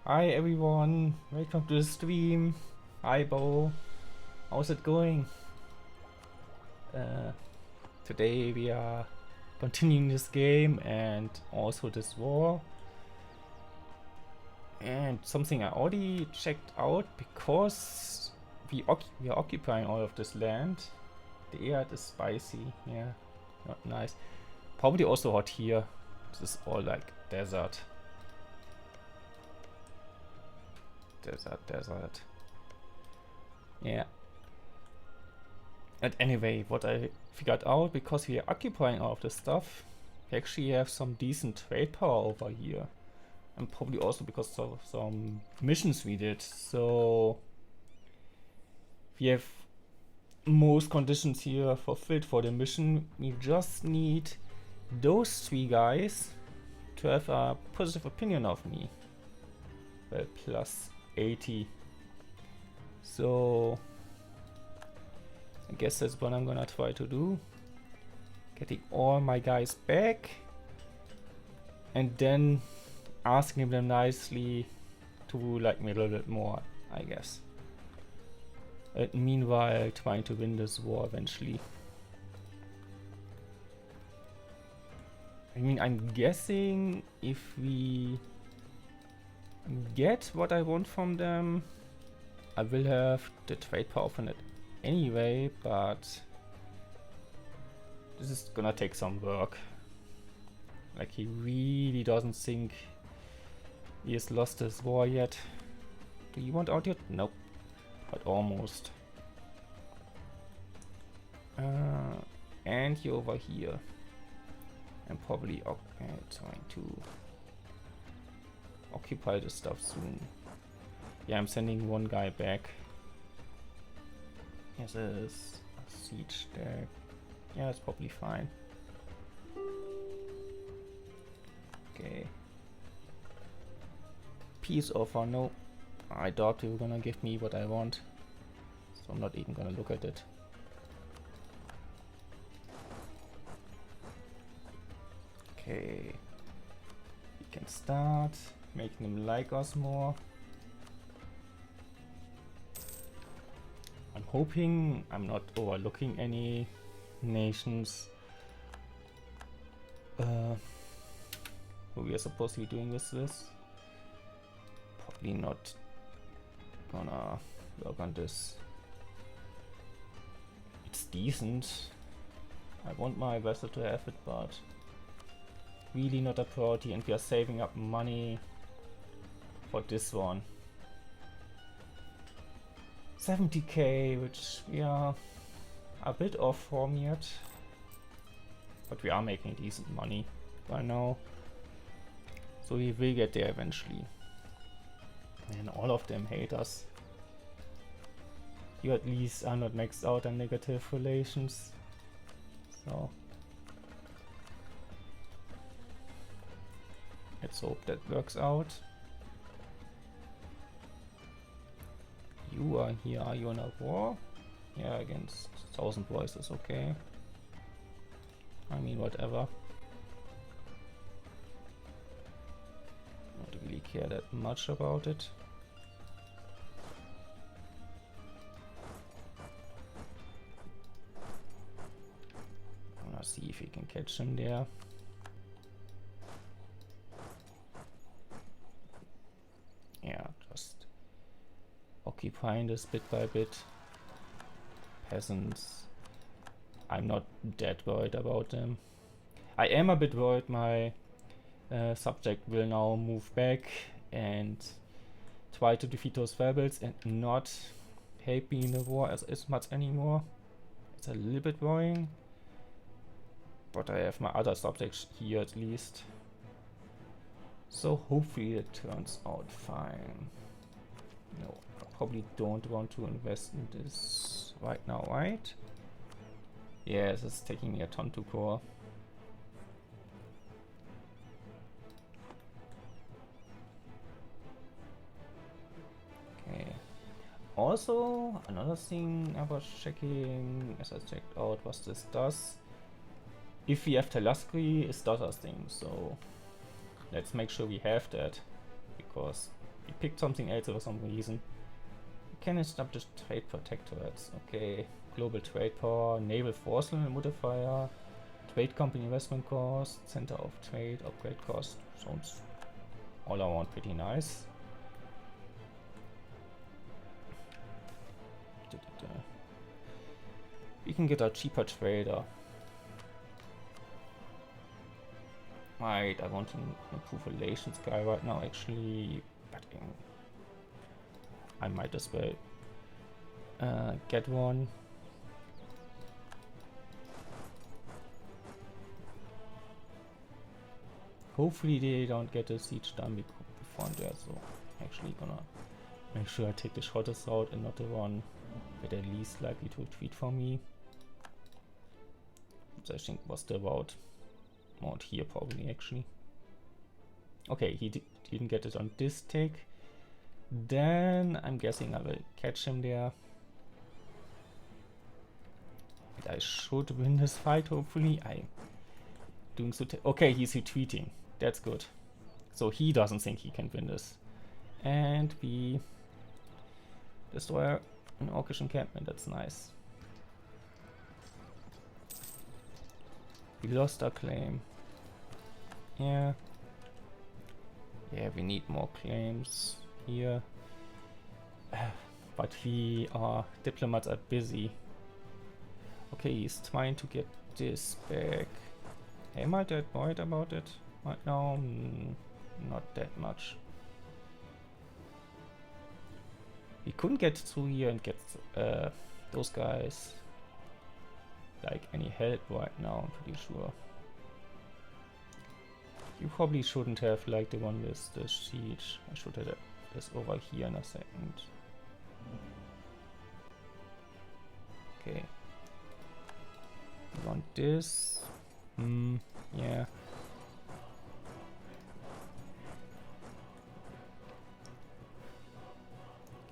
Hi everyone, welcome to the stream. Hi Bo, how's it going? Uh, Today we are continuing this game and also this war. And something I already checked out, because we are occupying all of this land. The air is spicy, yeah, not nice. Probably also hot here. This is all like desert. Desert. Yeah. And anyway, what I figured out, because we are occupying all of this stuff, we actually have some decent trade power over here. And probably also because of some missions we did. So we have most conditions here fulfilled for the mission. We just need those three guys to have a positive opinion of me. Well, plus 80. So I guess that's what I'm gonna try to do. Getting all my guys back and then asking them nicely to like me a little bit more, I guess. And meanwhile, trying to win this war eventually. I mean, I'm guessing if we get what I want from them, I will have the trade power from it anyway, but this is gonna take some work. Like, he really doesn't think he has lost this war yet. Do you want out yet? Nope. But almost. And you're over here. I'm probably trying to occupy this stuff soon. Yeah, I'm sending one guy back. This is a siege deck. Yeah, it's probably fine. Okay. Peace offer, no. I thought you were gonna give me what I want. So I'm not even gonna look at it. Okay. We can start making them like us more. I'm hoping I'm not overlooking any nations who we are supposed to be doing this. Probably not gonna work on this. It's decent. I want my vessel to have it, but really not a priority, and we are saving up money for this one. 70k, which we are a bit off from yet, but we are making decent money by now, so we will get there eventually. And all of them hate us. You at least are not maxed out on negative relations, so let's hope that works out. You are here. Are you in a war? Yeah, against 1000 voices, okay. I mean, whatever. Not really care that much about it. I'm gonna see if we can catch him there. Yeah, just occupying this bit by bit. Peasants, I'm not that worried about them. I am a bit worried my subject will now move back and try to defeat those rebels and not help me in the war as much anymore. It's a little bit worrying, but I have my other subjects here at least, so hopefully it turns out fine. No, I probably don't want to invest in this right now, right? Yes, it's taking me a ton to core. Okay. Also, another thing I was checking as I checked out was this does. If we have Telascri, it does us thing, so let's make sure we have that, because We picked something else for some reason. We can establish trade protectorates. Okay. Global trade power, naval force modifier, trade company investment cost, center of trade, upgrade cost. Sounds all around pretty nice. We can get a cheaper trader. Right, I want to improve relations guy right now actually, but I might as well get one. Hopefully they don't get a siege done before there, so I'm actually gonna make sure I take the shortest route and not the one that are least likely to retreat from me. Which I think was the route out here probably actually. Okay, he didn't get it on this tick. Then I'm guessing I will catch him there. And I should win this fight hopefully. I'm doing so. Okay, he's retreating. That's good. So he doesn't think he can win this. And we destroy an orcish encampment. That's nice. We lost our claim. Yeah. Yeah, we need more claims here. But our diplomats are busy. Okay, he's trying to get this back. Am I that worried about it right now? Not that much. We couldn't get through here and get those guys like any help right now, I'm pretty sure. You probably shouldn't have like the one with the siege. I should have this over here in a second. Okay. We want this. Yeah.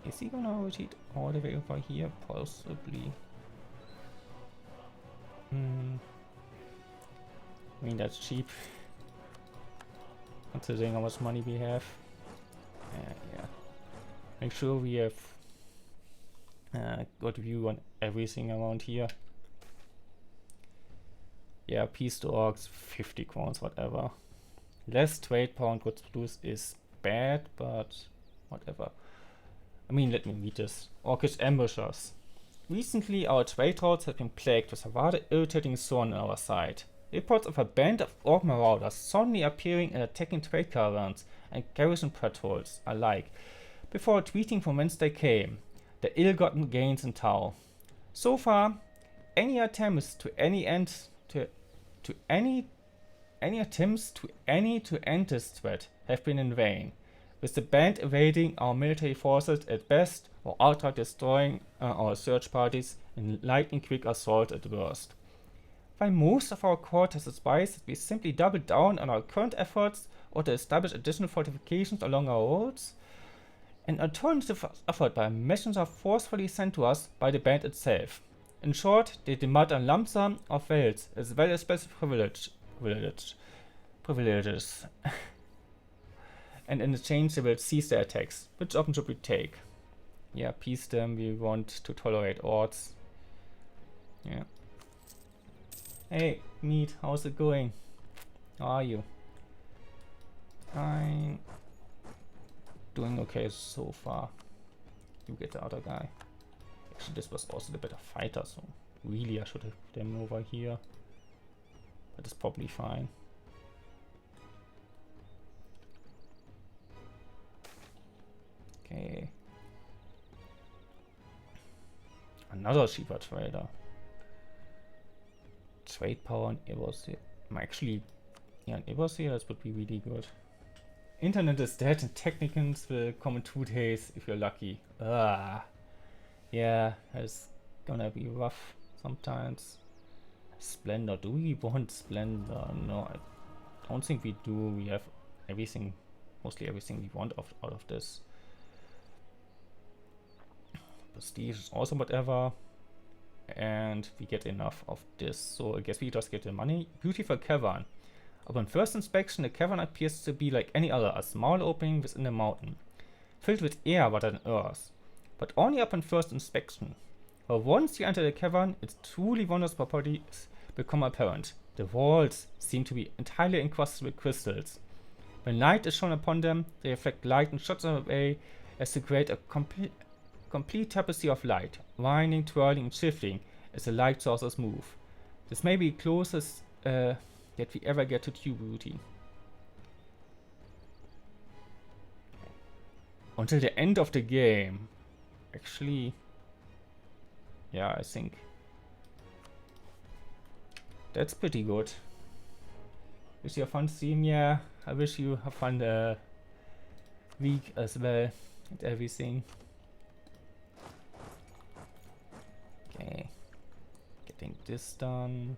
Is he gonna retreat all the way over here? Possibly. I mean, that's cheap. Considering how much money we have. Yeah. Make sure we have got view on everything around here. Yeah, peace to orcs, 50 crowns, whatever. Less trade power and goods produced is bad, but whatever. I mean, let me read this. Orcish ambushers. Recently, our trade routes have been plagued with a rather irritating thorn on our side. Reports of a band of orc marauders suddenly appearing and attacking trade caravans and garrison patrols alike, before retreating from whence they came, their ill-gotten gains in tow. So far, any attempts to end this threat have been in vain, with the band evading our military forces at best or outright destroying our search parties in lightning-quick assault at worst. While most of our court has advised that we simply double down on our current efforts or to establish additional fortifications along our roads, an alternative was offered by a messenger forcefully sent to us by the band itself. In short, they demand a lump sum of wealth as well as special privileges. And in exchange they will cease their attacks. Which option should we take? Yeah, peace them, we want to tolerate odds. Yeah. Hey, Meat, how's it going? How are you? I'm doing okay so far. You get the other guy. Actually, this was also the better fighter, so really I should have put them over here. But it's probably fine. Okay. Another cheaper trader. Trade power and Evosia. Actually, yeah, Evosia, this would be really good. Internet is dead and technicals will come in 2 days if you're lucky. Yeah, it's gonna be rough sometimes. Splendor, do we want Splendor? No, I don't think we do. We have everything, mostly everything we want out of this. Prestige is also whatever. And we get enough of this, so I guess we just get the money. Beautiful cavern. Upon first inspection, the cavern appears to be like any other, a small opening within the mountain. filled with air rather than earth, but only upon first inspection. But once you enter the cavern, its truly wondrous properties become apparent. The walls seem to be entirely encrusted with crystals. When light is shone upon them, they reflect light and shot them away as to create a complete tapestry of light, winding, twirling, and shifting as the light sources move. This may be the closest that we ever get to true beauty. Until the end of the game. Actually, yeah, I think that's pretty good. Wish you a fun stream, yeah. I wish you a fun week as well and everything. Okay, getting this done.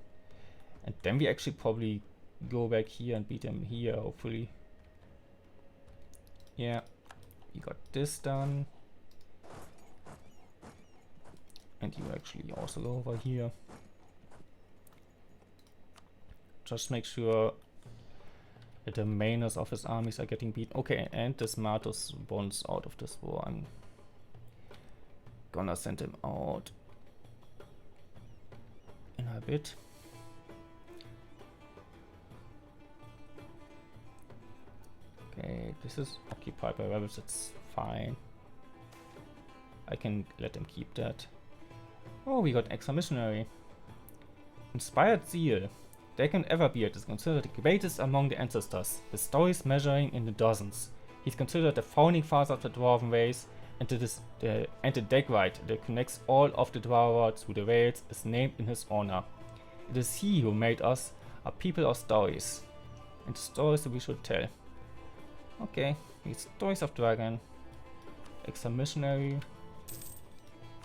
And then we actually probably go back here and beat him here, hopefully. Yeah, we got this done. And you actually also go over here. Just make sure that the mainers of his armies are getting beaten. Okay, and this Martus wants out of this war. I'm gonna send him out in a bit. Okay, this is occupied by rebels, it's fine. I can let them keep that. Oh, we got extra missionary. Inspired zeal. There can ever be it is considered the greatest among the ancestors, with stories measuring in the dozens. He's considered the founding father of the dwarven race, and the Dagwright that connects all of the dwarves through the Vales is named in his honor. It is he who made us a people of stories, and stories that we should tell. Okay, these stories of dragon, extra missionary,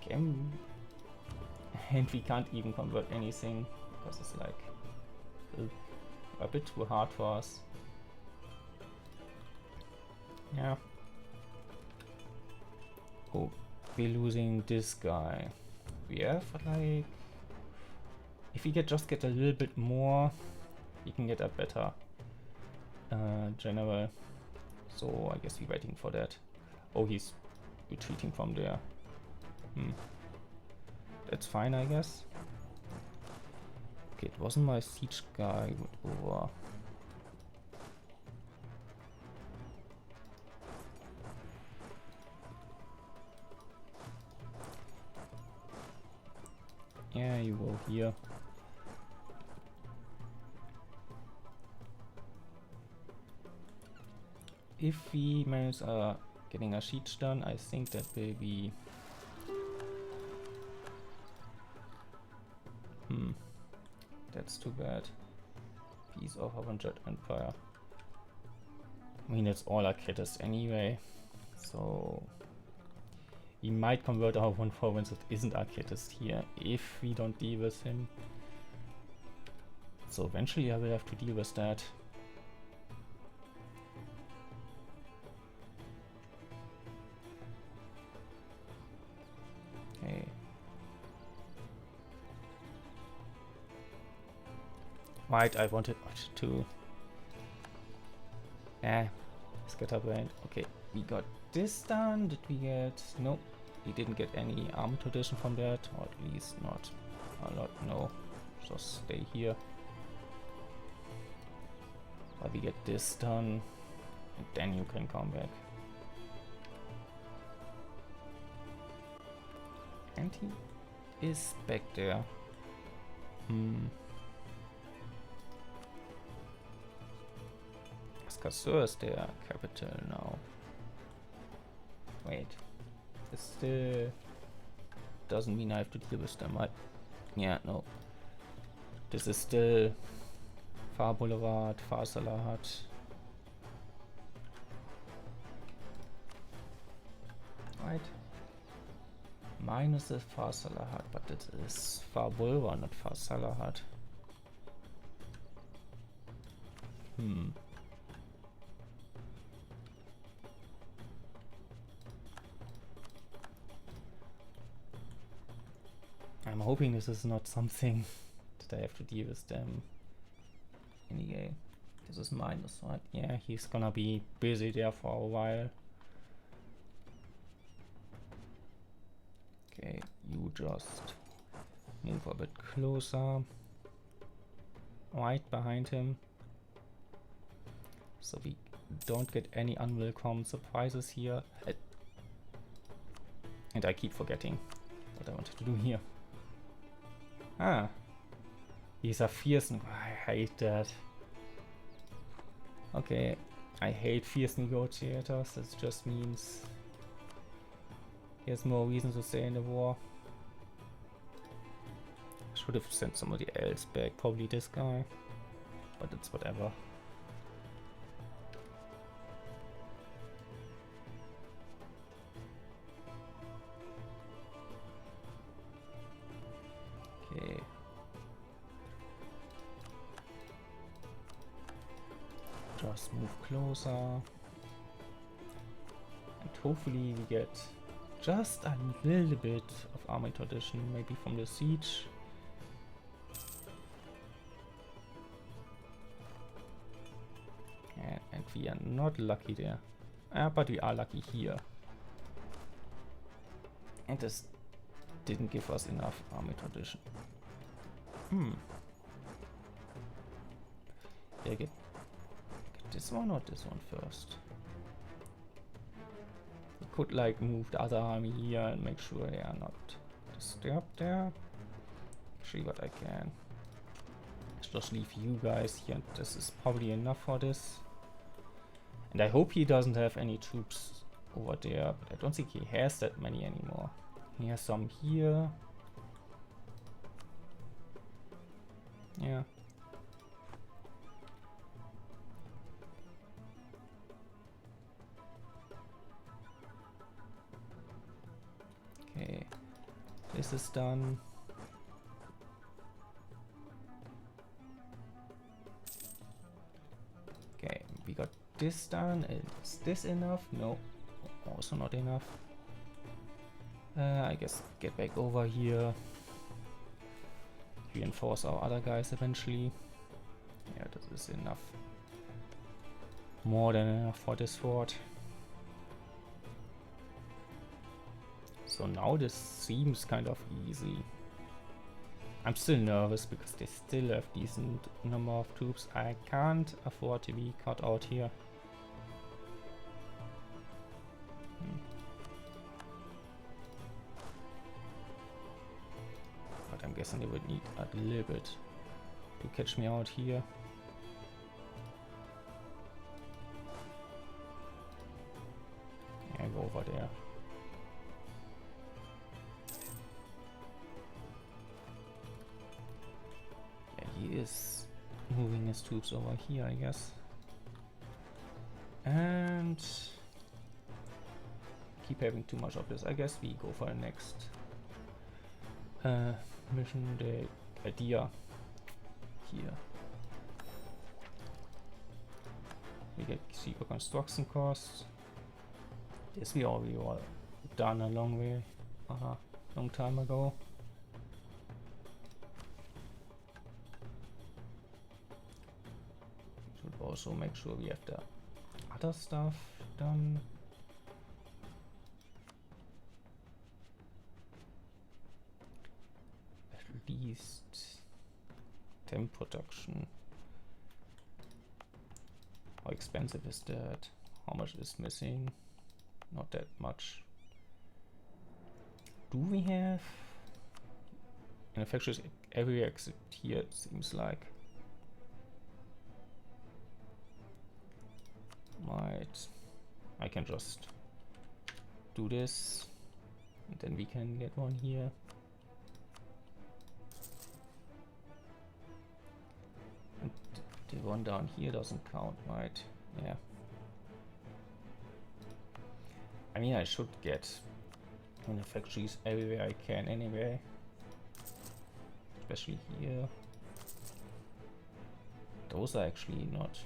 and we can't even convert anything because it's like a bit too hard for us. Yeah. Oh, we're losing this guy. We have like, if we just get a little bit more, we can get a better general. So I guess we're waiting for that. Oh, he's retreating from there. That's fine, I guess. Okay, it wasn't my siege guy over. Yeah, you go here. If we manage getting a siege done, I think that will be that's too bad. Peace of Avenged Empire. I mean, it's all Archetist anyway, so we might convert our one province that isn't Archetist here if we don't deal with him. So eventually I will have to deal with that. Okay. Right, I wanted to scatterbrain. Okay, we got this done. Did we get? Nope, we didn't get any armor tradition from that, or at least not a lot. No, just stay here. But we get this done, and then you can come back. And he is back there. Kassur is their capital now. Wait, this still doesn't mean I have to deal with them, right? Yeah, no. This is still Far Boulevard, Far Salahat. Right. Mine is the Far Salahat, but it is Far Boulevard, not Far Salahat. I'm hoping this is not something that I have to deal with them. Anyway, this is minus, right? Yeah, he's gonna be busy there for a while. just move a bit closer, right behind him, so we don't get any unwelcome surprises here. And I keep forgetting what I wanted to do here. Ah, these are fierce. I hate that. Okay, I hate fierce negotiators. That just means he has more reason to stay in the war. Should have sent somebody else back, probably this guy, but it's whatever. Okay. Just move closer. And hopefully we get just a little bit of army tradition, maybe from the siege. And we are not lucky there. But we are lucky here. And this didn't give us enough army tradition. Yeah, get this one or this one first. We could like move the other army here and make sure they are not disturbed there. Actually, what I can. Let's just leave you guys here. This is probably enough for this. And I hope he doesn't have any troops over there, but I don't think he has that many anymore. He has some here. Yeah. Okay. This is done. Okay, we got this done. Is this enough? No, also not enough. I guess get back over here. Reinforce our other guys eventually. Yeah, this is enough. More than enough for this fort. So now this seems kind of easy. I'm still nervous because they still have decent number of troops. I can't afford to be caught out here. But I'm guessing they would need a little bit to catch me out here. Yeah, go over there. He is moving his troops over here, I guess. And keep having too much of this. I guess we go for the next mission, the idea here. We get cheaper construction costs. This we already all done a long time ago. Also make sure we have the other stuff done. At least temp production. How expensive is that? How much is missing? Not that much. Do we have manufacturers everywhere except here, it seems like. Right, I can just do this and then we can get one here. And the one down here doesn't count, right? Yeah. I mean, I should get manufacturers everywhere I can anyway. Especially here. Those are actually not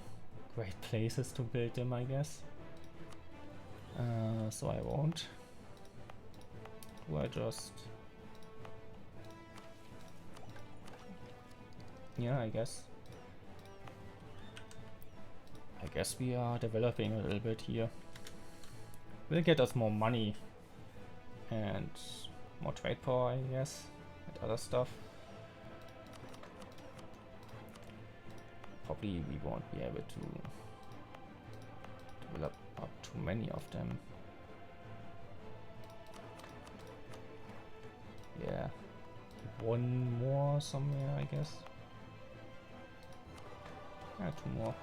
great places to build them, I guess. So I won't. Do I just... Yeah, I guess we are developing a little bit here. Will get us more money and More trade power, I guess, and other stuff. Probably we won't be able to develop up too many of them. Yeah, one more somewhere, I guess. Yeah, two more.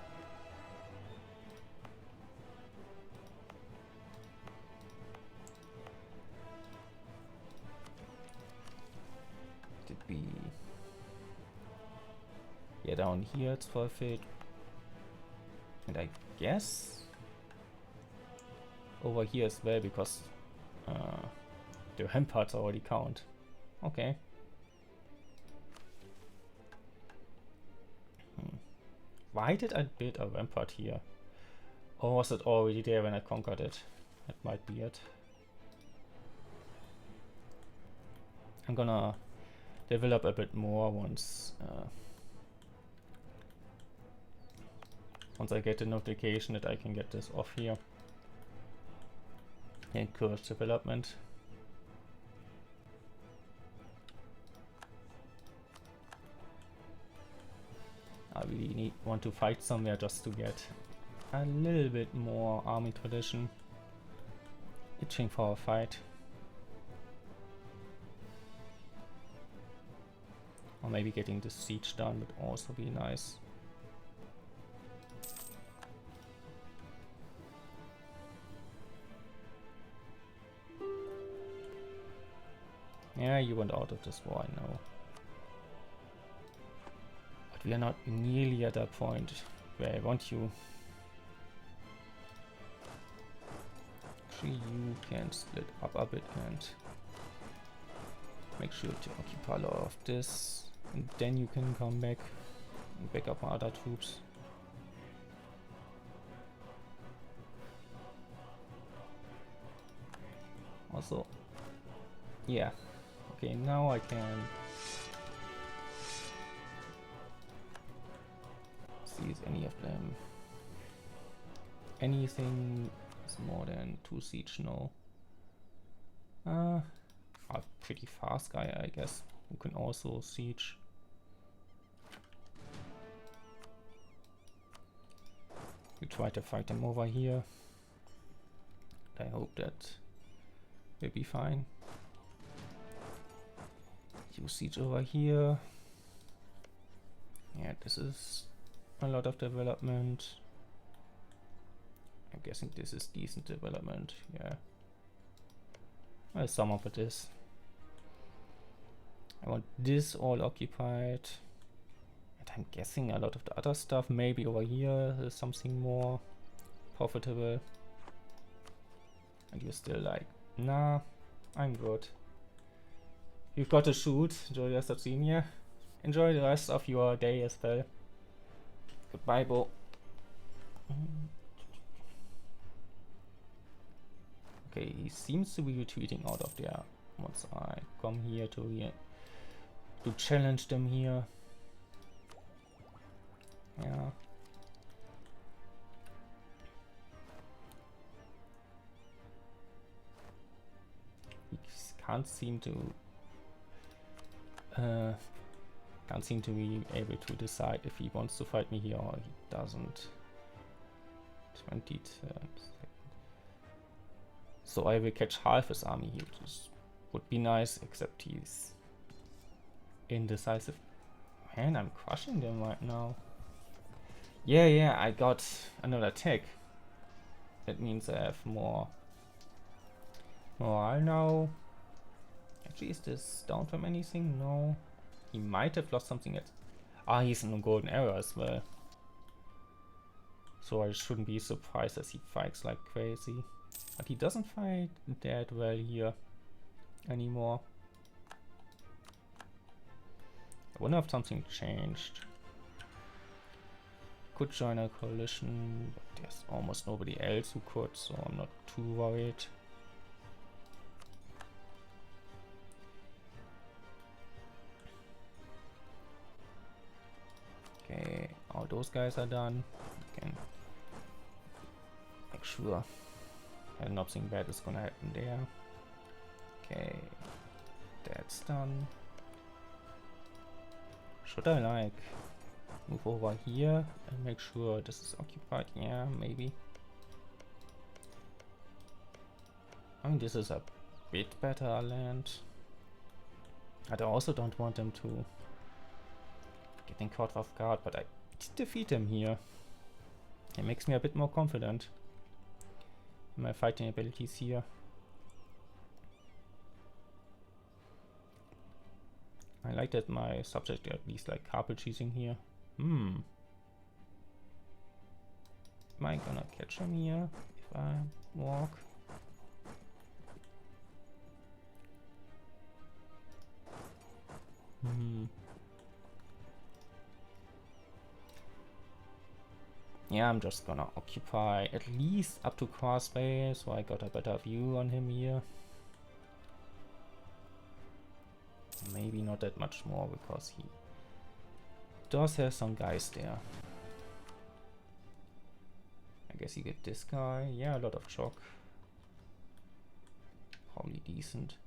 Did we? Yeah, down here it's fulfilled. And I guess over here as well, because the ramparts already count. Okay. Why did I build a rampart here? Or was it already there when I conquered it? That might be it. I'm gonna develop a bit more once I get the notification that I can get this off here. Encourage development. I really want to fight somewhere just to get a little bit more army tradition. Itching for a fight. Or maybe getting the siege done would also be nice. Yeah, you went out of this war, I know. But we are not nearly at that point where I want you. Actually, you can split up a bit and make sure to occupy a lot of this. And then you can come back and back up my other troops. Also, yeah. Okay, now I can see if any of them. Anything is more than 2 siege, no. A pretty fast guy, I guess, who can also siege. We try to fight them over here. I hope that will be fine. You siege over here. Yeah, this is a lot of development. I'm guessing this is decent development, yeah. Well, some of it is. I want this all occupied. And I'm guessing a lot of the other stuff, maybe over here is something more profitable. And you're still like, nah, I'm good. You've got to shoot, enjoy the rest of senior. Enjoy the rest of your day as well. Goodbye, Bo. Okay, he seems to be retreating out of there once I come here to challenge them here. Yeah. He can't seem to be able to decide if he wants to fight me here or he doesn't. 20 turns. So I will catch half his army here, which would be nice, except he's indecisive. Man, I'm crushing them right now. Yeah, I got another attack. That means I have more morale now. Actually, is this down from anything? No. He might have lost something else. Ah, he's in a golden era as well. So I shouldn't be surprised as he fights like crazy. But he doesn't fight that well here anymore. I wonder if something changed. Could join a coalition, but there's almost nobody else who could, so I'm not too worried. Okay, all those guys are done. You can make sure that nothing bad is gonna happen there. Okay, this done. Should I like move over here and make sure this is occupied? Yeah, maybe. I mean, this is a bit better land. I also don't want them to getting caught off guard, but I did defeat them here. It makes me a bit more confident in my fighting abilities here. I like that my subject at least like carpet cheesing here. Am I gonna catch him here if I walk? Yeah, I'm just gonna occupy at least up to crossbay, so I got a better view on him here. Maybe not that much more, because he does have some guys there. I guess you get this guy. Yeah, a lot of chalk. Probably decent.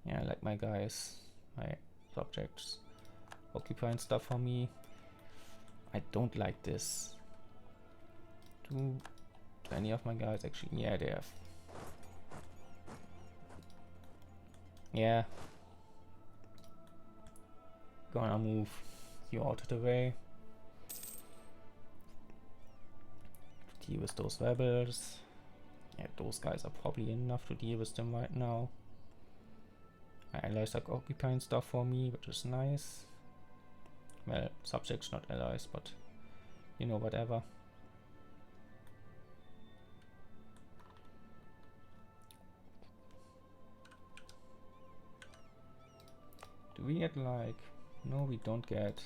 Yeah, I like my guys, my subjects occupying stuff for me. I don't like this. Do any of my guys actually? Yeah, they have. Yeah. Gonna move you out of the way. To deal with those rebels. Yeah, those guys are probably enough to deal with them right now. My allies are occupying stuff for me, which is nice. Well, subjects, not allies, but you know, whatever. Do we get like... No, we don't get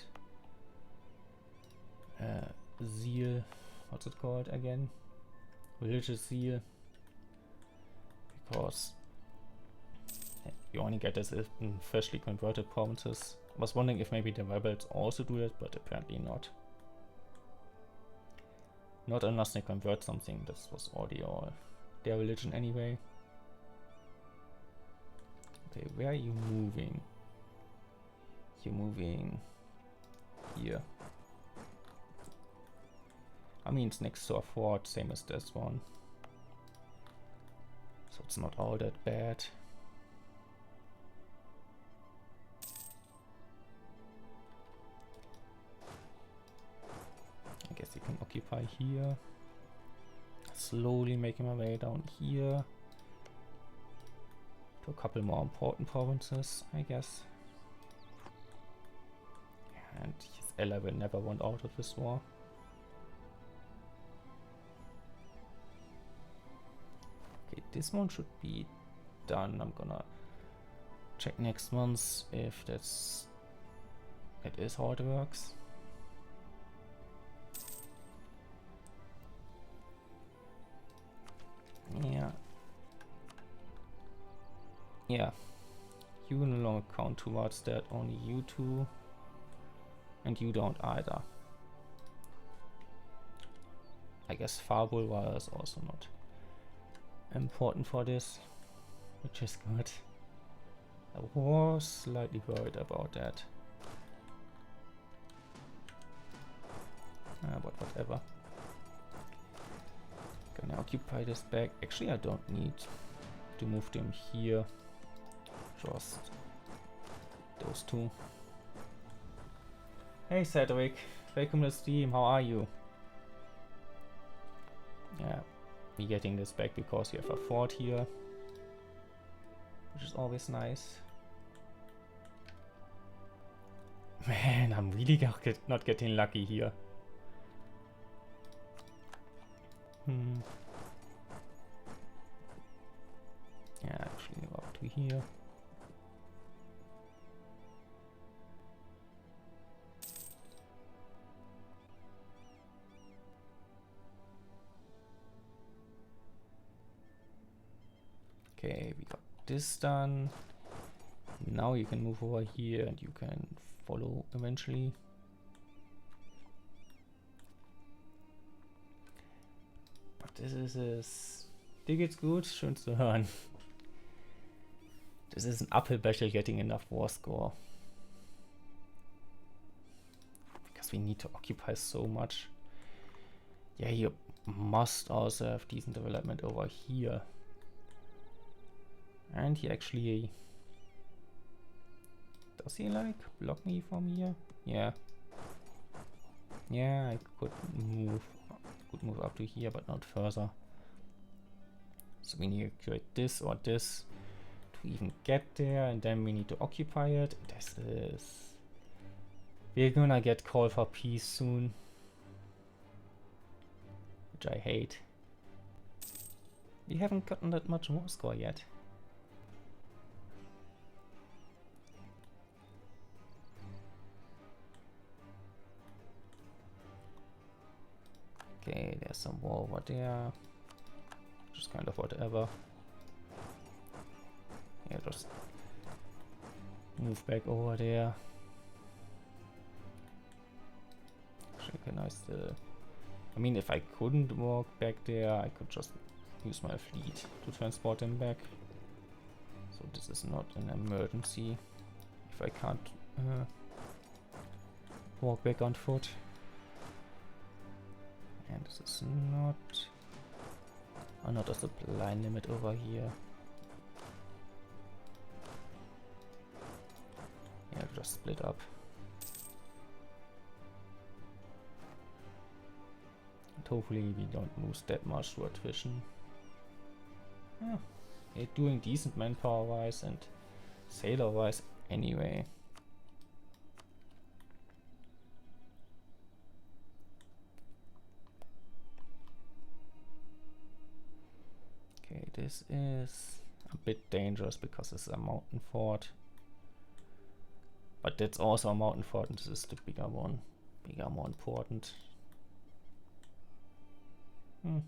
zeal. What's it called again? Religious zeal. Because you only get this in freshly converted provinces. I was wondering if maybe the rebels also do that, but apparently not. Not unless they convert something. This was already all their religion anyway. Okay, where are you moving? You're moving here. I mean, it's next to a fort, same as this one. So it's not all that bad. I guess you can occupy here. Slowly making my way down here. To a couple more important provinces, I guess. And his ally will never want out of this war. Okay, this one should be done. I'm gonna check next month if it is how it works. Yeah. You no longer count towards that, only you two. And you don't either. I guess Farbulwa is also not important for this, which is good. I was slightly worried about that. But whatever. Gonna occupy this back. Actually, I don't need to move them here. Just those two. Hey Cedric, welcome to the stream, how are you? Yeah, we're getting this back because we have a fort here, which is always nice. Man, I'm really not getting lucky here. Yeah, actually go up to here. Okay, we got this done. Now you can move over here and you can follow eventually. But das ist... Dir geht's gut? Schön zu hören. Das ist ein Apfelbecher getting enough war score. Because we need to occupy so much. Yeah, you must also have decent development over here. And he actually... Does he like block me from here? Yeah. Yeah, I could move up to here, but not further. So we need to create this or this to even get there, and then we need to occupy it. This is... We're gonna get call for peace soon. Which I hate. We haven't gotten that much war score yet. Okay, there's some war over there. Just kind of whatever. Yeah, just move back over there. Actually, can I still... I mean, if I couldn't walk back there, I could just use my fleet to transport him back. So this is not an emergency if I can't walk back on foot. And this is not... not a supply limit over here. Yeah, just split up. And hopefully we don't lose that much to attrition. Yeah, they're doing decent manpower wise and sailor wise anyway. Okay, this is a bit dangerous because it's a mountain fort. But that's also a mountain fort, and this is the bigger one. Bigger, more important. And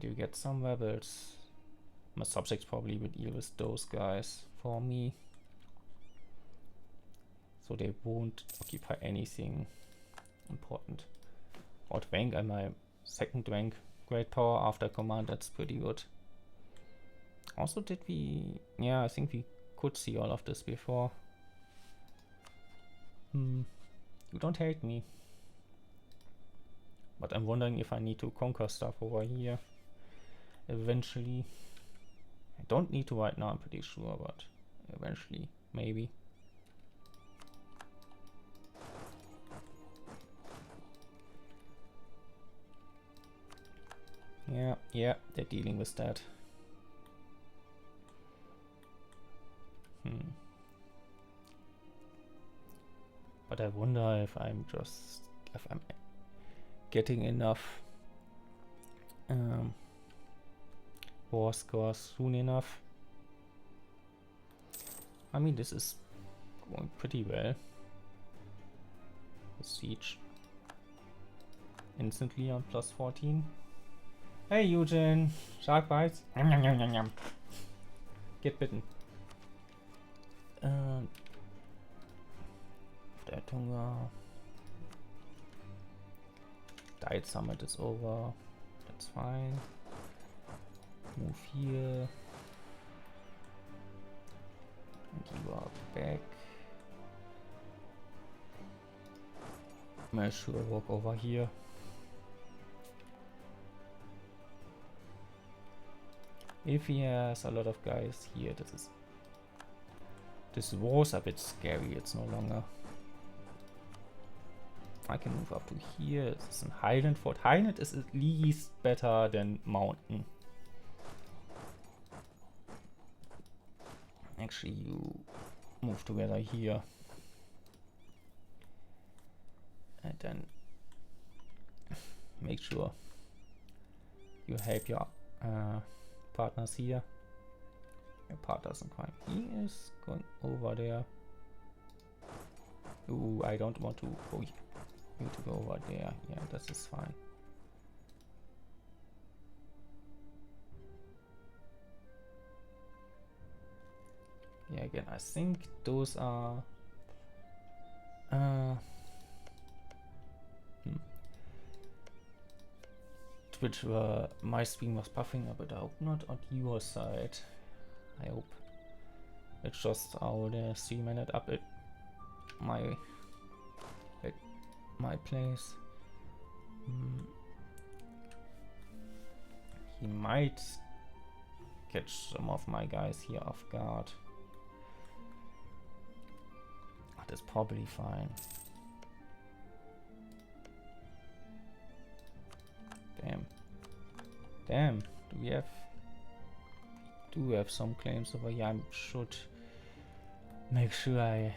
you get some rebels. My subjects probably will deal with those guys for me. So they won't occupy anything important. Out rank and my second rank great power after command, that's pretty good. Also did we... yeah, I think we could see all of this before. You don't hate me. But I'm wondering if I need to conquer stuff over here eventually. I don't need to right now, I'm pretty sure, but eventually, maybe. Yeah, they're dealing with that. But I wonder if I'm getting enough war scores soon enough. I mean, this is going pretty well. The siege instantly on plus 14. Hey Eugen, shark bites. Get bitten. Der Tûngr. Diet Summit is over. That's fine. Move here. And you are back. Make sure I walk over here. If he has a lot of guys here, this was a bit scary. It's no longer. I can move up to here. This is a Highland fort. Highland is at least better than mountain. Actually, you move together here. And then make sure you help your partners here. Your partners in crime. He is going over there. Ooh, I don't want to. Oh, you to go over there. Yeah, this is fine. Yeah, again, I think those are Twitch my stream was buffing, but I hope not on your side. I hope it's just how the stream ended up at my place. He might catch some of my guys here off guard. That's probably fine. Damn. Do we have some claims over here? I should make sure I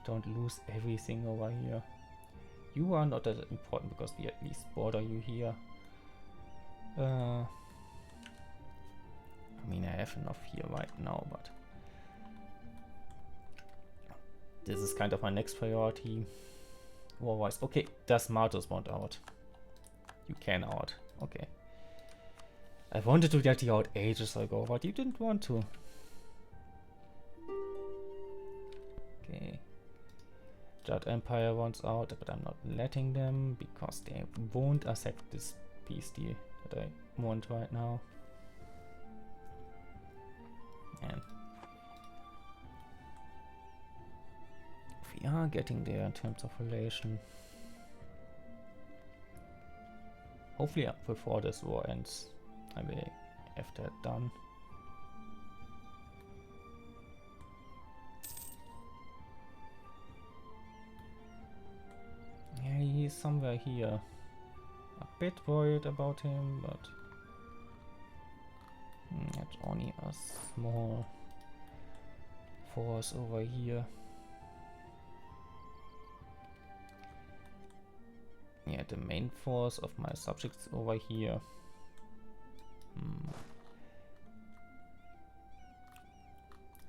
don't lose everything over here. You are not that important because we at least border you here. I mean, I have enough here right now, but this is kind of my next priority. Otherwise, okay, does Martus want out? You can out. Okay. I wanted to get you out ages ago, but you didn't want to. Okay. Jade Empire wants out, but I'm not letting them because they won't accept this peace deal that I want right now. And we are getting there in terms of relation. Hopefully before this war ends, I will have that done. Yeah, he's somewhere here. A bit worried about him, but it's only a small force over here. Yeah, the main force of my subjects over here.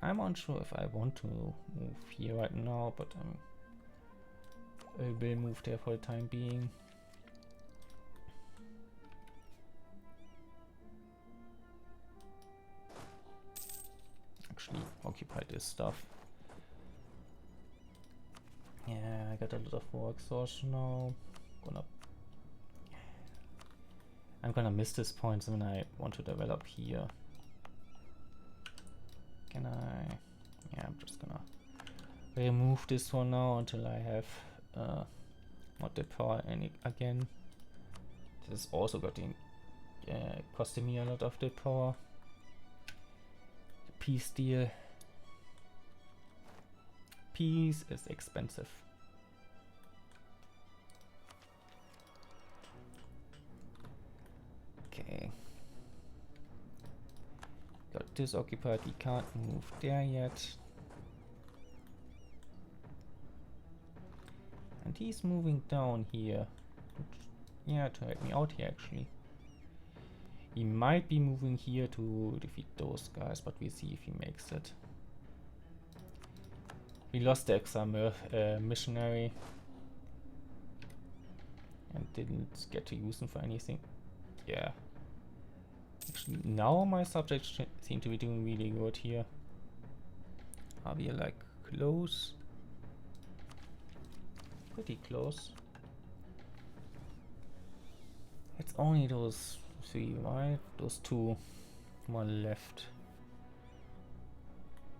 I'm unsure if I want to move here right now, but I will move there for the time being. Actually, occupy this stuff. Yeah, I got a lot of war exhaustion now. I'm gonna miss this point when I want to develop here. Can I? Yeah, I'm just gonna remove this one now until I have not the power again. This is also getting costing me a lot of the power. The peace deal. Peace is expensive. Okay. Got this occupied, we can't move there yet. And he's moving down here. Yeah, to help me out here actually. He might be moving here to defeat those guys, but we'll see if he makes it. We lost the extra missionary and didn't get to use him for anything. Yeah. Actually, now my subjects seem to be doing really good here. Are we like close? Pretty close. It's only those three, right? Those two more left.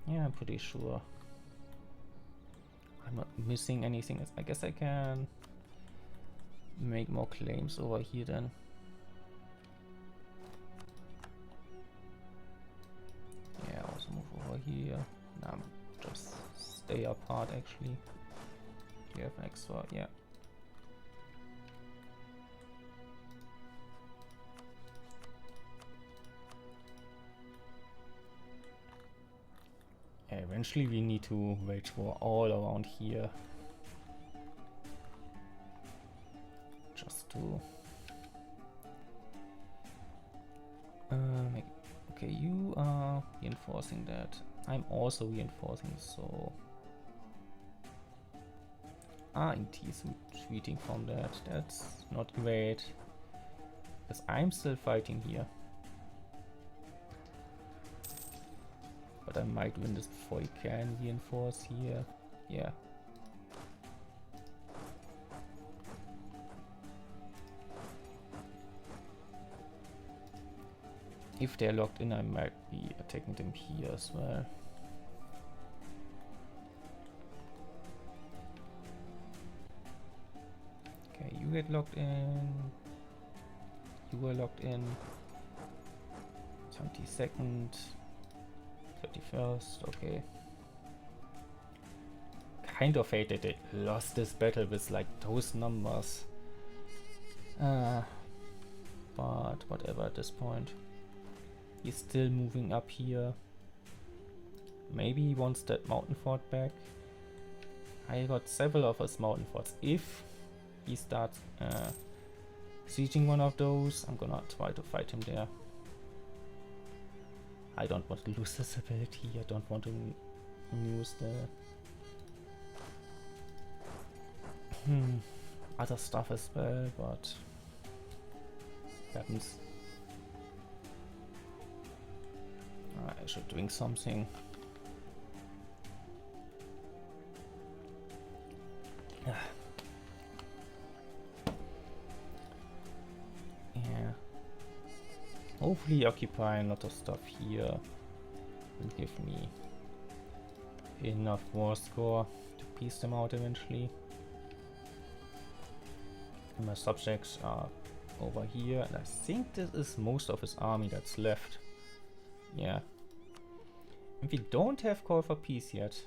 Yeah, I'm pretty sure. I'm not missing anything. I guess I can make more claims over here then. Yeah, also move over here. Nah, just stay apart actually. You have an extra, yeah. Eventually we need to wage war all around here. Just to okay, you are reinforcing that. I'm also reinforcing, so RNT is retreating from that. That's not great. Because I'm still fighting here. But I might win this before he can reinforce here. Yeah. If they're locked in, I might be attacking them here as well. Okay, you get locked in. You were locked in. 22nd. 31st, okay. Kind of hate that they lost this battle with like those numbers. But whatever at this point. He's still moving up here. Maybe he wants that mountain fort back. I got several of his mountain forts. If he starts sieging one of those, I'm gonna try to fight him there. I don't want to lose this ability. I don't want to use the other stuff as well, but happens. I should drink something. Yeah. Hopefully occupying a lot of stuff here will give me enough war score to piece them out eventually. And my subjects are over here, and I think this is most of his army that's left. Yeah. And we don't have call for peace yet,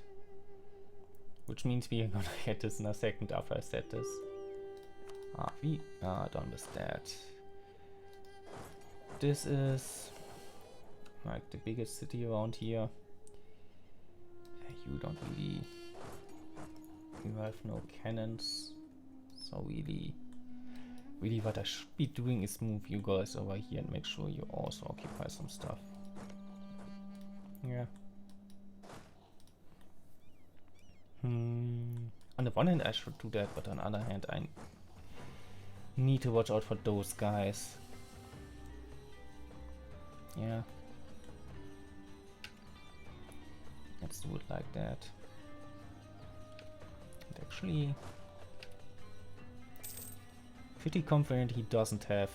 which means we are gonna get this in a second after I said this. We are done with that. This is like the biggest city around here. You don't really, you have no cannons, so really what I should be doing is move you guys over here and make sure you also occupy some stuff. Yeah. On the one hand I should do that, but on the other hand I need to watch out for those guys. Yeah. Let's do it like that. And actually, pretty confident he doesn't have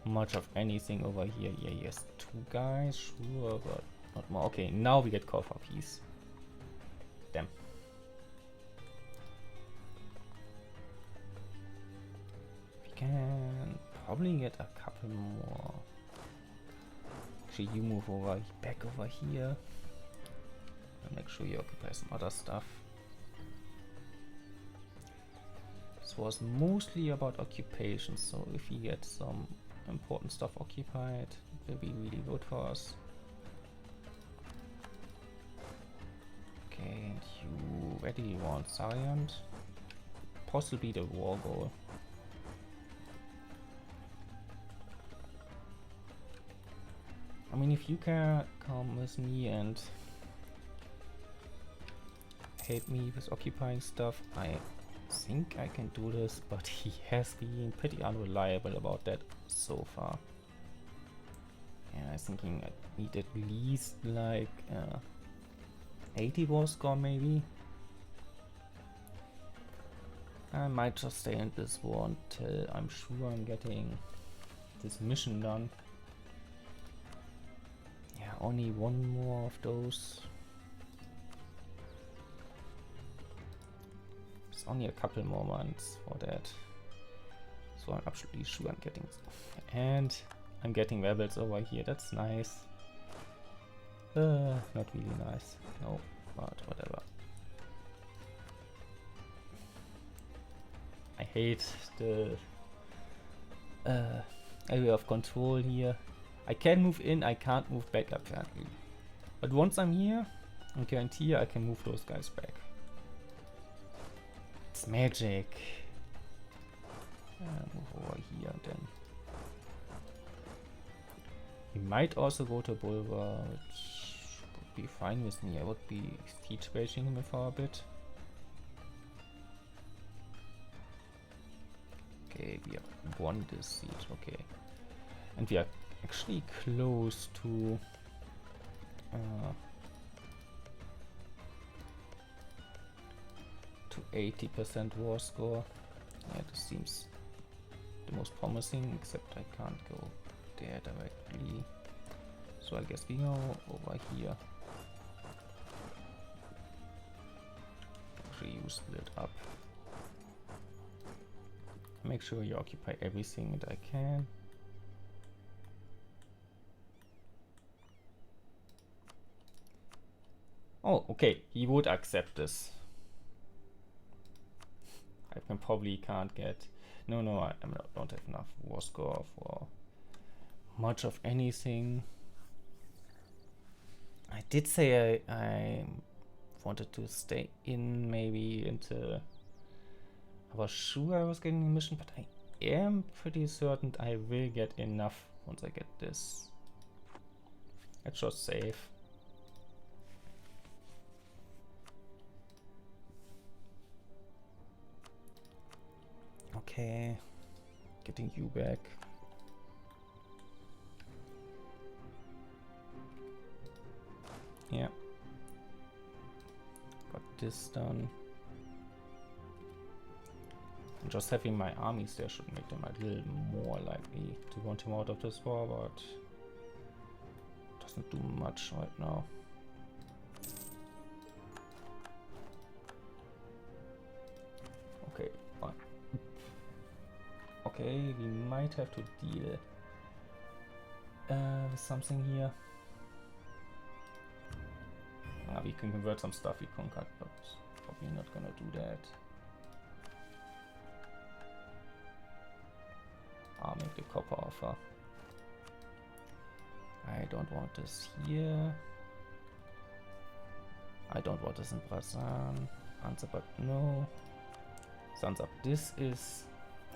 much of anything over here. Yeah, he has 2 guys, sure, but not more. Okay, now we get call for peace. Damn. We can probably get a couple more. Actually, you move over back over here. And make sure you occupy some other stuff. This was mostly about occupation, so if we get some important stuff occupied, it will be really good for us. Okay, and you, where do you want? Sariant? Possibly the war goal. I mean, if you can come with me and help me with occupying stuff, I think I can do this, but he has been pretty unreliable about that so far. And I'm thinking I need at least like 80 war score maybe. I might just stay in this war until I'm sure I'm getting this mission done. Yeah, only one more of those. It's only a couple more months for that. So I'm absolutely sure I'm getting and I'm getting rebels over here. That's nice. Not really nice. No, but whatever. I hate the area of control here. I can move in, I can't move back apparently. But once I'm here, I guarantee I can move those guys back. It's magic. Move over here and then. We might also go to Bulwer, which would be fine with me. I would be siege raging him for a bit. Okay, we have won this siege, okay. And we are actually close to 80% war score. Yeah, this seems the most promising, except I can't go there directly. So I guess we go over here. Actually, you split up. Make sure you occupy everything that I can. Oh, okay, he would accept this. I probably can't get... No, I don't have enough war score for much of anything. I did say I wanted to stay in maybe until I was sure I was getting a mission, but I am pretty certain I will get enough once I get this. Let's just save. Okay, getting you back. Yeah. Got this done. And just having my armies there should make them a little more likely to want him out of this war, but doesn't do much right now. Okay, fine. Okay, we might have to deal with something here. We can convert some stuff we conquered, but probably not gonna do that. I'll make the copper offer. I don't want this here. I don't want this in Brazan. Answer but no. Thumbs up. This is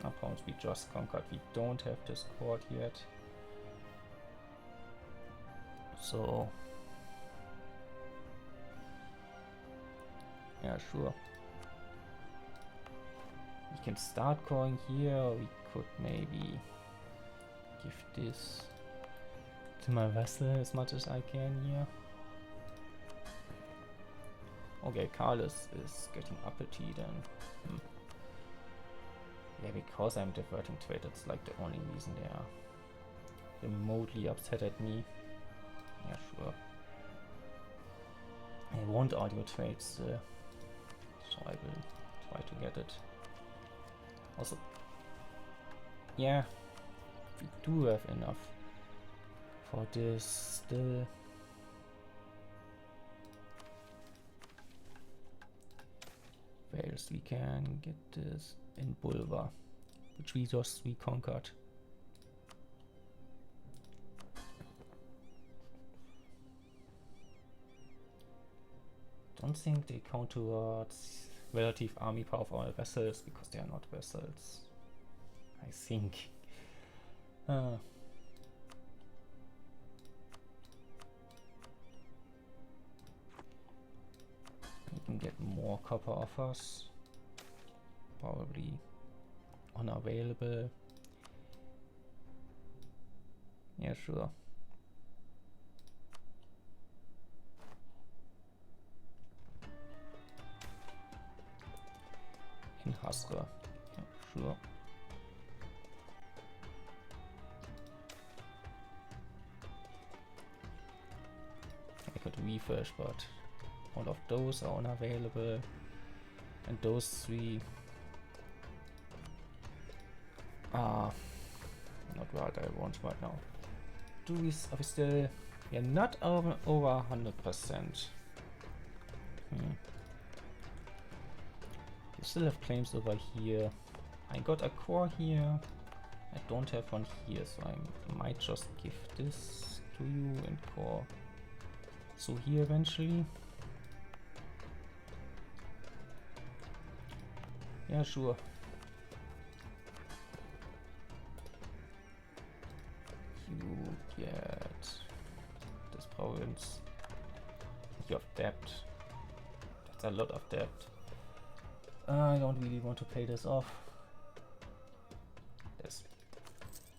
a point we just conquered. We don't have this court yet. So yeah, sure. We can start calling here, or we could maybe give this to my vessel as much as I can here. Okay, Carlos is getting uppity then. Yeah, because I'm diverting trade, that's like the only reason they are remotely upset at me. Yeah, sure. I want audio trades, so I will try to get it. Also, yeah, we do have enough for this still. Where else we can get this? In Bulva, which we conquered. Don't think they count towards relative army power of our vessels because they are not vessels. I think. We can get more copper offers. Probably unavailable. Yeah, sure. In Hasra. Yeah, sure. I could refresh, but all of those are unavailable. And those three are not what I want right now. Are we still? We are not over 100%. You still have claims over here. I got a core here. I don't have one here, so I might just give this to you and core. So here eventually. Yeah, sure. You get this province. You have debt. That's a lot of debt. I don't really want to pay this off. There's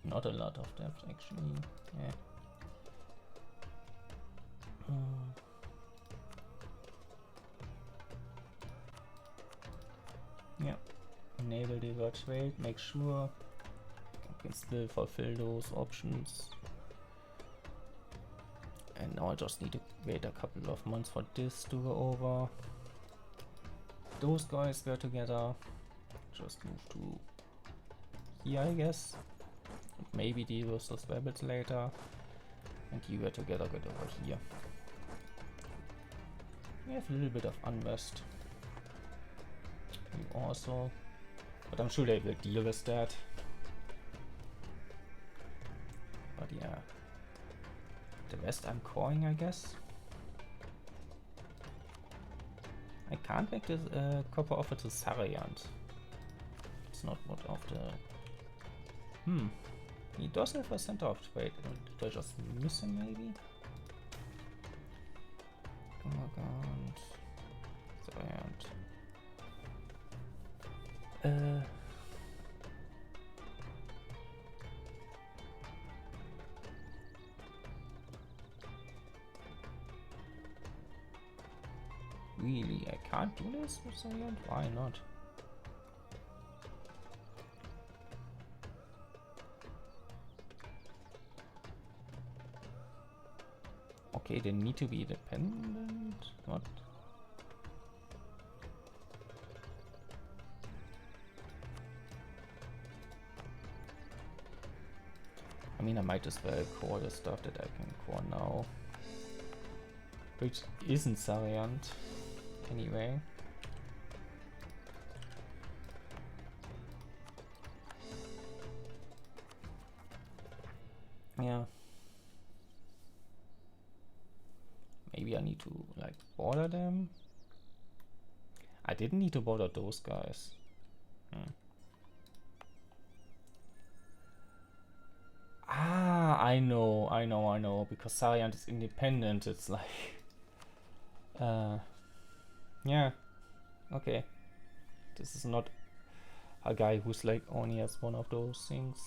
not a lot of debt actually. Yeah. Yeah. Enable divert trade. Make sure you can still fulfill those options. And now I just need to wait a couple of months for this to go over. Those guys were together. Just move to here, I guess. Maybe deal with those rabbits later. And you were together, get over here. We have a little bit of unrest. You also. But I'm sure they will deal with that. But yeah. The rest I'm coring, I guess. I can't make this copper offer to Sariant. It's not what of the... He does have a center of trade. Did I just miss him maybe? Oh my god. Sariant. Really, I can't do this with Sariant? Why not? Okay, they need to be dependent. What? I mean, I might as well core the stuff that I can core now. Which isn't Sariant. Anyway. Yeah. Maybe I need to like border them. I didn't need to border those guys. Ah, I know. Because Sariant is independent, it's like yeah. Okay. This is not a guy who's like only has one of those things.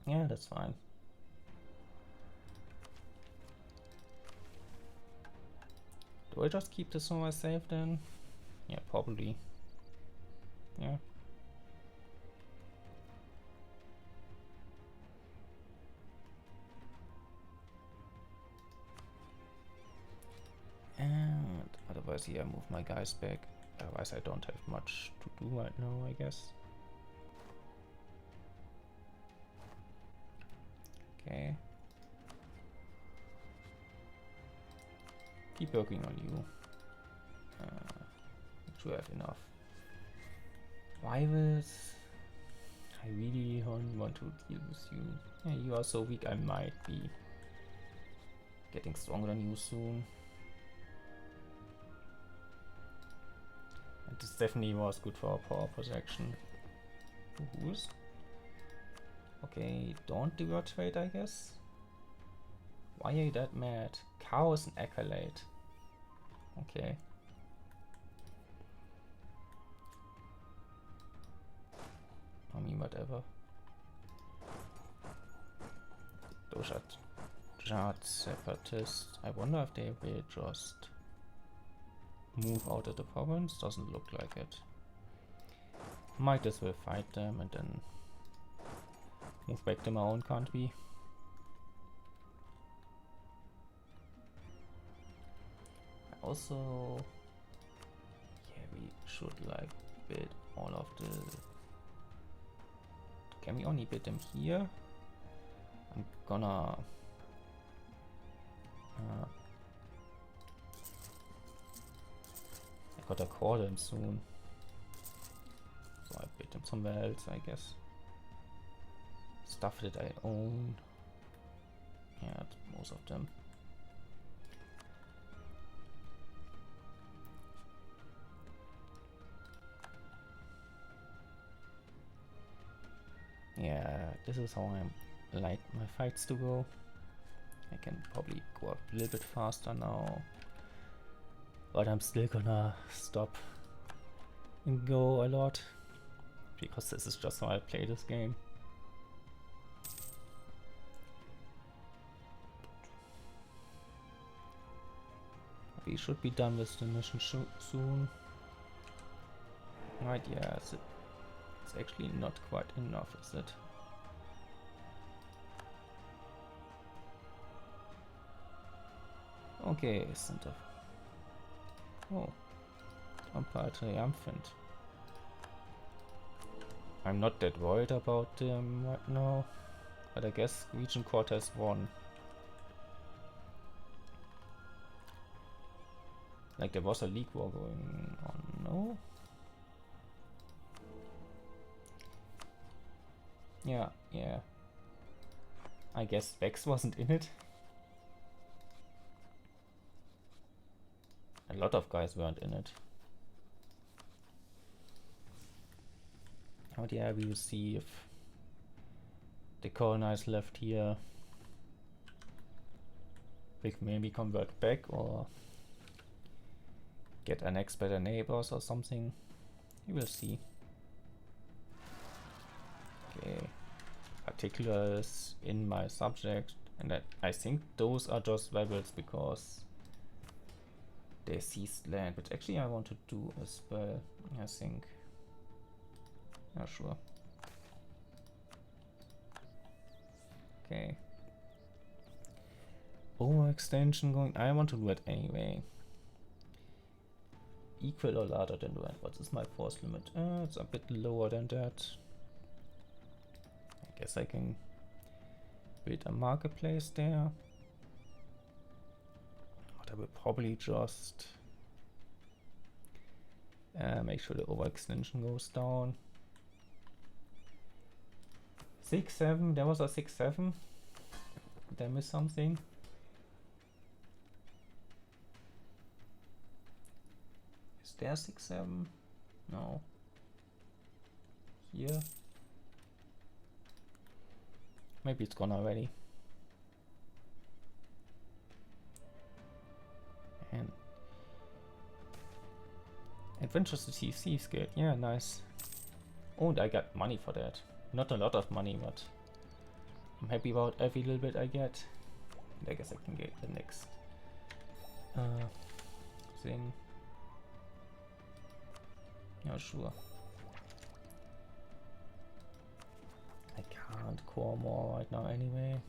Yeah, that's fine. Do I just keep this somewhere safe then? Yeah, probably. Yeah. And otherwise, yeah, move my guys back. Otherwise, I don't have much to do right now, I guess. Okay. Keep working on you. Make sure I have enough rivals. I really don't want to deal with you. Yeah, you are so weak, I might be getting stronger than you soon. And this definitely was good for our power projection. Who's? Okay, don't divert trade, I guess. Why are you that mad? Chaos and Accolade. Okay. I mean, whatever. Those are Jad separatists. I wonder if they will just move out of the province. Doesn't look like it. Might as well fight them and then move back to my own country. Also, yeah, we should like build all of the... Can we only build them here? I'm gonna... I gotta call them soon. So I build them somewhere else, I guess. Stuff that I own. Yeah, most of them. Yeah, this is how I like my fights to go. I can probably go up a little bit faster now. But I'm still gonna stop and go a lot. Because this is just how I play this game. We should be done with the mission soon. Right, yeah, it's actually not quite enough, is it? Okay, center. Oh, Empire triumphant. I'm not that worried about them right now, but I guess Region Court has won. Like there was a league war going on, no? Yeah. I guess Vex wasn't in it. A lot of guys weren't in it. But yeah, we will see if the colonized left here will maybe convert back or get annexed by their neighbors or something. You will see. Okay. Particulars in my subject, and I think those are just rebels because they seized land, which actually I want to do as well, I think. Yeah, sure. Okay. Overextension going. I want to do it anyway. Equal or larger than that. What is my force limit? It's a bit lower than that. I guess I can build a marketplace there. But I will probably just make sure the overextension goes down. 6-7. There was a 6-7. Did I miss something? Is there 6-7? No. Here. Maybe it's gone already. And Adventures to TC Guild. Yeah, nice. Oh, and I got money for that. Not a lot of money, but I'm happy about every little bit I get. And I guess I can get the next thing. Yeah, sure. I can't core more right now anyway.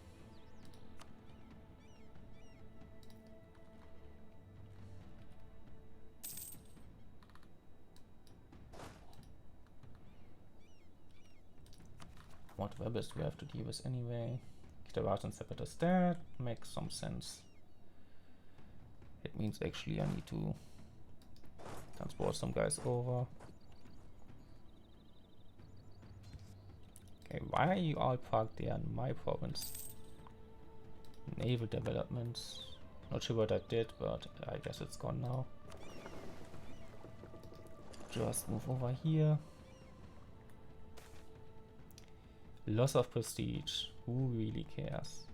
What rebels do we have to deal with anyway? Kitawat and Separatist, that makes some sense. It means actually I need to transport some guys over. Okay, why are you all parked there in my province? Naval developments. Not sure what I did, but I guess it's gone now. Just move over here. Loss of prestige. Who really cares?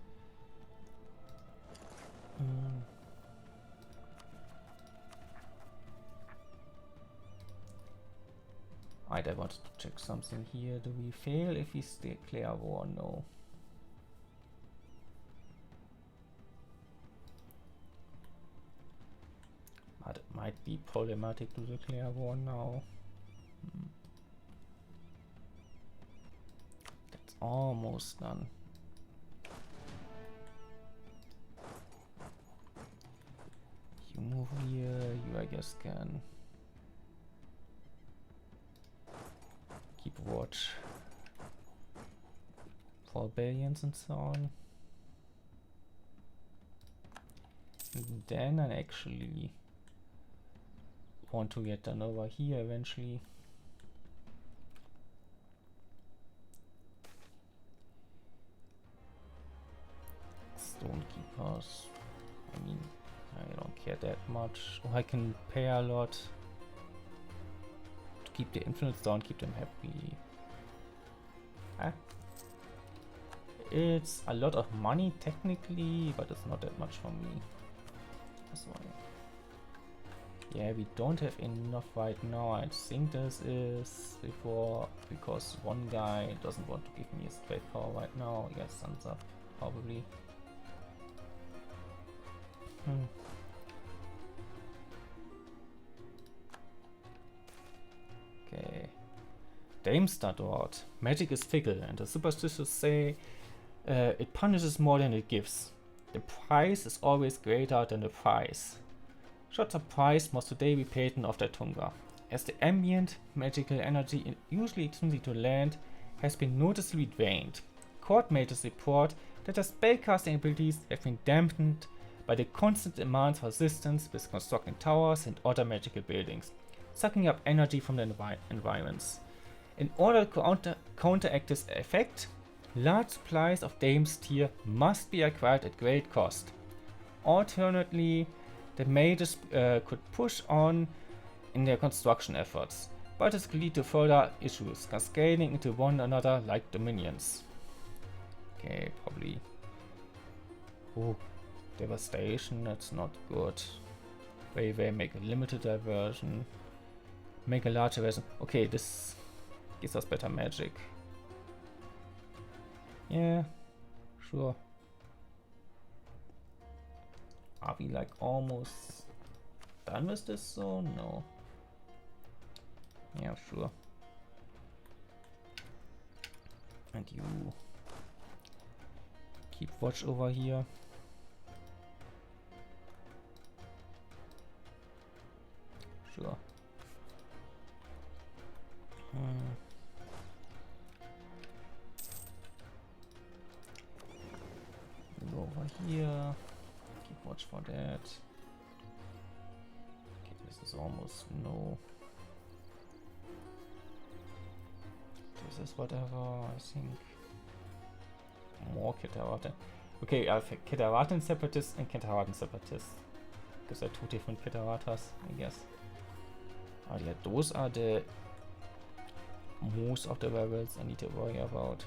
Right, I wanted to check something here. Do we fail if we declare war? No. But it might be problematic to declare war now. That's almost done. You move here, you I guess can keep watch for rebellions and so on. And then I actually want to get done over here eventually. Stone keepers. I mean, I don't care that much. Oh, I can pay a lot to keep the influence down, keep them happy. It's a lot of money technically, but it's not that much for me. That's why. Yeah, we don't have enough right now. I think this is before, because one guy doesn't want to give me a straight power right now. Yes, thumbs up, probably. Okay. Damestad Ward. Magic is fickle, and the superstitious say it punishes more than it gives. The price is always greater than the price. Shots of price must today be paid in of the Tûngr, as the ambient magical energy usually intrinsic to land has been noticeably drained. Court mages report that the spellcasting abilities have been dampened by the constant demands for resistance with constructing towers and other magical buildings, sucking up energy from the environments. In order to counteract this effect, large supplies of Dame's Tear must be acquired at great cost. Alternately, the mages could push on in their construction efforts, but this could lead to further issues, cascading into one another like dominions. Okay, probably. Oh, devastation, that's not good. They make a limited diversion. Make a larger version. Okay, this gives us better magic. Yeah, sure. Are we like almost done with this zone? No. Yeah, sure. And you keep watch over here. Sure. Go over here. Keep watch for that. Okay, this is almost no. This is whatever, I think. More Keterwaten. Okay, I have Keterwaten Separatists and Keterwaten Separatists. Because they're two different Keterwatas, I guess. Oh yeah, those are the most of the rebels I need to worry about.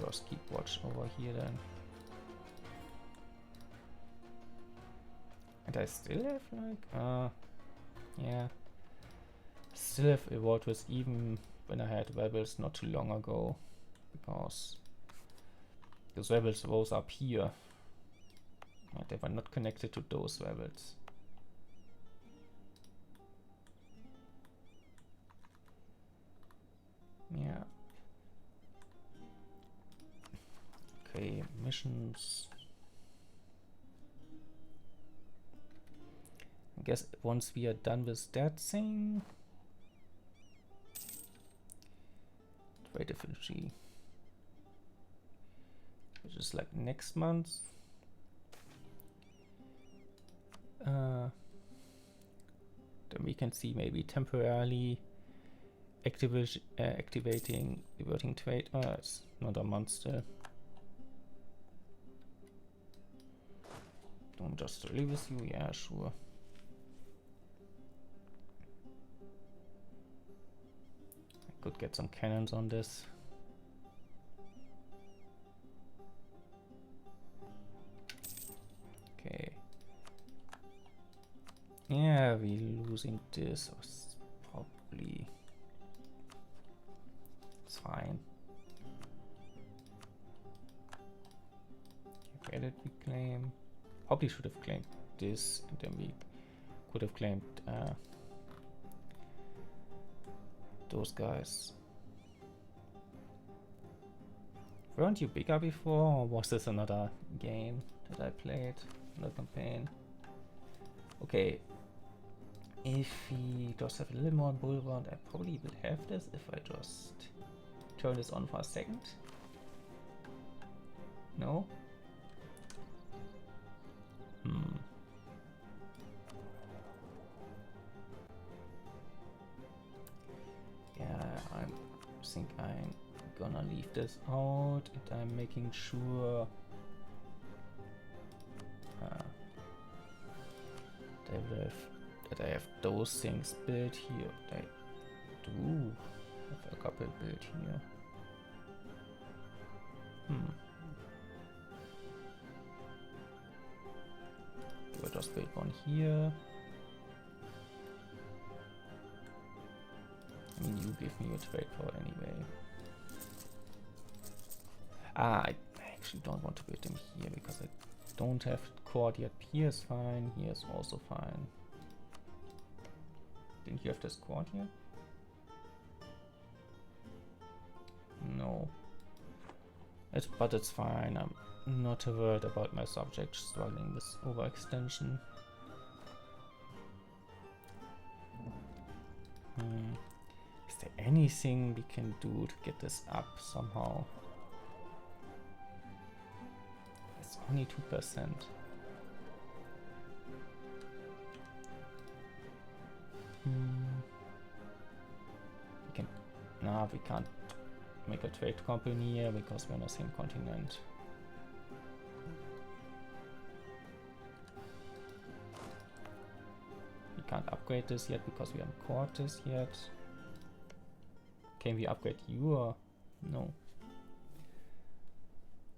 Just keep watch over here then. And I still have like, yeah. Still have evolved with even when I had rebels not too long ago. Because those rebels rose up here. They were not connected to those rebels. Yeah. Okay, missions. I guess once we are done with that thing. Trade efficiency. Which is like next month. Then we can see maybe temporarily activating reverting trade. It's not a month still. Don't just leave with you, yeah, sure. I could get some cannons on this. Okay. Yeah, we losing this was probably. It's fine. Where did we claim? Probably should have claimed this, and then we could have claimed those guys. Weren't you bigger before, or was this another game that I played, another campaign? Okay, if we just have a little more boulevard, I probably will have this if I just turn this on for a second. No? Yeah, I think I'm gonna leave this out, and I'm making sure that I have those things built here. I do have a couple built here. We'll just build one here. I mean, you give me a trade power anyway. I actually don't want to build them here because I don't have court yet. Here is fine, here is also fine. Didn't you have this court here? No. But it's fine. I'm not worried about my subject struggling with overextension. Is there anything we can do to get this up somehow? It's only 2%. We can... No, we can't make a trade company here because we're on the same continent. We can't upgrade this yet because we haven't caught this yet. Can we upgrade you or no?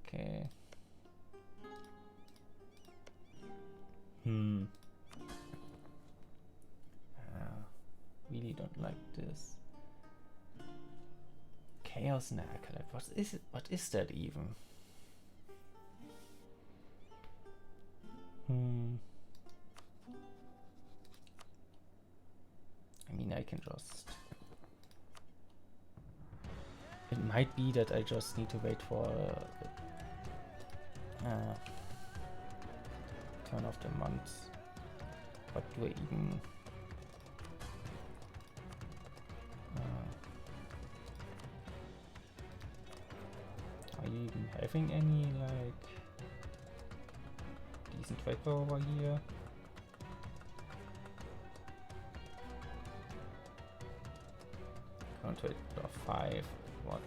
Okay. Really don't like this. Chaos Narcolet. What is it? What is that even? I mean, I can just... It might be that I just need to wait for turn of the month. What do I even... are you even having any, like, decent trade power over here? Current trade of 5. What?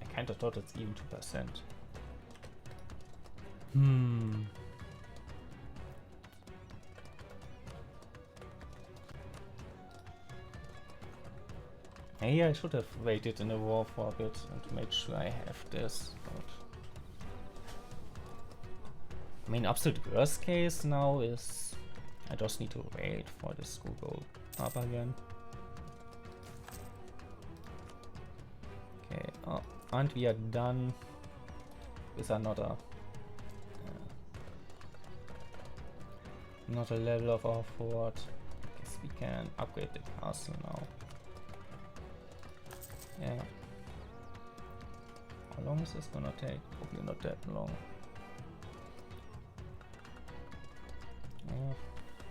I kinda thought it's even 2%. Maybe I should have waited in the war for a bit and made sure I have this, but... I mean, absolute worst case now is... I just need to wait for this to go up again. Okay, and we are done with another level of our fort. I guess we can upgrade the castle now. Yeah. How long is this gonna take? Probably not that long.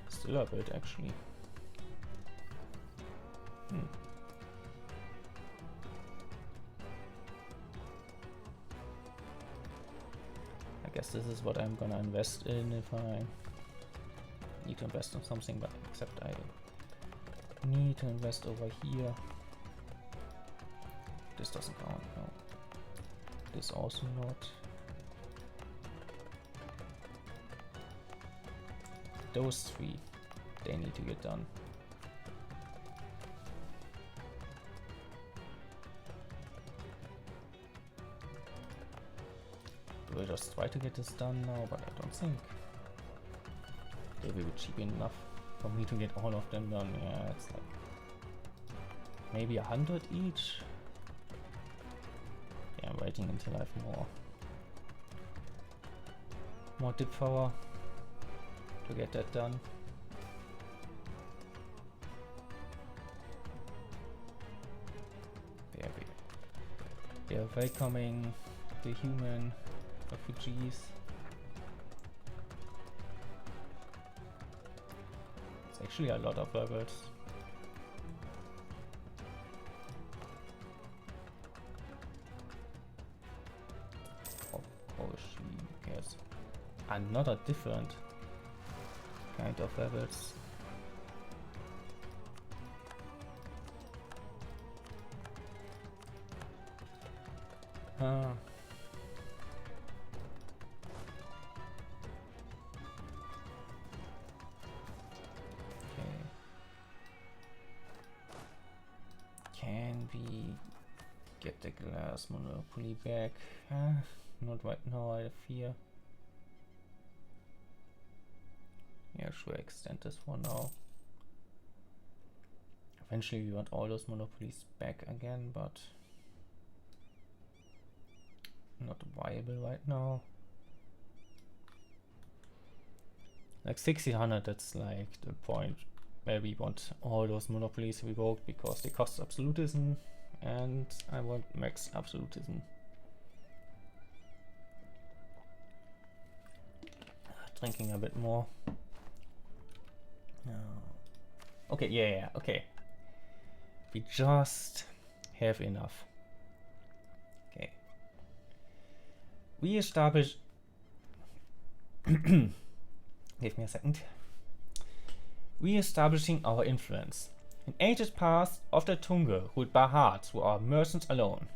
Still a bit actually. I guess this is what I'm gonna invest in if I need to invest in something, but except I need to invest over here. This doesn't count, no. This also not. Those 3, they need to get done. We'll just try to get this done now, but I don't think they will be cheap enough for me to get all of them done. Yeah, it's like maybe 100 each. Yeah, I'm waiting until I have more dip power to get that done. They are welcoming the human refugees. It's actually a lot of levels. Yes, another different kind of levels. Can we get the glass monopoly back? Not right now, I fear. Yeah, sure, extend this for now. Eventually we want all those monopolies back again, but not viable right now. Like 1600, that's like the point where we want all those monopolies revoked because they cost absolutism and I want max absolutism. Drinking a bit more. Okay, yeah, okay. We just have enough. Okay. We establish. Give me a second. We establishing our influence. In ages past, Ovdal Tûngr ruled by hearts who are merchants alone.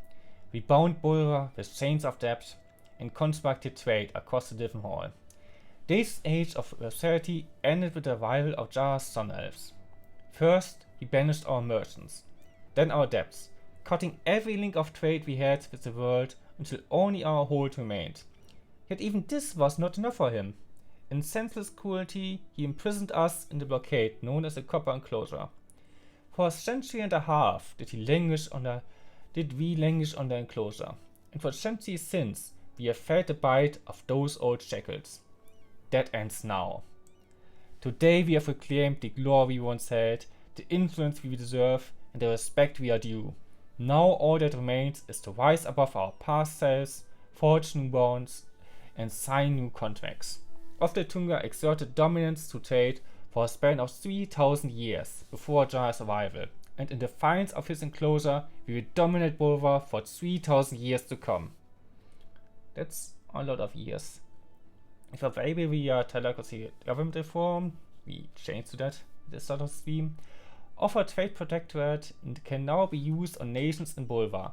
We bound Bulra with chains of debt and constructed trade across the Divan Hall. This age of prosperity ended with the arrival of Jara's Sun Elves. First, he banished our merchants, then our debts, cutting every link of trade we had with the world until only our hold remained. Yet even this was not enough for him. In senseless cruelty, he imprisoned us in the blockade known as the Copper Enclosure. For a century and a half did we languish under the enclosure, and for centuries since we have felt the bite of those old shackles. That ends now. Today we have reclaimed the glory we once had, the influence we deserve, and the respect we are due. Now all that remains is to rise above our past selves, forge new bonds, and sign new contracts. Ovdal Tûngr exerted dominance to trade for a span of 3,000 years before Jara's arrival, and in defiance of his enclosure, we will dominate Bulra for 3,000 years to come. That's a lot of years. If available via telecracy government reform, we change to that this sort of stream, offer trade protectorate and can now be used on nations in Bulra,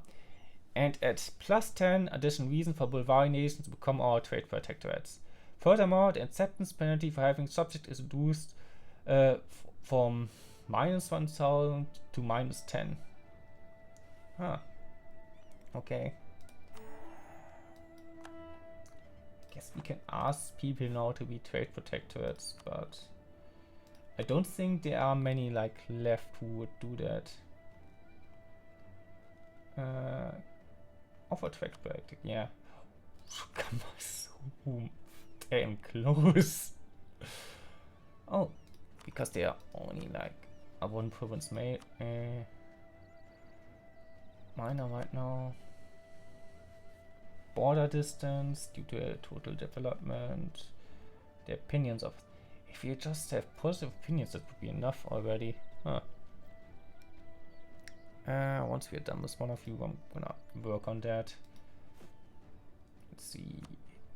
and at +10 additional reason for Bulgarian nations to become our trade protectorates. Furthermore, the acceptance penalty for having subject is reduced from -1,000 to -10. Okay. Guess we can ask people now to be trade protectorates, but I don't think there are many like left who would do that. Offer trade protector, yeah. Come on, so damn close. Oh, because they are only like a one province minor right now. Border distance due to total development. The opinions of. If you just have positive opinions, that would be enough already. Once we're done with one of you, I'm gonna work on that. Let's see.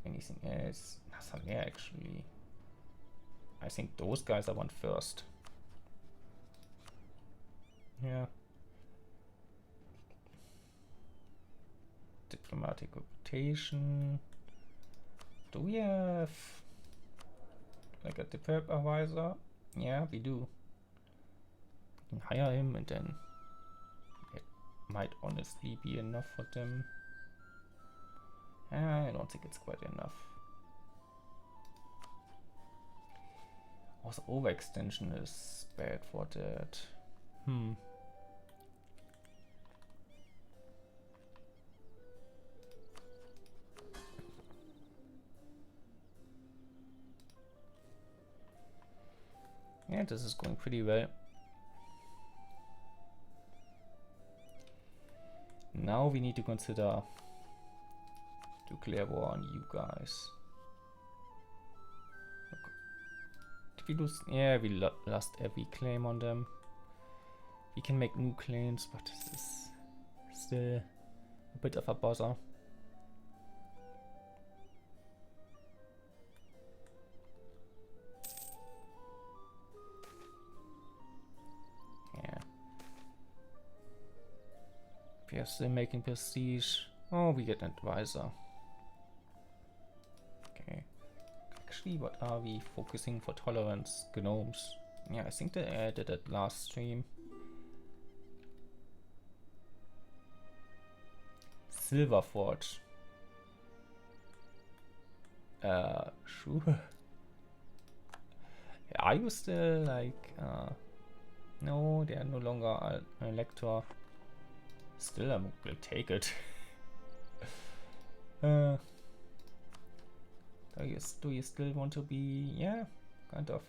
Anything else? Nothing there actually. I think those guys I want first. Yeah. Diplomatic reputation. Do we have like a diplomat advisor? Yeah, we do. We can hire him and then it might honestly be enough for them. I don't think it's quite enough. Also, overextension is bad for that. Yeah, this is going pretty well. Now we need to consider declare war on you guys. Okay. Did we lose? Yeah, we lost every claim on them. We can make new claims, but this is still a bit of a bother. Yeah. We are still making prestige. Oh, we get an advisor. Okay. Actually, what are we focusing for tolerance? Gnomes. Yeah, I think they added it last stream. Silver Forge. Sure. Are you still like no, they are no longer an elector. Still, I will take it. Do you still want to be? Yeah, kind of.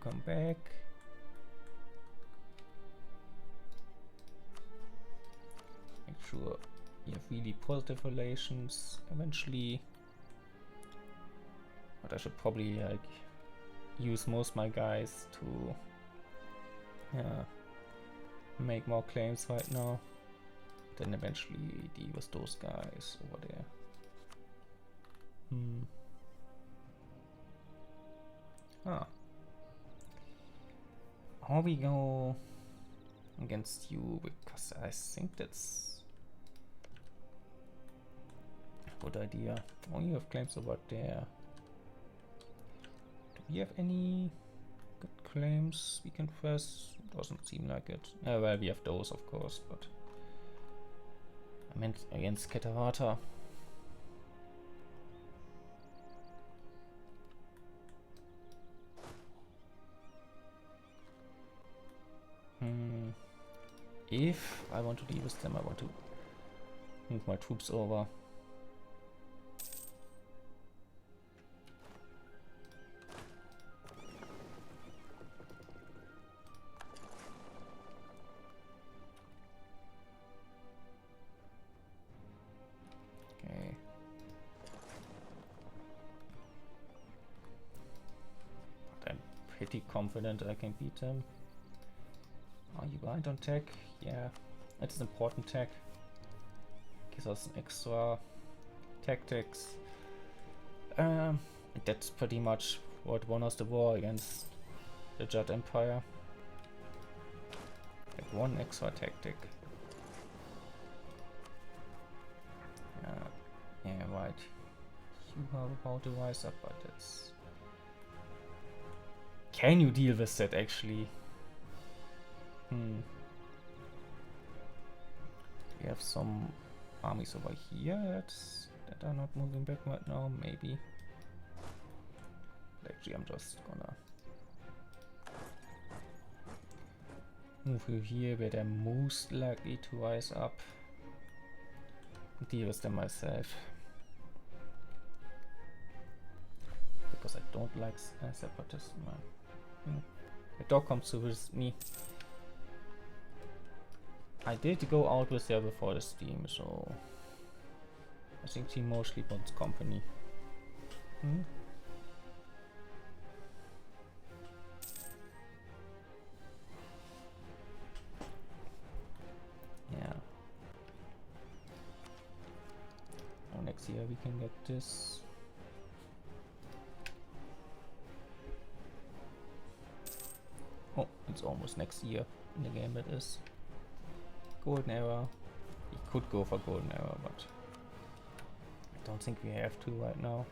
come back. Make sure you have really positive relations eventually. But I should probably like use most of my guys to make more claims right now. Then eventually deal with those guys over there. How we go against you, because I think that's a good idea. Oh, you have claims over there. Do we have any good claims we can press? Doesn't seem like it. Well, we have those, of course, but I meant against Catarata. If I want to deal with them, I want to move my troops over. Okay. But I'm pretty confident I can beat them. Are you right on tech? Yeah, it's an important tech. Gives us an extra tactics. That's pretty much what won us the war against the Judd Empire. Like one extra tactic. Yeah, right. You are about to rise up, but that's... Can you deal with that actually? We have some armies over here that are not moving back right now, maybe. Actually, I'm just gonna move you here where they're most likely to rise up. Deal with them myself. Because I don't like separatists. The dog comes to with me. I did go out with her before the stream, so I think she mostly wants company. Yeah. Oh, next year we can get this. Oh, it's almost next year in the game, it is. Golden era. We could go for golden era, but I don't think we have to right now.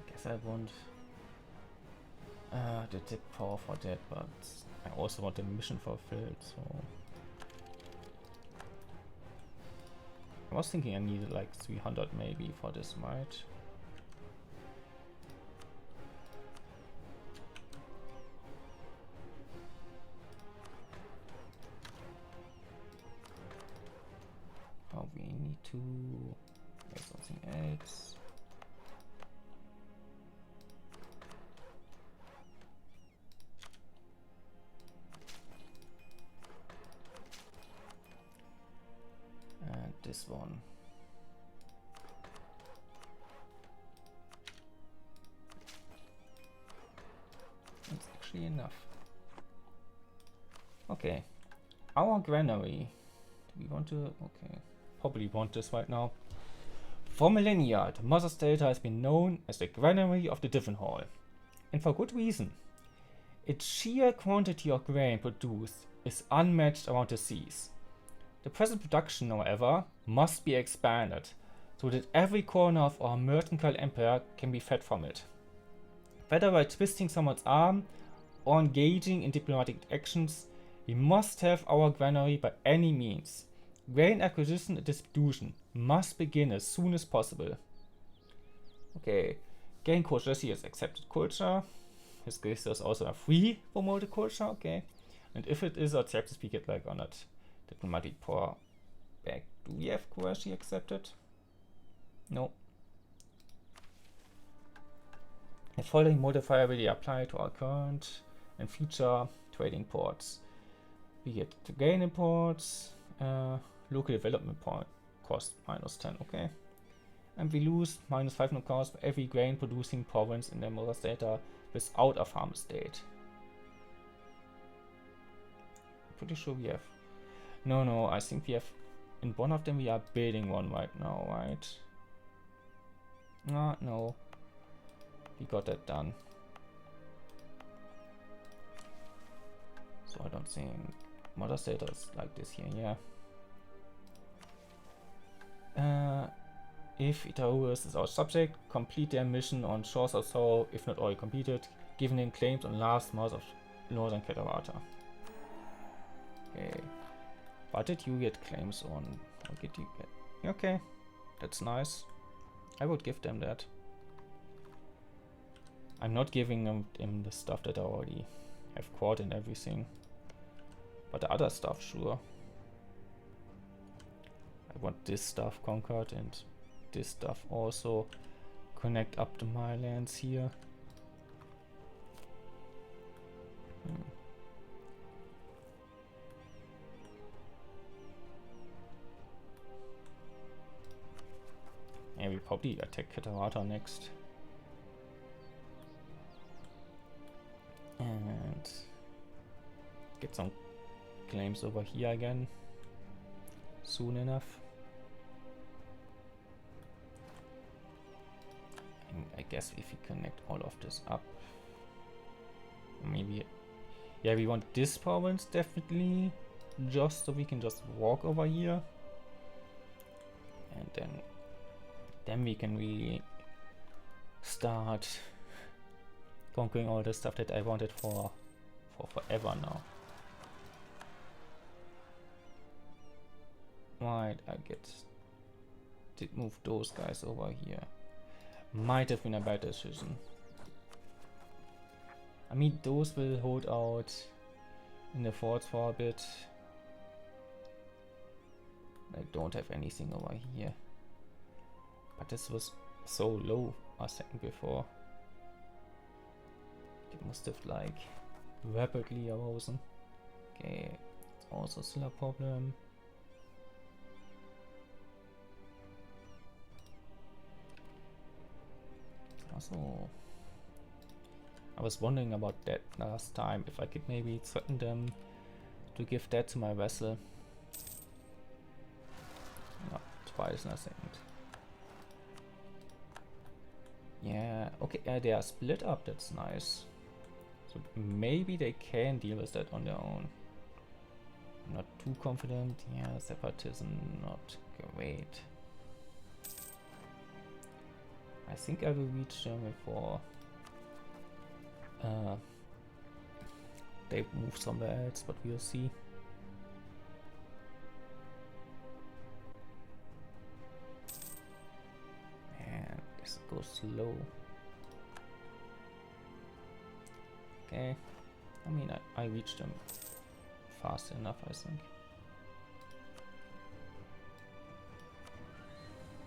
I guess I want the tip power for that, but I also want the mission fulfilled, so I was thinking I needed like 300 maybe for this might. Oh, we need to make something else. And this one. That's actually enough. Okay. Our granary. Do we want to? Okay. Probably want this right now. For millennia, the Mother's Delta has been known as the granary of the Divenhall. And for good reason. Its sheer quantity of grain produced is unmatched around the seas. The present production, however, must be expanded, so that every corner of our mercantile empire can be fed from it. Whether by twisting someone's arm or engaging in diplomatic actions, we must have our granary by any means. Grain acquisition and distribution must begin as soon as possible. Okay, gain culture. He has accepted culture. His gives us also a free promoted culture. Okay, and if it is accepted, we get like 100 Diplomatic power back. Do we have Quashi accepted? No. The following modifier will be applied to our current and future trading ports. We get to gain imports, local development point cost -10, okay. And we lose -500 cost for every grain producing province in the Mother's data without a farm state. Pretty sure we have. No, I think we have. In one of them we are building one right now, right? No. We got that done. So I don't think Mother's data is like this here, yeah. If Itaurus is our subject, complete their mission on Shores of Sorrow, if not already completed, given in claims on last month of Northern Catarata. Okay. What did you get claims on? What did you get? Okay, that's nice. I would give them that. I'm not giving them the stuff that I already have caught and everything. But the other stuff, sure. I want this stuff conquered and this stuff also. Connect up to my lands here. Yeah, we probably attack Catarata next. And get some claims over here again soon enough. And I guess if we connect all of this up, maybe, yeah, we want this province definitely, just so we can just walk over here, and then we can really start conquering all the stuff that I wanted for forever now. Right, did move those guys over here. Might have been a bad decision. I mean, those will hold out in the forts for a bit. I don't have anything over here. But this was so low a second before. It must have like rapidly arisen. Okay, it's also still a problem. Also, I was wondering about that last time, if I could maybe threaten them to give that to my vessel. No, twice in a second. Yeah, okay, they are split up, that's nice. So maybe they can deal with that on their own. I'm not too confident. Yeah, separatism, not great. I think I will reach them before they move somewhere else, but we'll see. And this goes slow. Okay, I mean I reached them fast enough, I think.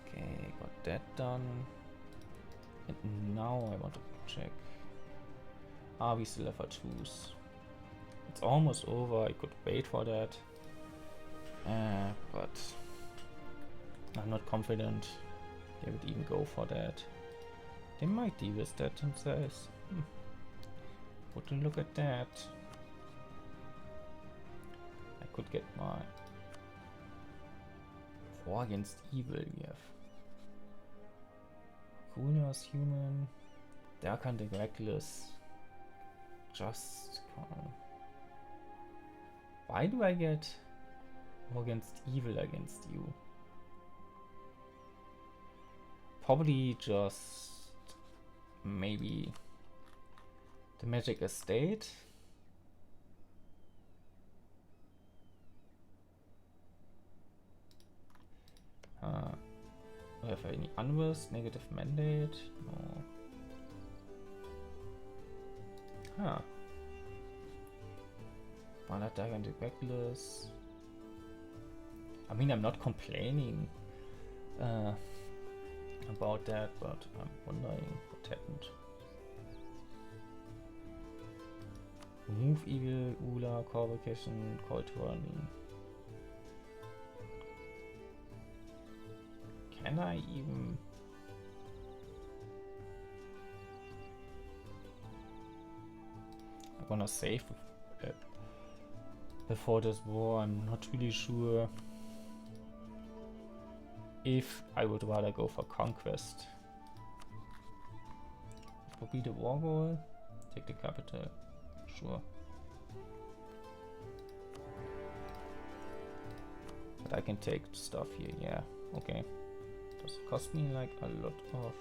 Okay, got that done. And now I want to check. We still have a truce. It's almost over. I could wait for that. But I'm not confident they would even go for that. They might deal with that themselves. Would you look at that? I could get my war against evil. We have Kuna's human, Dark and the Reckless. Just why do I get war against evil against you? Probably just maybe the magic estate. Do I have any unversed negative mandate? No. One attack and the Reckless. I mean, I'm not complaining about that, but I'm wondering what happened. Remove evil, Ula, Corvocation, Call Tyranny. Can I even... I'm gonna save before this war. I'm not really sure if I would rather go for conquest. Probably the war goal. Take the capital. Sure. But I can take stuff here, yeah. Okay. Does it cost me like a lot of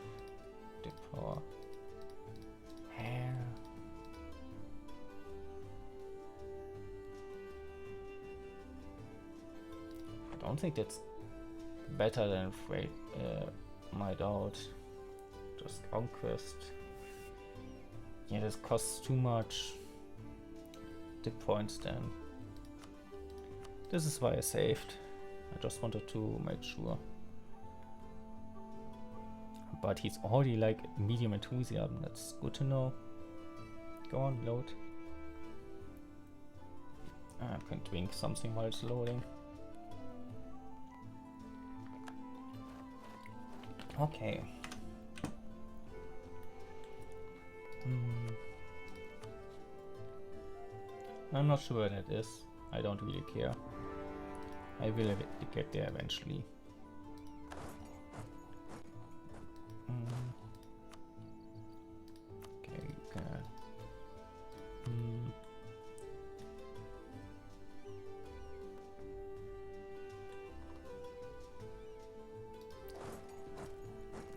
the power? I don't think that's better than Might Out. Just conquest. Yeah, this costs too much. The points then. This is why I saved. I just wanted to make sure. But he's already like medium enthusiasm. That's good to know. Go on, load. I can drink something while it's loading. Okay. I'm not sure where that is. I don't really care. I will get there eventually. Okay, good.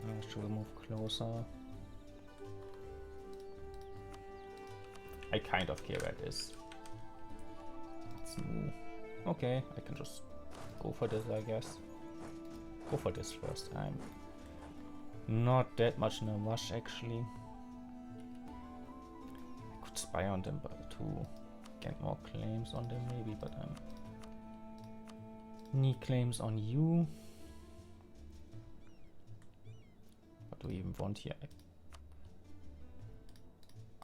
I should move closer. I kind of care where it is. Let's move. Okay, I can just go for this, I guess. Go for this first. I'm not that much in a rush, actually. I could spy on them but to get more claims on them, maybe, but need claims on you. What do we even want here?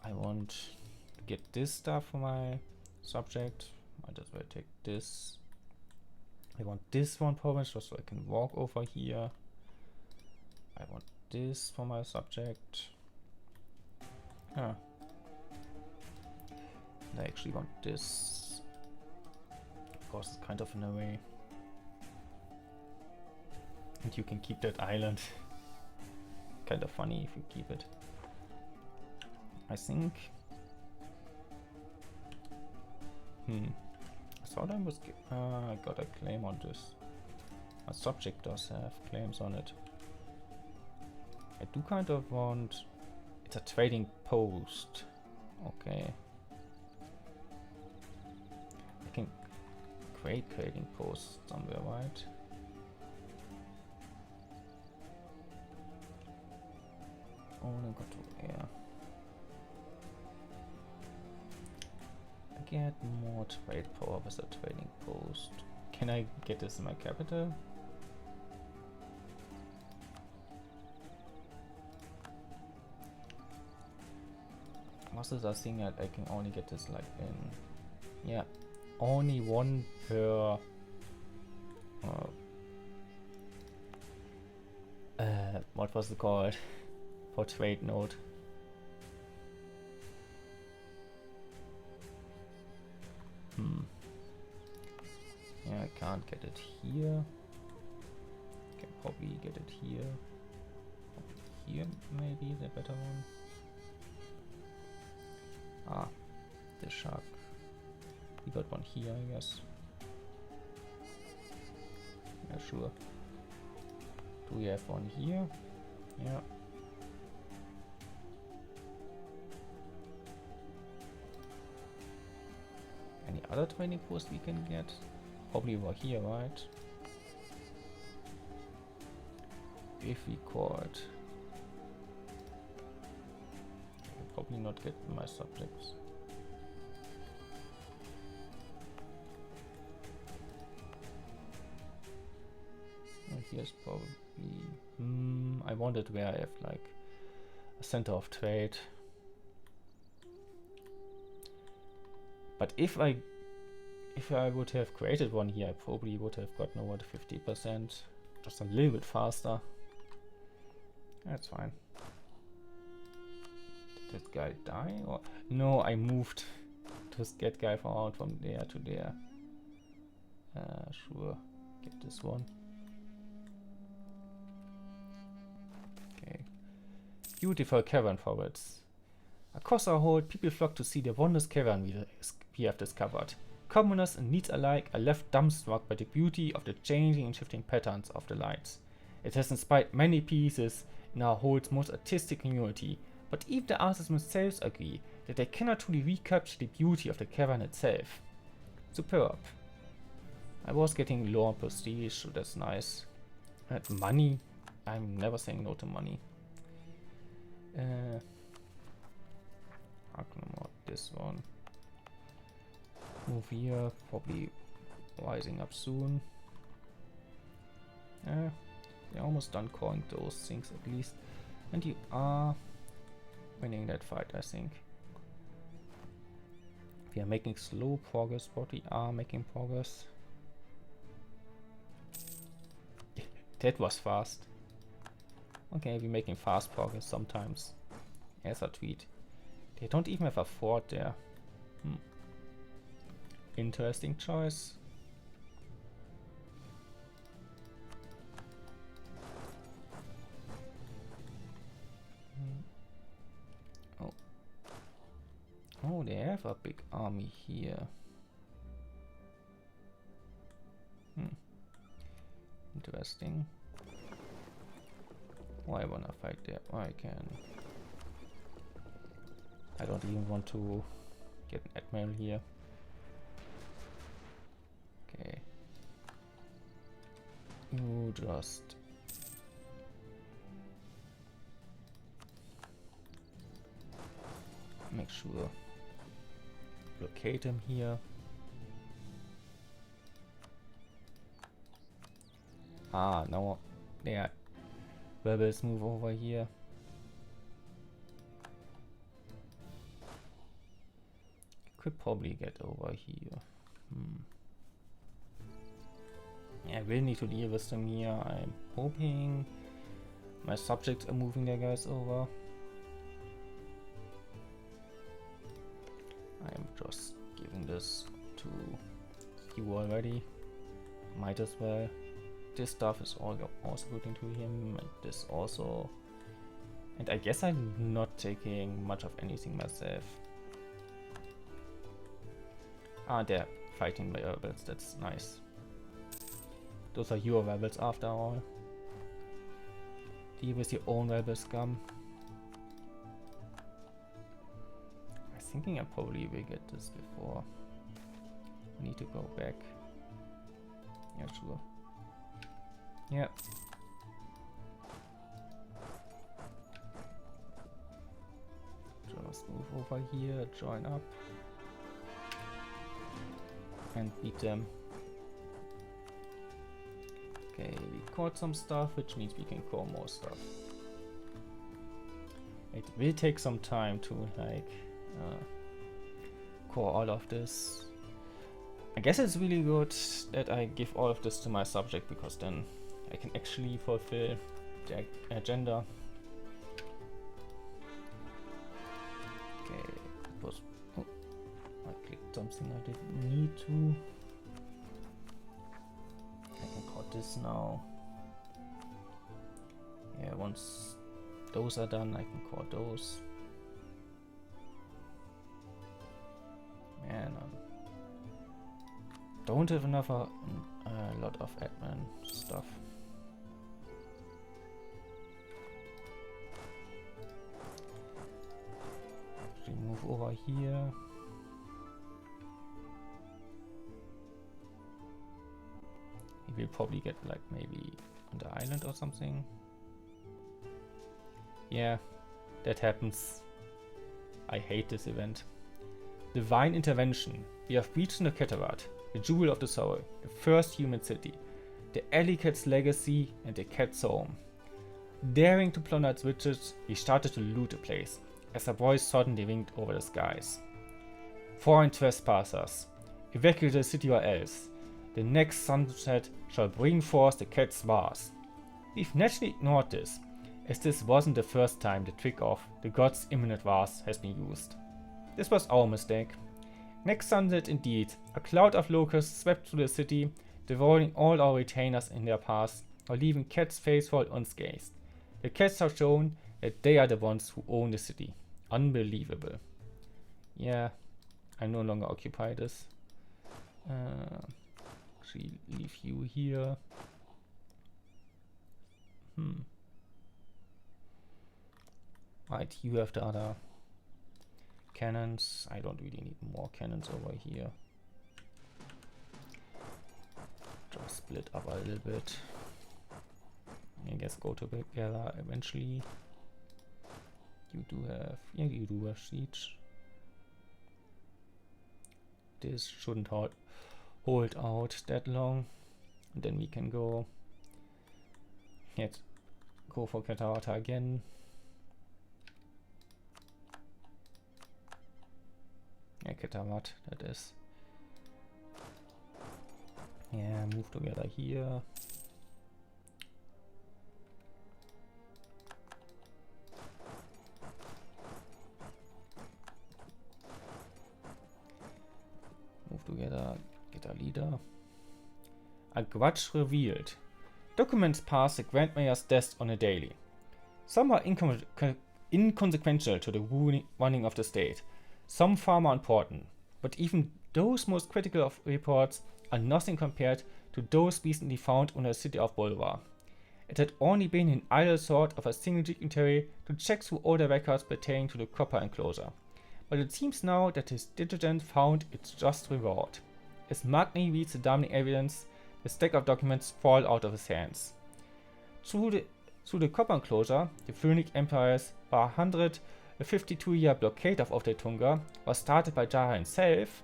I want to get this stuff for my subject. Might as well take this. I want this one province just so I can walk over here. I want this for my subject. Ah. And I actually want this. Of course, it's kind of in a way. And you can keep that island. Kind of funny if you keep it. I think. I thought I was. I got a claim on this. My subject does have claims on it. I do kind of want. It's a trading post. Okay. I can create trading posts somewhere, right? Oh, I got to air. I get more trade power with a trading post. Can I get this in my capital? Was this a thing that I can only get this like in? Yeah, only one per. What was it called? For trade node. Yeah, I can't get it here. Can probably get it here. Here, maybe the better one. Ah, the shark. We got one here, I guess. Yeah, sure. Do we have one here? Yeah. Any other training posts we can get? Probably over here, right? If we could. I'll probably not get my subjects. here's probably... I wanted where I have like a center of trade. But if I would have created one here, I probably would have gotten over the 50%. Just a little bit faster. That's fine. Did that guy die? Or no, I moved to get guy from there to there. Sure. Get this one. Okay. Beautiful cavern forwards. Across our hold, people flock to see the wondrous cavern we have discovered. Commoners and needs alike are left dumbstruck by the beauty of the changing and shifting patterns of the lights. It has inspired many pieces in our hold's most artistic community, but even the artists themselves agree that they cannot truly recapture the beauty of the cavern itself. Superb. I was getting low on prestige, so that's nice. Money. I'm never saying no to money. This one. Move here, probably rising up soon. They're almost done calling those things at least. And you are winning that fight, I think. We are making slow progress, but we are making progress. That was fast. Okay, we're making fast progress sometimes. As a tweet. They don't even have a fort there. Interesting choice. Oh, they have a big army here. Interesting. Why wanna fight there? I can. I don't even want to get an admiral here. Okay. You just make sure locate him here. Now there. Rebels move over here. Could probably get over here. I will need to deal with them here. I'm hoping my subjects are moving their guys over. I'm just giving this to you already. Might as well. This stuff is all also going to him, and this also. And I guess I'm not taking much of anything myself. They're fighting my rebels, that's nice. Those are your rebels after all. Deal with your own rebel scum. I'm thinking I probably will get this before. I need to go back. Yeah, sure. Yeah. Just move over here, join up. And beat them. Okay, we caught some stuff, which means we can core more stuff. It will take some time to like core all of this. I guess it's really good that I give all of this to my subject, because then I can actually fulfill the agenda. Okay, it was. Oh, I clicked something I didn't need to. I can cut this now. Yeah, once those are done, I can cut those. Man, don't have enough a lot of admin stuff. We move over here. We will probably get like maybe on the island or something. Yeah, that happens. I hate this event. Divine intervention. We have reached the Cataract, the jewel of the soul, the first human city. the alley cat's legacy and the cat's home. Daring to plunder its riches, he started to loot the place, as a voice suddenly winked over the skies. Foreign trespassers, evacuate the city or else. The next sunset shall bring forth the cat's vase. We've naturally ignored this, as this wasn't the first time the trick of the god's imminent vase has been used. This was our mistake. Next sunset indeed, a cloud of locusts swept through the city, devouring all our retainers in their paths, while leaving Cat's faithful unscathed. The cats have shown that they are the ones who own the city. Unbelievable. Yeah, I no longer occupy this. Actually, leave you here. Right, you have the other cannons. I don't really need more cannons over here. Just split up a little bit. I guess go together eventually. You do have siege. This shouldn't hold out that long. And then we can go for Katarata again. Yeah, Katarat, that is. Yeah, move together here. Move together, get a leader. A grudge revealed. Documents pass the Grand Mayor's desk on a daily. Some are inconsequential to the running of the state, some far more important, but even those most critical of reports are nothing compared to those recently found in the city of Bolvar. It had only been an idle thought of a single dignitary to check through all the records pertaining to the copper enclosure, but it seems now that his diligence found its just reward. As Magni reads the damning evidence, the stack of documents fall out of his hands. Through the copper enclosure, the Phoenix Empire's 152-year blockade of the Tûngr was started by Jara himself.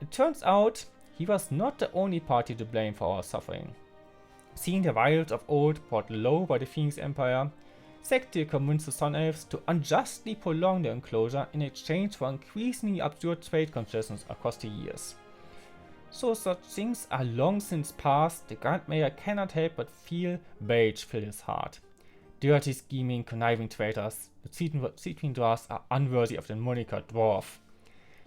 It turns out he was not the only party to blame for our suffering. Seeing the vials of old brought low by the Phoenix Empire, Sektir convinced the Sun Elves to unjustly prolong the enclosure in exchange for increasingly absurd trade concessions across the years. So such things are long since past, the Grand Mayor cannot help but feel rage fill his heart. Dirty, scheming, conniving traitors, the Seedwing Dwarfs are unworthy of the moniker dwarf.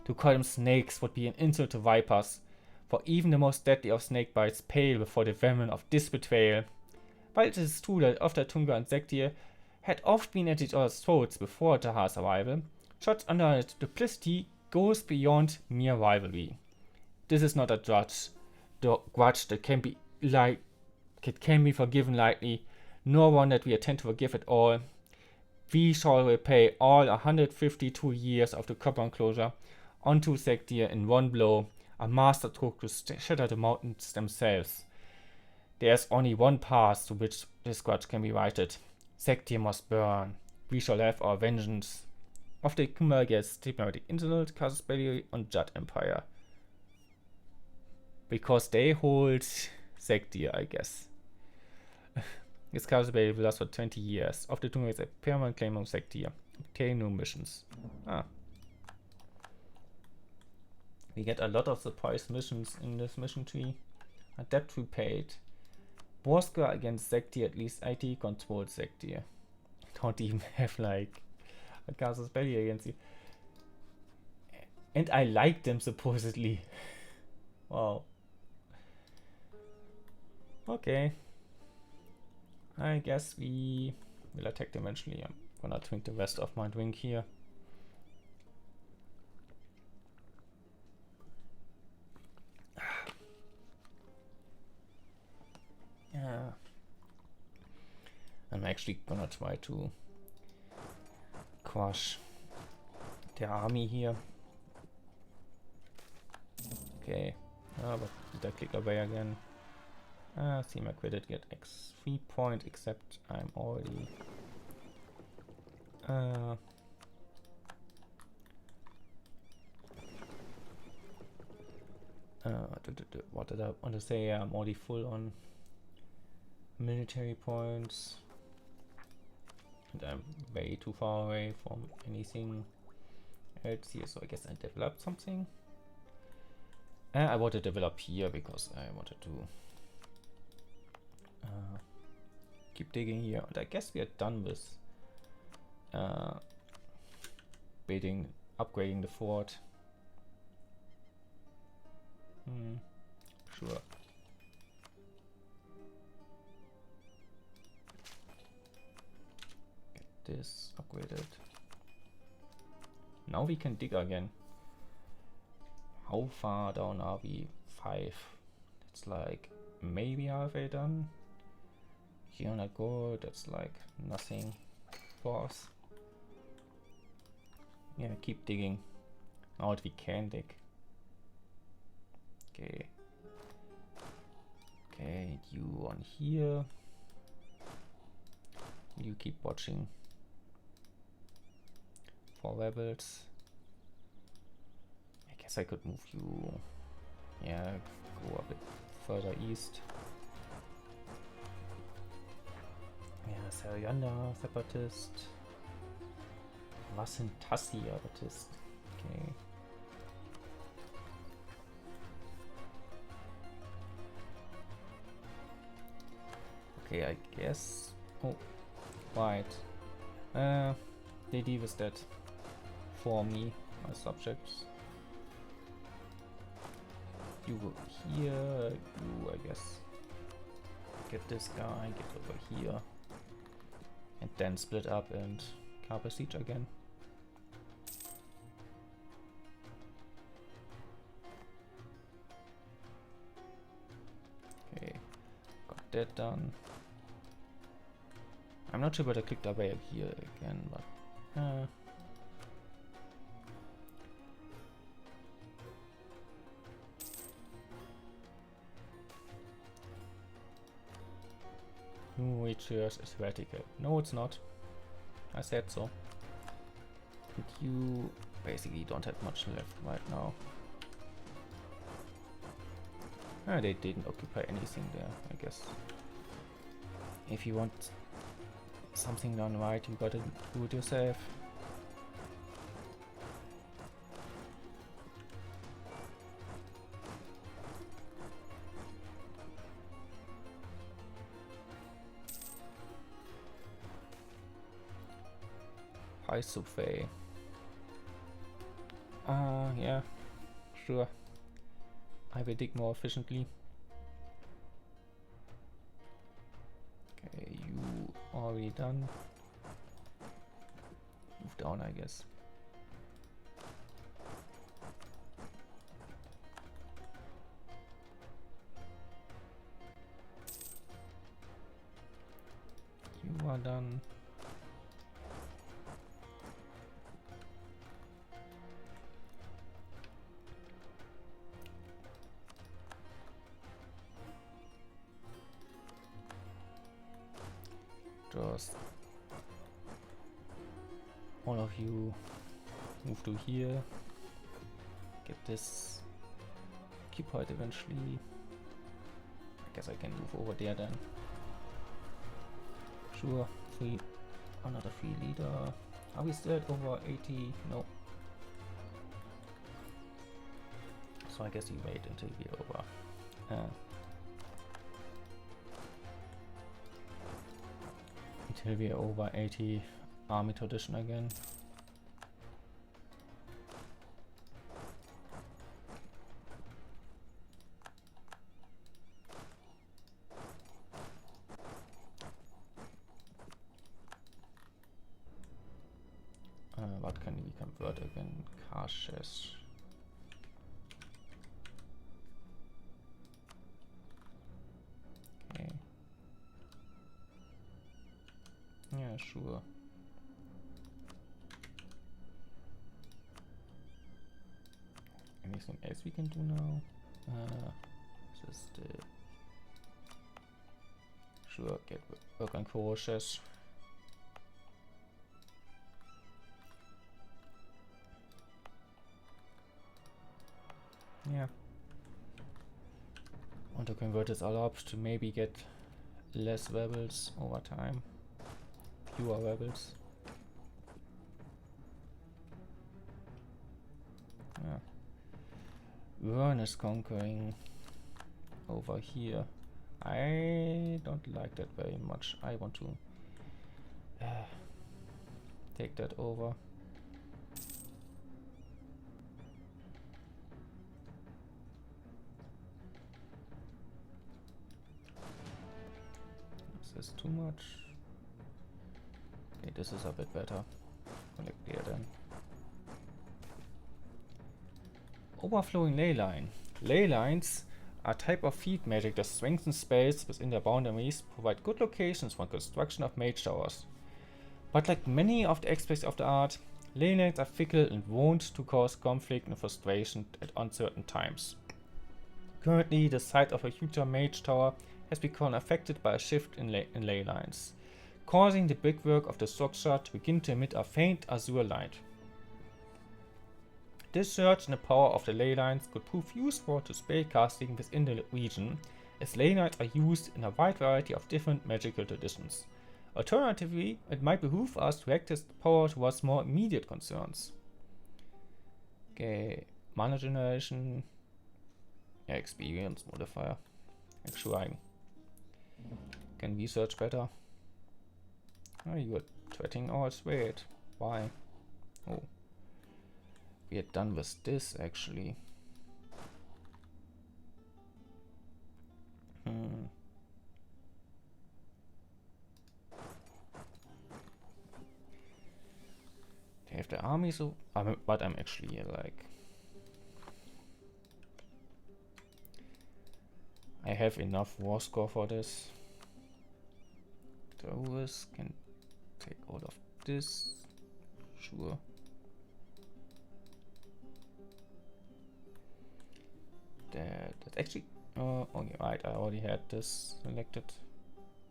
To call them snakes would be an insult to vipers, for even the most deadly of snake bites pale before the venom of this betrayal. While it is true that after Tûngr and Sektir had oft been at each other's throats before Jahar's arrival, shots under duplicity goes beyond mere rivalry. This is not a grudge that can be forgiven lightly, nor one that we intend to forgive at all. We shall repay all 152 years of the copper enclosure onto Sektir in one blow, a masterstroke to shatter the mountains themselves. There is only one path to which this grudge can be righted. Sektir must burn. We shall have our vengeance. Of the Kummer against diplomatic insult, Casus Belli and Judd Empire. Because they hold Sektir, I guess. This Casus Belli will last for 20 years. Of the Tûngr is a permanent claim on Sektir. Obtain new missions. We get a lot of surprise missions in this mission tree. A debt repaid. Borska against Sektir, at least IT controlled Sektir. Don't even have like a Casus Belli against you. And I like them supposedly. Wow. Okay. I guess we will attack them eventually. I'm gonna drink the rest of my drink here. Yeah. I'm actually gonna try to crush the army here. Okay. But did I click away again? See my credit get X3 point, except I'm already what did I want to say? I'm already full on military points. And I'm way too far away from anything else here, so I guess I developed something. I want to develop here because I wanted to keep digging here. And I guess we are done with upgrading the fort. Sure. Get this upgraded. Now we can dig again. How far down are we? 5. It's like maybe halfway done. 300 gold, that's like nothing for us. Yeah, keep digging. Now that we can dig. Okay. Okay, you on here. You keep watching for rebels. I guess I could move you. Yeah, go a bit further east. Yeah, Serianda, Separatist. Was sind das hier, Separatist? Okay. Okay, I guess. Oh, right. They deal with that for me, my subjects. You go here, you, I guess. Get this guy, get over here. And then split up and Carper Siege again. Okay, got that done. I'm not sure whether I clicked away here again, but Reachers is vertical. No, it's not. I said so. And you basically don't have much left right now. They didn't occupy anything there, I guess. If you want something done right, you gotta do it yourself. High Subway. Yeah, sure. I will dig more efficiently. Okay, you already done. Move down, I guess. You are done. Just all of you move to here. Get this occupied eventually. I guess I can move over there then. Sure, another free leader. Are we still at over 80? No. So I guess you wait until we're over. Until we are over 80 army tradition again. What can we convert again? Caches. Okay. Yeah, sure. Anything else we can do now? This is the sure get work on cautious. Yeah. Want to convert this all up to maybe get less rebels over time. Fewer rebels. Yeah. Vern is conquering over here. I don't like that very much. I want to take that over. Is this too much? Okay, this is a bit better. Connect here then. Overflowing ley line. Ley lines are a type of feat magic that strengthens spells within their boundaries, provide good locations for construction of mage towers. But like many of the aspects of the art, ley lines are fickle and wont to cause conflict and frustration at uncertain times. Currently, the site of a future mage tower has become affected by a shift in ley lines, causing the brickwork of the structure to begin to emit a faint azure light. This surge in the power of the ley lines could prove useful to spell casting within the region, as ley lines are used in a wide variety of different magical traditions. Alternatively, it might behoove us to access the power towards more immediate concerns. Okay, mana generation, experience modifier, shrine. Can research better. Oh, you are threatening our trade. Why? Oh. We are done with this actually. They have the army, so but I'm actually like I have enough war score for this. Those can take all of this. Sure. That actually. Oh, okay, right. I already had this selected.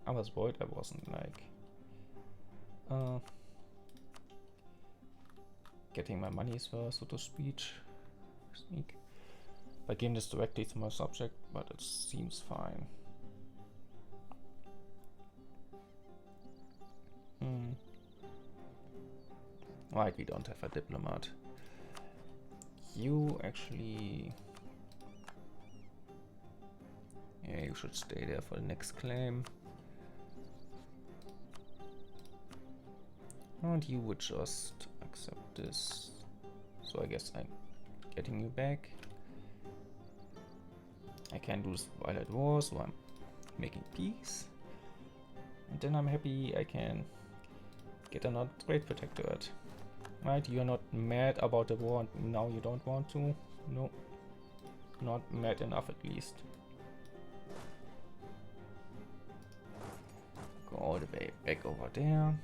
I was worried I wasn't like getting my money's worth, so to speak. I gave this directly to my subject, but it seems fine. Right, we don't have a diplomat. You actually... Yeah, you should stay there for the next claim. And you would just accept this. So I guess I'm getting you back. I can do this while at war, so I'm making peace. And then I'm happy I can get another trade protectorate. Right, you're not mad about the war and now you don't want to? No. Not mad enough at least. Go all the way back over there.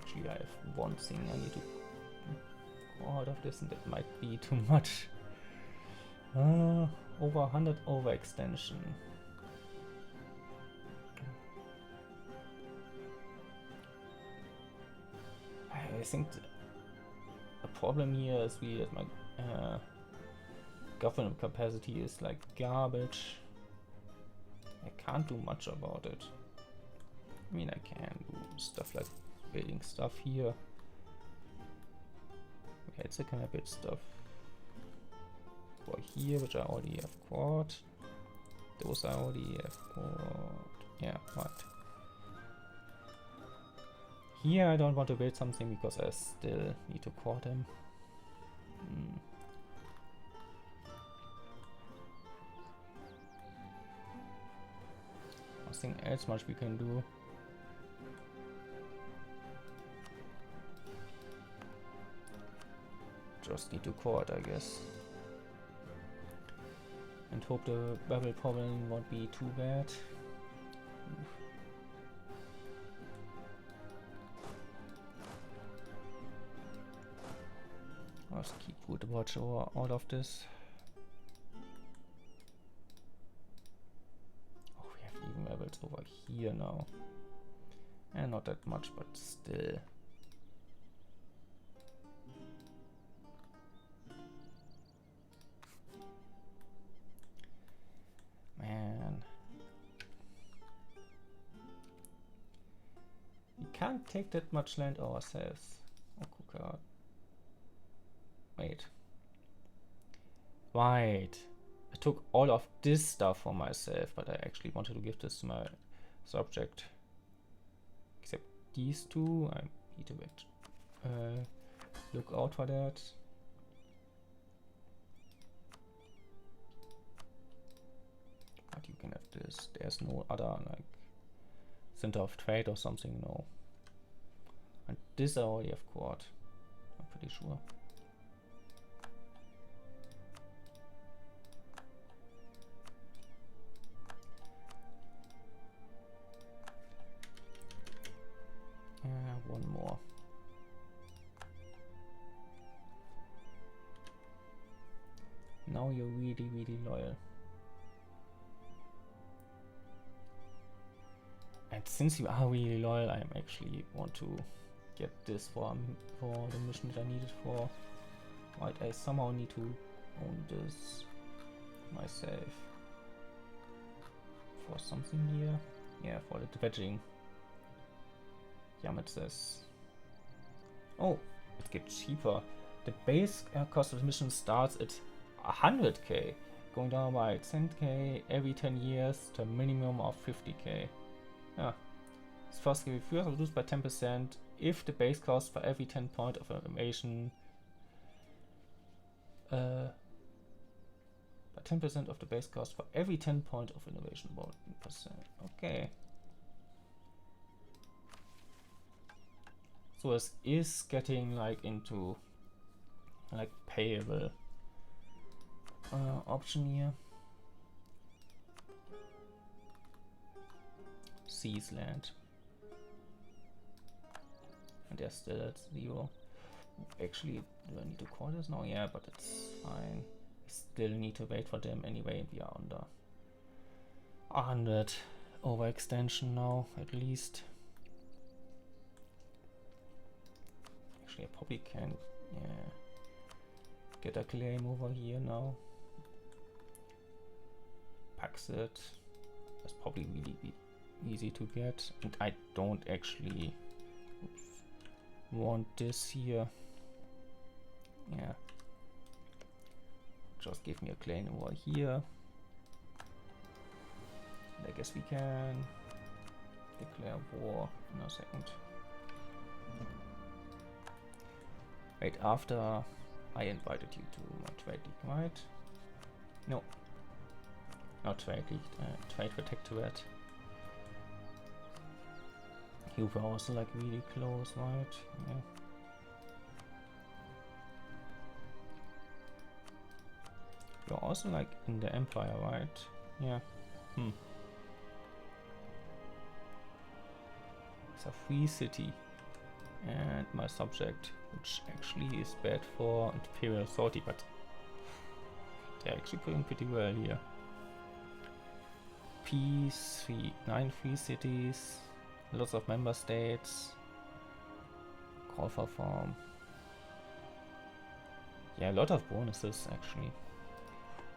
Actually, I have one thing I need to go out of this, and that might be too much. Over 100 overextension. I think the problem here is that my government capacity is like garbage. I can't do much about it. I mean, I can do stuff like building stuff here. Okay, it's a kind of bit stuff for here, which I already have quad. Those I already have quad. Yeah, right. Here I don't want to build something because I still need to quad them. Nothing else much we can do. Just need to quad, I guess. And hope the bubble problem won't be too bad. Let's keep good watch over all of this. Oh, we have even levels over here now. And not that much, but still. Man, can't take that much land ourselves. Oh god. Wait. Right. I took all of this stuff for myself, but I actually wanted to give this to my subject. Except these two, I need to look out for that. But you can have this. There's no other like center of trade or something, no. And this I already have court, I'm pretty sure. One more. Now you're really, really loyal. And since you are really loyal, I actually want to get this for the mission that I need it for. Right, I somehow need to own this myself. For something here? Yeah, for the dredging. It says. Oh, it gets cheaper. The base cost of the mission starts at 100k, going down by 10k every 10 years to a minimum of 50k. Yeah. This first will be reduced by 10% if the base cost for every 10 point of information by 10% of the base cost for every 10 point of innovation about 1%. Okay. So this is getting like into like payable option here. Seas land. And they're still at 0. Actually, do I need to call this now? Yeah, but it's fine. We still need to wait for them anyway. We are under 100 overextension now, at least. Actually, I probably can get a claim over here now. Packs it. That's probably really easy to get. And I don't actually want this here. Yeah. Just give me a claim over here. And I guess we can declare war in a second. Wait, after I invited you to my trade league, right? No. Not trade league, trade protectorate. You were also like really close, right? Yeah. You're also like in the empire, right? Yeah. It's a free city. And my subject, which actually is bad for Imperial Authority, but they're actually doing pretty well here. Peace, 9 free cities, lots of member states, call for farm. Yeah, a lot of bonuses actually.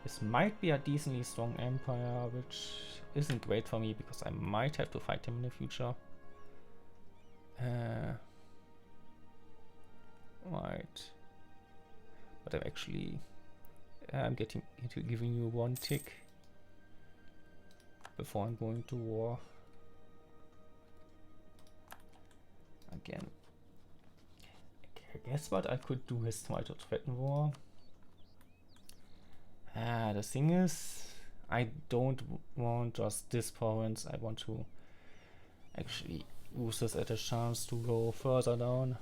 This might be a decently strong empire, which isn't great for me because I might have to fight him in the future. Right, but I'm giving you 1 tick before I'm going to war again. I guess what I could do is try to threaten war. The thing is, I don't want just this province. I want to actually use this as a chance to go further down.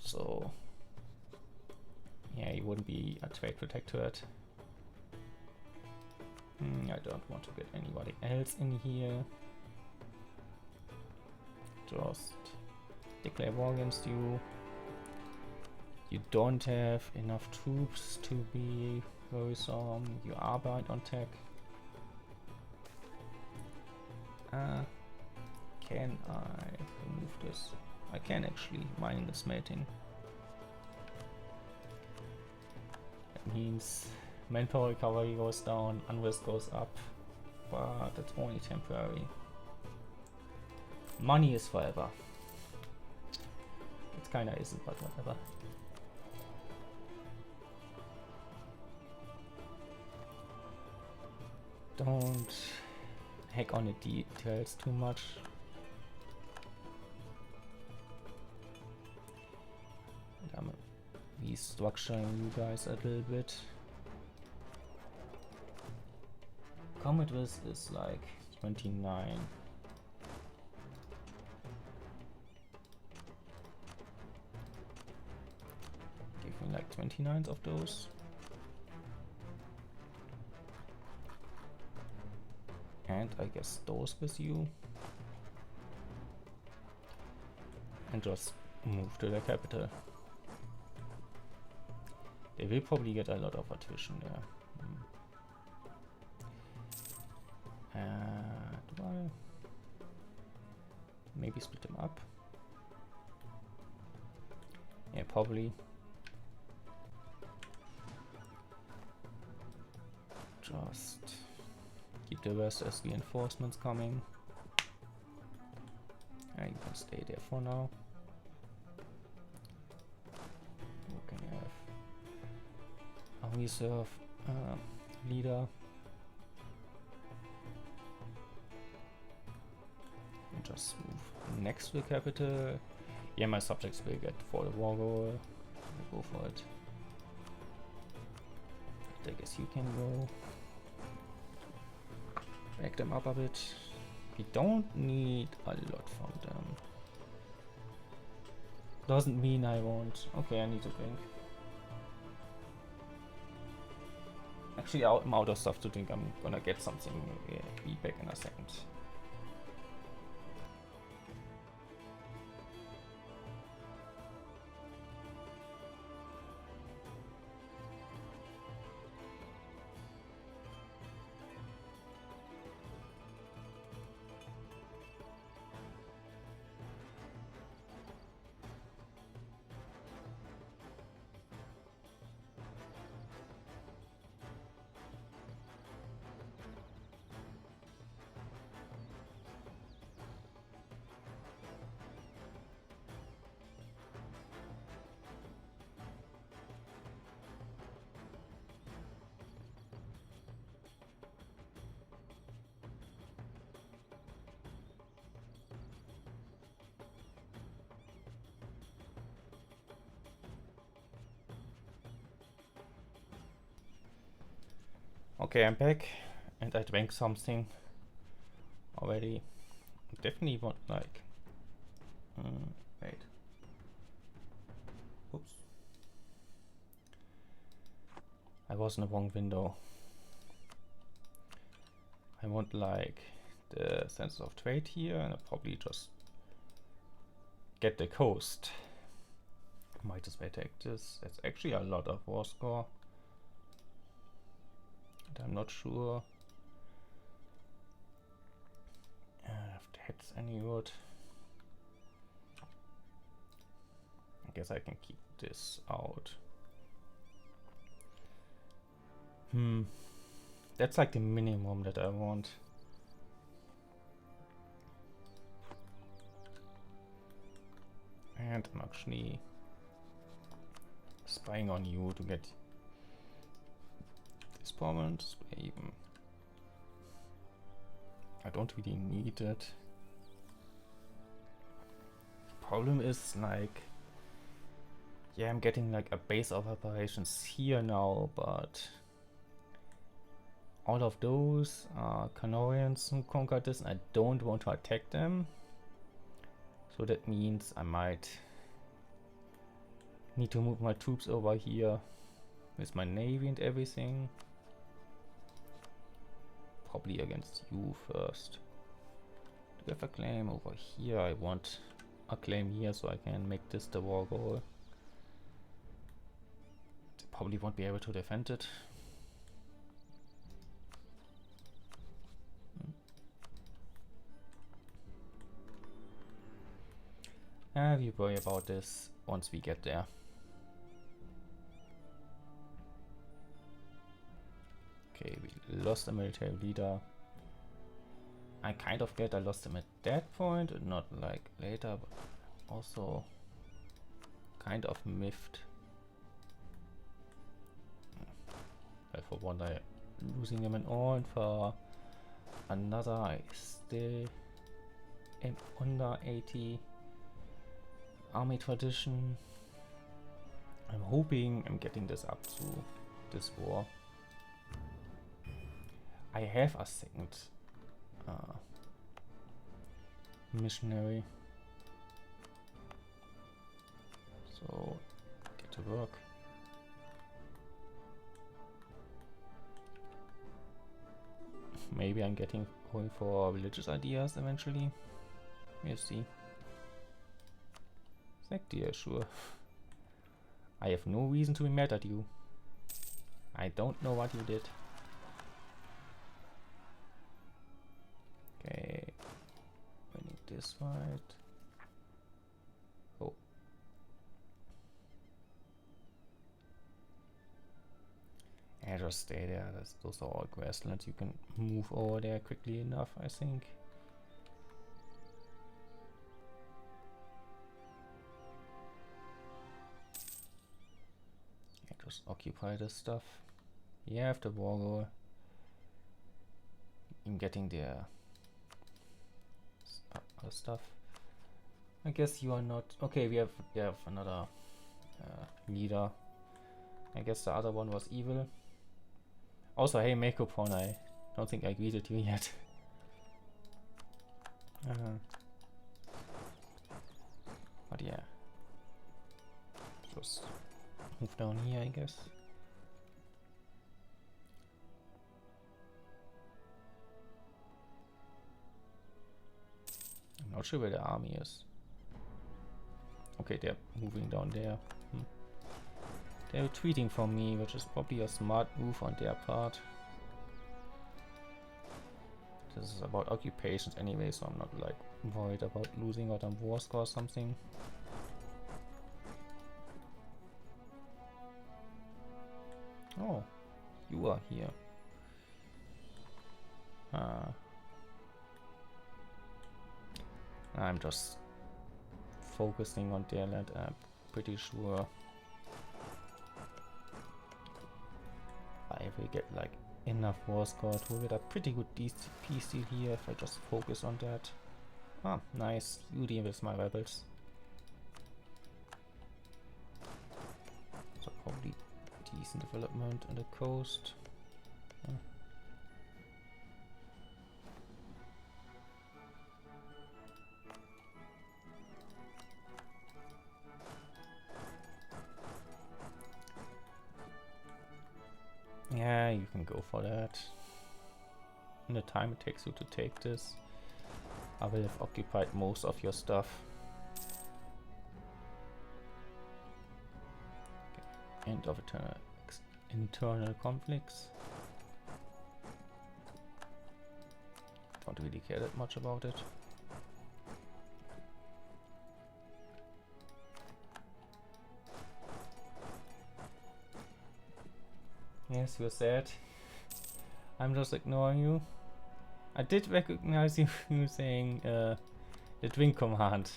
So yeah, it wouldn't be a trade protectorate. I don't want to get anybody else in here. Just declare war against you. You don't have enough troops to be worrisome. You are behind on tech. Can I remove this? I can actually, mining the smelting. That means manpower recovery goes down, unrest goes up, but that's only temporary. Money is forever. It kinda isn't, but whatever. Don't hack on the details too much. And I'm restructuring you guys a little bit. Comet with is like 29. Give me like 29 of those. And I guess those with you. And just move to the capital. They will probably get a lot of attrition there. Do I maybe split them up? Yeah, probably. Just keep the rest as reinforcements coming. Yeah, you can stay there for now. We can have a reserve leader. And just move next to the capital. Yeah, my subjects will get for the war goal. I'll go for it. I guess you can go. Back them up a bit. We don't need a lot from them. Doesn't mean I won't. Okay, I need to drink. Actually, I'm out of stuff to drink. I'm gonna get something. Be back in a second. Okay, I'm back, and I drank something already. Definitely want like. Wait. Oops. I was in the wrong window. I want like the sense of trade here, and I'll probably just get the coast. Might as well take this. That's actually a lot of war score. I'm not sure if that's any good. I guess I can keep this out. That's like the minimum that I want. And I'm actually spying on you to get this province. Even I don't really need it. Problem is like, yeah, I'm getting like a base of operations here now, but all of those are Canorians who conquered this, and I don't want to attack them. So that means I might need to move my troops over here with my navy and everything. Probably against you first. Do you have a claim over here? I want a claim here so I can make this the war goal. They probably won't be able to defend it. We worry about this once we get there. Okay, we lost a military leader. I kind of get I lost him at that point and not like later, but also kind of miffed. Well, for one I losing him in all, and for another I still am under 80 army tradition. I'm hoping I'm getting this up to this war. I have a second missionary, so get to work. Maybe I'm going for religious ideas eventually. We'll see. Sect, yeah, sure. I have no reason to be mad at you. I don't know what you did. Okay, winning this fight. Oh. Yeah, just stay there. Those are all grasslands. You can move over there quickly enough, I think. Yeah, just occupy this stuff. Yeah, after war goal. I'm getting there. Other stuff. I guess you are not okay. We have another leader. I guess the other one was evil. Also, hey Makopon, I don't think I greeted you yet. But yeah, just move down here, I guess. I'm not sure where the army is. Okay, they're moving down there. They're retreating from me, which is probably a smart move on their part. This is about occupations anyway, so I'm not like worried about losing out on war score or something. Oh, you are here. I'm just focusing on their land. I'm pretty sure I will get like enough war score to get a pretty good peace deal here if I just focus on that. Ah, nice. You deal with my rebels. So probably decent development on the coast. Yeah, you can go for that. In the time it takes you to take this, I will have occupied most of your stuff. Okay. End of internal conflicts. Don't really care that much about it. Yes, you're sad. I'm just ignoring you. I did recognize you saying the drink command.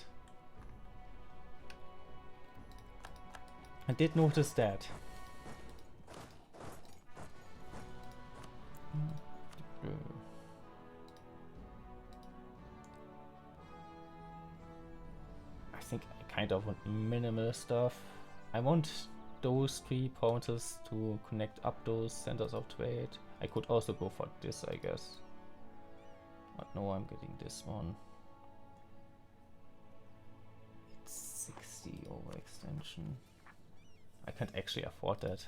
I did notice that. I think I kind of want minimal stuff. I want those 3 pointers to connect up those centers of trade. I could also go for this, I guess. But no, I'm getting this one. It's 60 overextension. I can't actually afford that.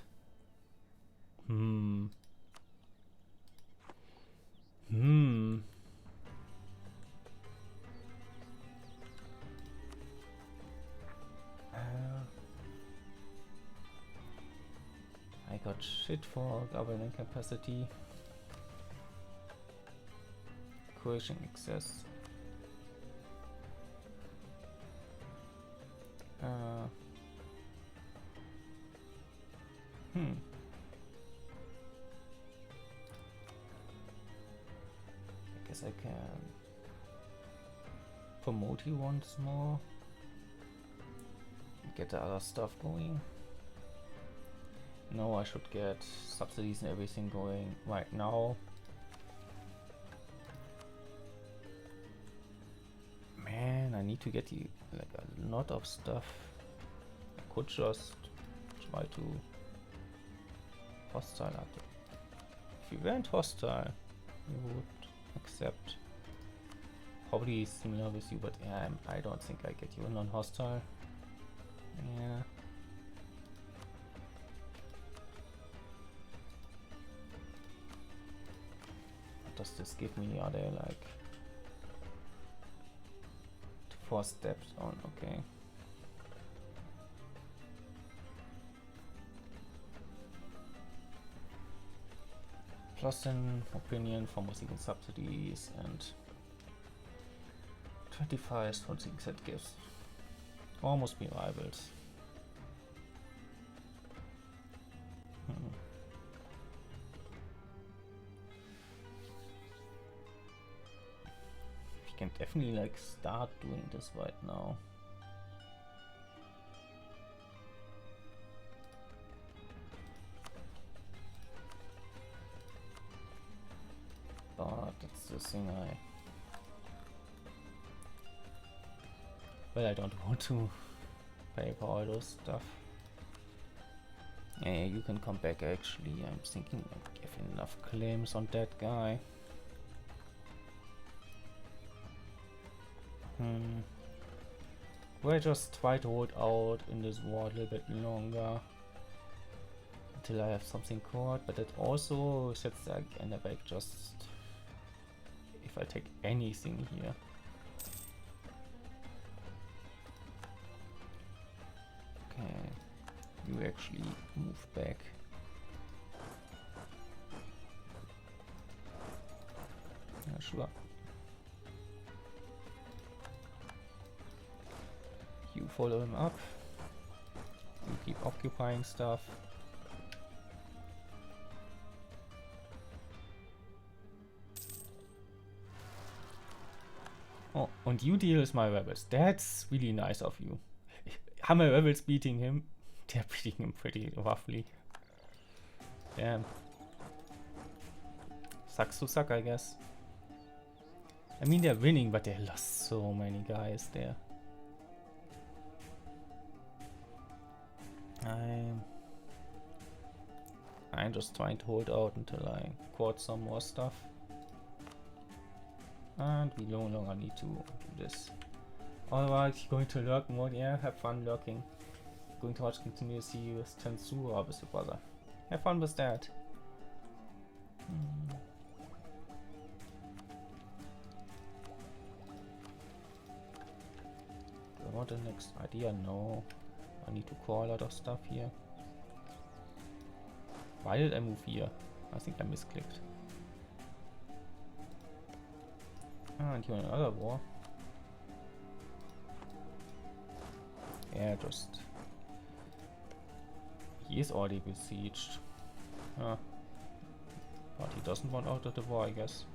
I got shit for governing capacity. Coercion excess. I Guess I can promote you once more. Get the other stuff going. No, I should get subsidies and everything going right now. Man, I need to get you like a lot of stuff. I could just try to hostile at it. If you weren't hostile, you would accept. Probably similar with you, but yeah, I don't think I get you non-hostile. Yeah. What does this give me? Are there like 4 steps on? Okay. Plus an opinion for receiving subsidies and 25 for things that gives. Almost be rivals. We can definitely like start doing this right now. But that's the thing well, I don't want to pay for all those stuff. Yeah, you can come back actually. I'm thinking I give enough claims on that guy. We'll just try to hold out in this war a little bit longer until I have something caught, but it also sets the agenda back just if I take anything here. Okay, you actually move back. Yeah, sure. You follow him up. You keep occupying stuff. Oh, and you deal with my rebels. That's really nice of you. Are my rebels beating him? They're beating him pretty roughly. Damn. Sucks to suck, I guess. I mean, they're winning, but they lost so many guys there. I'm just trying to hold out until I quad some more stuff. And we no longer need to do this. Alright, going to lurk mode. Yeah, have fun lurking. Going to watch continuously with Tûngr with your brother. Have fun with that. Do I want the next idea? No. I need to call a lot of stuff here. Why did I move here? I think I misclicked. And you're in another war. Yeah, just... He is already besieged. But he doesn't want out of the war, I guess.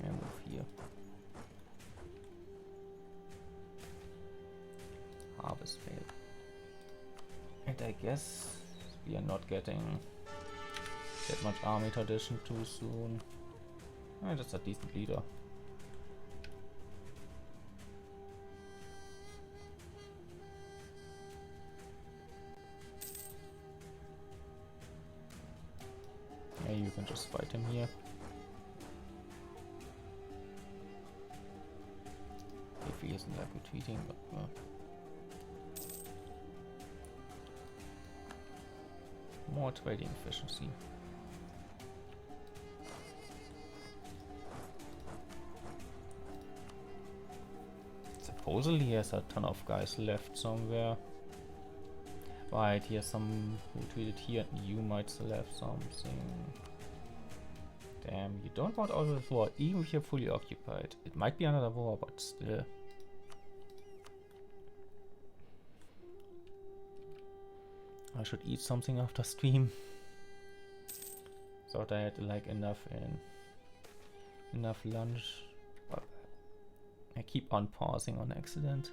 Yeah, move here. Harvest failed. And I guess we are not getting that much army tradition too soon. That's a decent leader. Yeah, you can just fight him here. If he isn't like retreating, but more trading efficiency. Supposedly he has a ton of guys left somewhere. Right, he has some retreated here, and you might still have something. Damn, you don't want out of the war, even if you're fully occupied. It might be another war, but still. I should eat something after stream. Thought I had like enough lunch. But I keep on pausing on accident.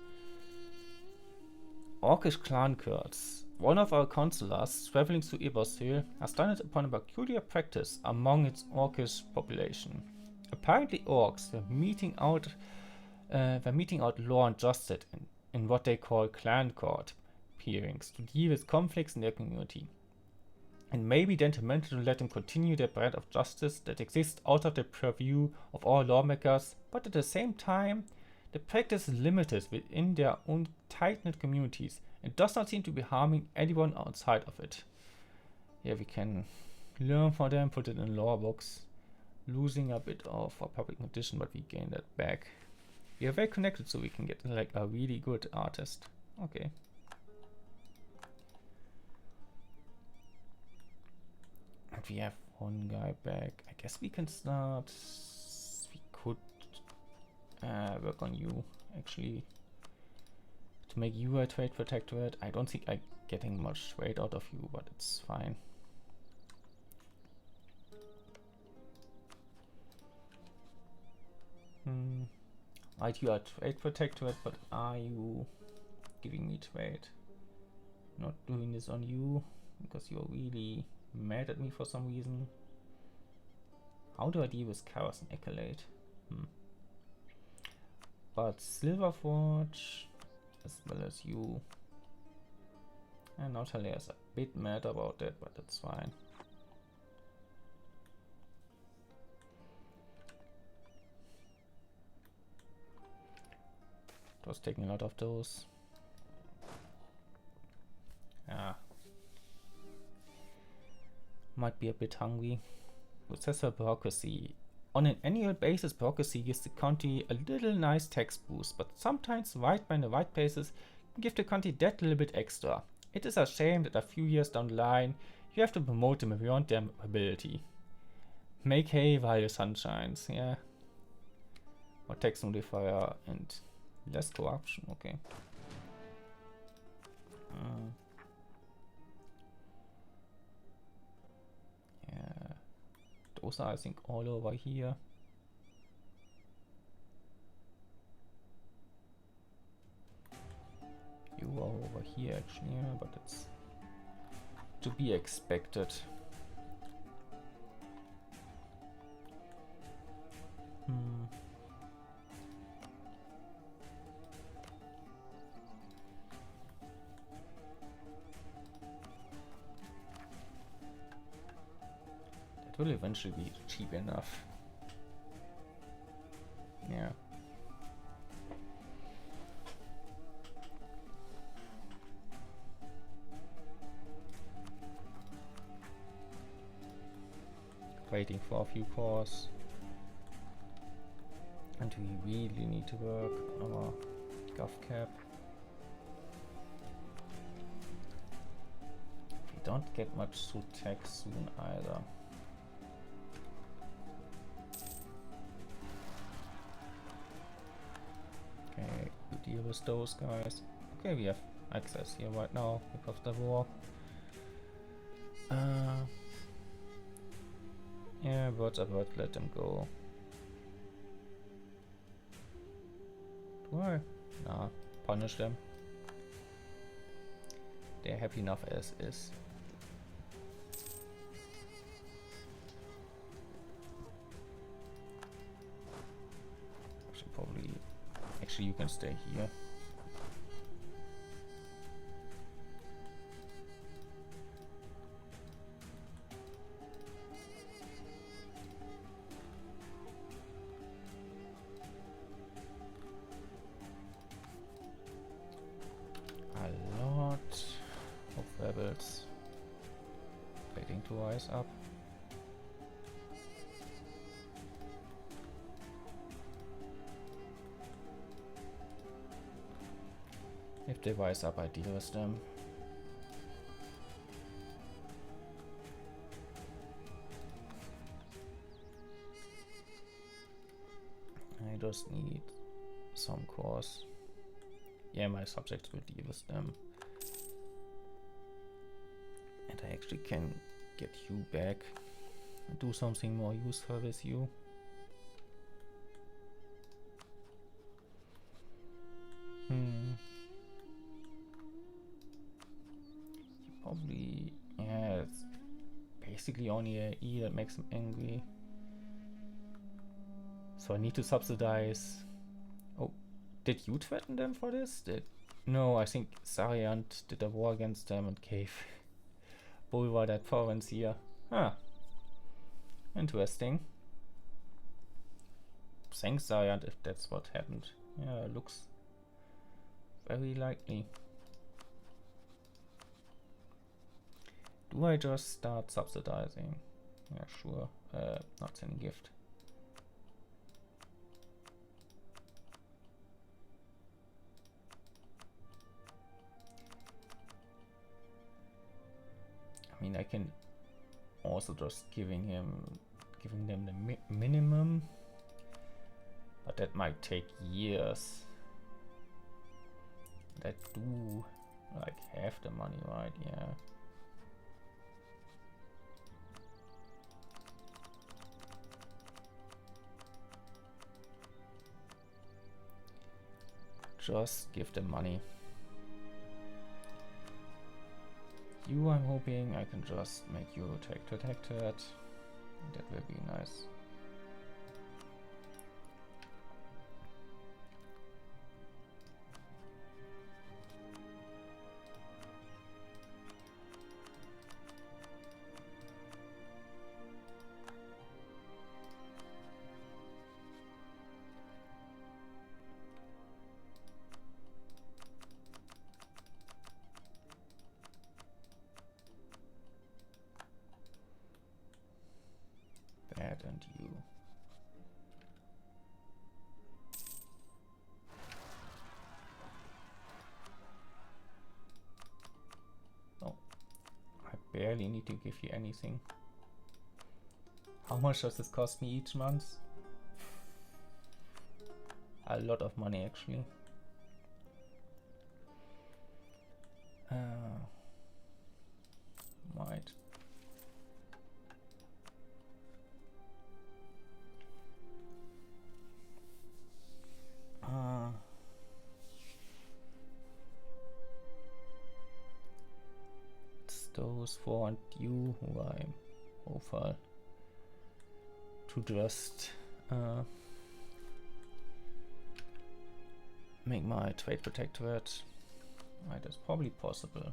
Orcish clan cults. One of our counselors, traveling to Universalis, has stumbled upon a peculiar practice among its Orcish population. Apparently orcs were meeting out law and justice in what they call clan court hearings to deal with conflicts in their community. And maybe detrimental to let them continue their brand of justice that exists out of the purview of all lawmakers, but at the same time, the practice is limited within their own tight-knit communities and does not seem to be harming anyone outside of it. Yeah, we can learn from them, put it in lore books, losing a bit of our public condition, but we gain that back. We are very connected, so we can get like a really good artist. Okay. And we have one guy back. I guess we can start. We could work on you actually to make you a trade protectorate. I don't think I'm getting much trade out of you, but it's fine. Right, you are trade protectorate, but are you giving me trade? Not doing this on you because you're really mad at me for some reason. How do I deal with chaos and accolade? But Silverforge as well as you. And Natalia is a bit mad about that, but that's fine. It was taking a lot of those. Yeah. Might be a bit hungry. Processor bureaucracy. On an annual basis, bureaucracy gives the county a little nice tax boost, but sometimes right by the right places can give the county that little bit extra. It is a shame that a few years down the line, you have to promote them beyond their ability. Make hay while the sun shines, yeah. More tax modifier and less corruption, okay. Yeah. Those are, I think, all over here. You are over here, actually, yeah, but it's to be expected. It will eventually be cheap enough. Yeah. Waiting for a few cores. And we really need to work on our gov cap. We don't get much through tech soon either. Okay, we deal with those guys. Okay, we have access here right now because of the war. Yeah, birds are birds, let them go. Do I? Nah, punish them. They're happy enough as is. Actually, you can stay here. A lot of rebels waiting to rise up. If they rise up, I deal with them. I just need some cores. Yeah, my subjects will deal with them. But I actually can get you back and do something more useful with you. He probably, yeah, it's basically only a E that makes him angry. So I need to subsidize. Oh, did you threaten them for this? No, I think Sariant did a war against them and gave Bulwa that province here. Ah, interesting. Thanks, Sariant, if that's what happened. Yeah, looks very likely. Do I just start subsidizing? Yeah, sure. Not sending gift. I mean, I can also just giving them the minimum, but that might take years. That do like half the money, right? Yeah. Just give them money. You, I'm hoping I can just make you attack to that. That will be nice. That and you. Oh, I barely need to give you anything. How much does this cost me each month? A lot of money, actually. Might. It's those four and you who I'm Ovdal to just make my trade protectorate. Right, that's probably possible.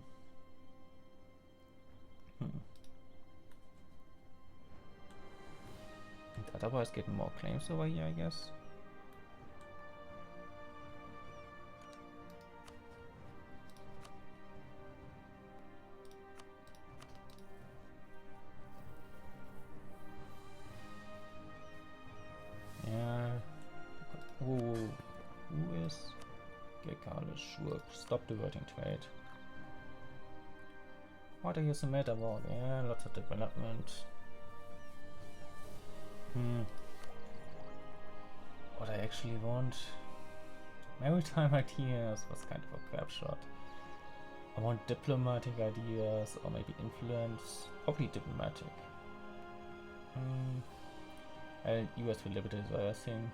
And otherwise getting more claims over here, I guess. Yeah. Who is Gekale? Sure. Stop diverting trade. What is the matter about? Yeah, lots of development. What I actually want. Maritime ideas was kind of a crap shot. I want diplomatic ideas or maybe influence. Probably diplomatic. US for Liberty Desire thing.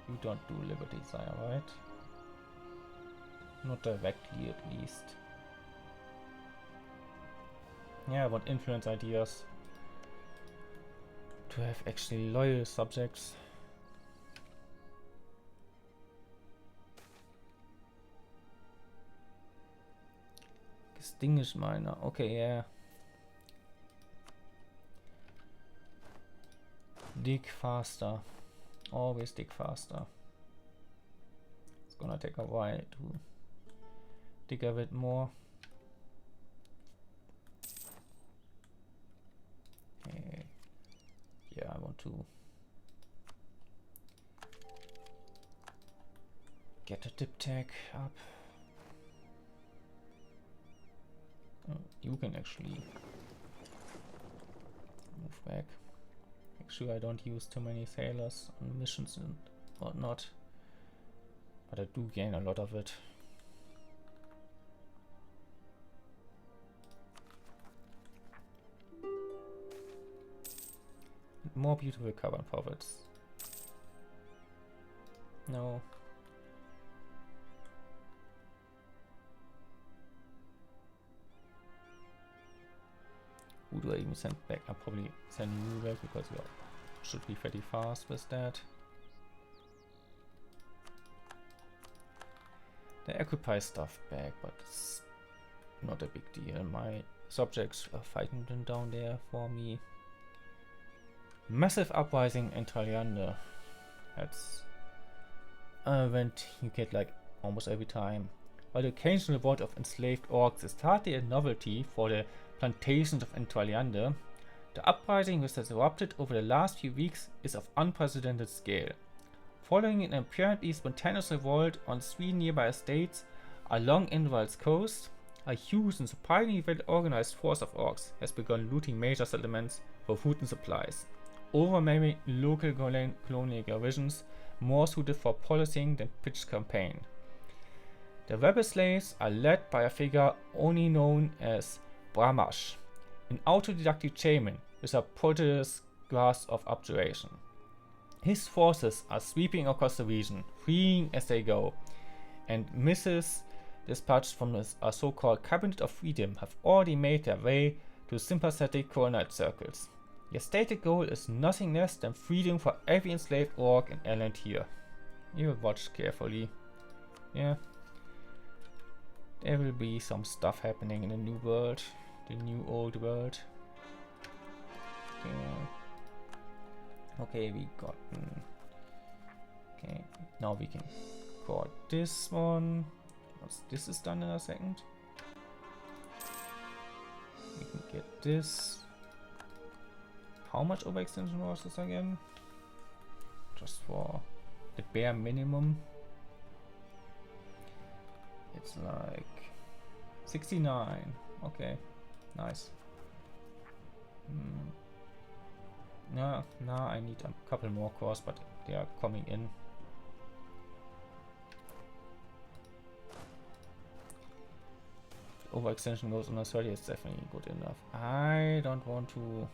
You don't do Liberty Desire, right? Not directly, at least. Yeah, I want influence ideas. To have actually loyal subjects. Distinguished miner. Okay, yeah. Dig faster. Always dig faster. It's gonna take a while to dig a bit more. Okay. Yeah, I want to get a dip tag up. Oh, you can actually move back. Make sure I don't use too many sailors on missions and whatnot. But I do gain a lot of it. more beautiful carbon profits. No. Who do I even send back? I'll probably send you back because you should be pretty fast with that. They occupy stuff back, but it's not a big deal. My subjects are fighting them down there for me. Massive uprising in Traiande. That's an event you get like almost every time. While the occasional revolt of enslaved orcs is hardly a novelty for the plantations of Traiande, the uprising which has erupted over the last few weeks is of unprecedented scale. Following an apparently spontaneous revolt on 3 nearby estates along Invald's coast, a huge and surprisingly well-organized force of orcs has begun looting major settlements for food and supplies, overwhelming local colonial garrisons more suited for policing than pitched campaign. The rebel slaves are led by a figure only known as Bramash, an autodidactic shaman with a prodigious grasp of abjuration. His forces are sweeping across the region, freeing as they go, and missives dispatched from a so-called Cabinet of Freedom have already made their way to sympathetic colonized circles. Their stated goal is nothing less than freedom for every enslaved orc in Elantir. You watch carefully. Yeah. There will be some stuff happening in the new world. The new old world. Yeah. Okay, we got... okay, now we can got this one. Once this is done in a second, we can get this. How much overextension was this again? Just for the bare minimum. It's like 69. Okay, nice. No, I need a couple more cores, but they are coming in. Overextension goes on a 30 is definitely good enough. I don't want to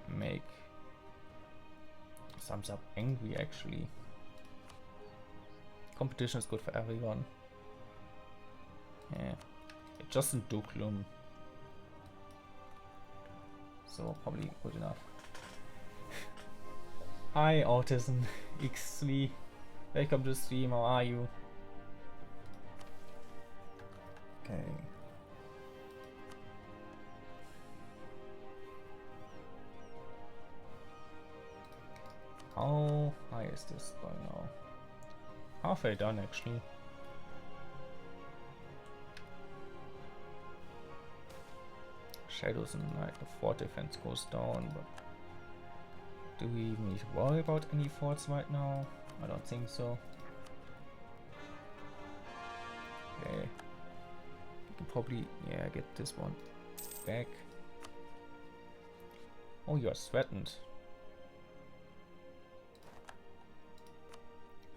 make Thumbs Up angry actually. Competition is good for everyone. Yeah, it's just in Duklum. So probably good enough. Hi Autism X3. Welcome to the stream, how are you? Okay. How high is this by now? Halfway done actually. Shadows and Night, the fort defense goes down, but do we even need to worry about any forts right now? I don't think so. Okay. We can probably, yeah, get this one back. Oh, you're threatened.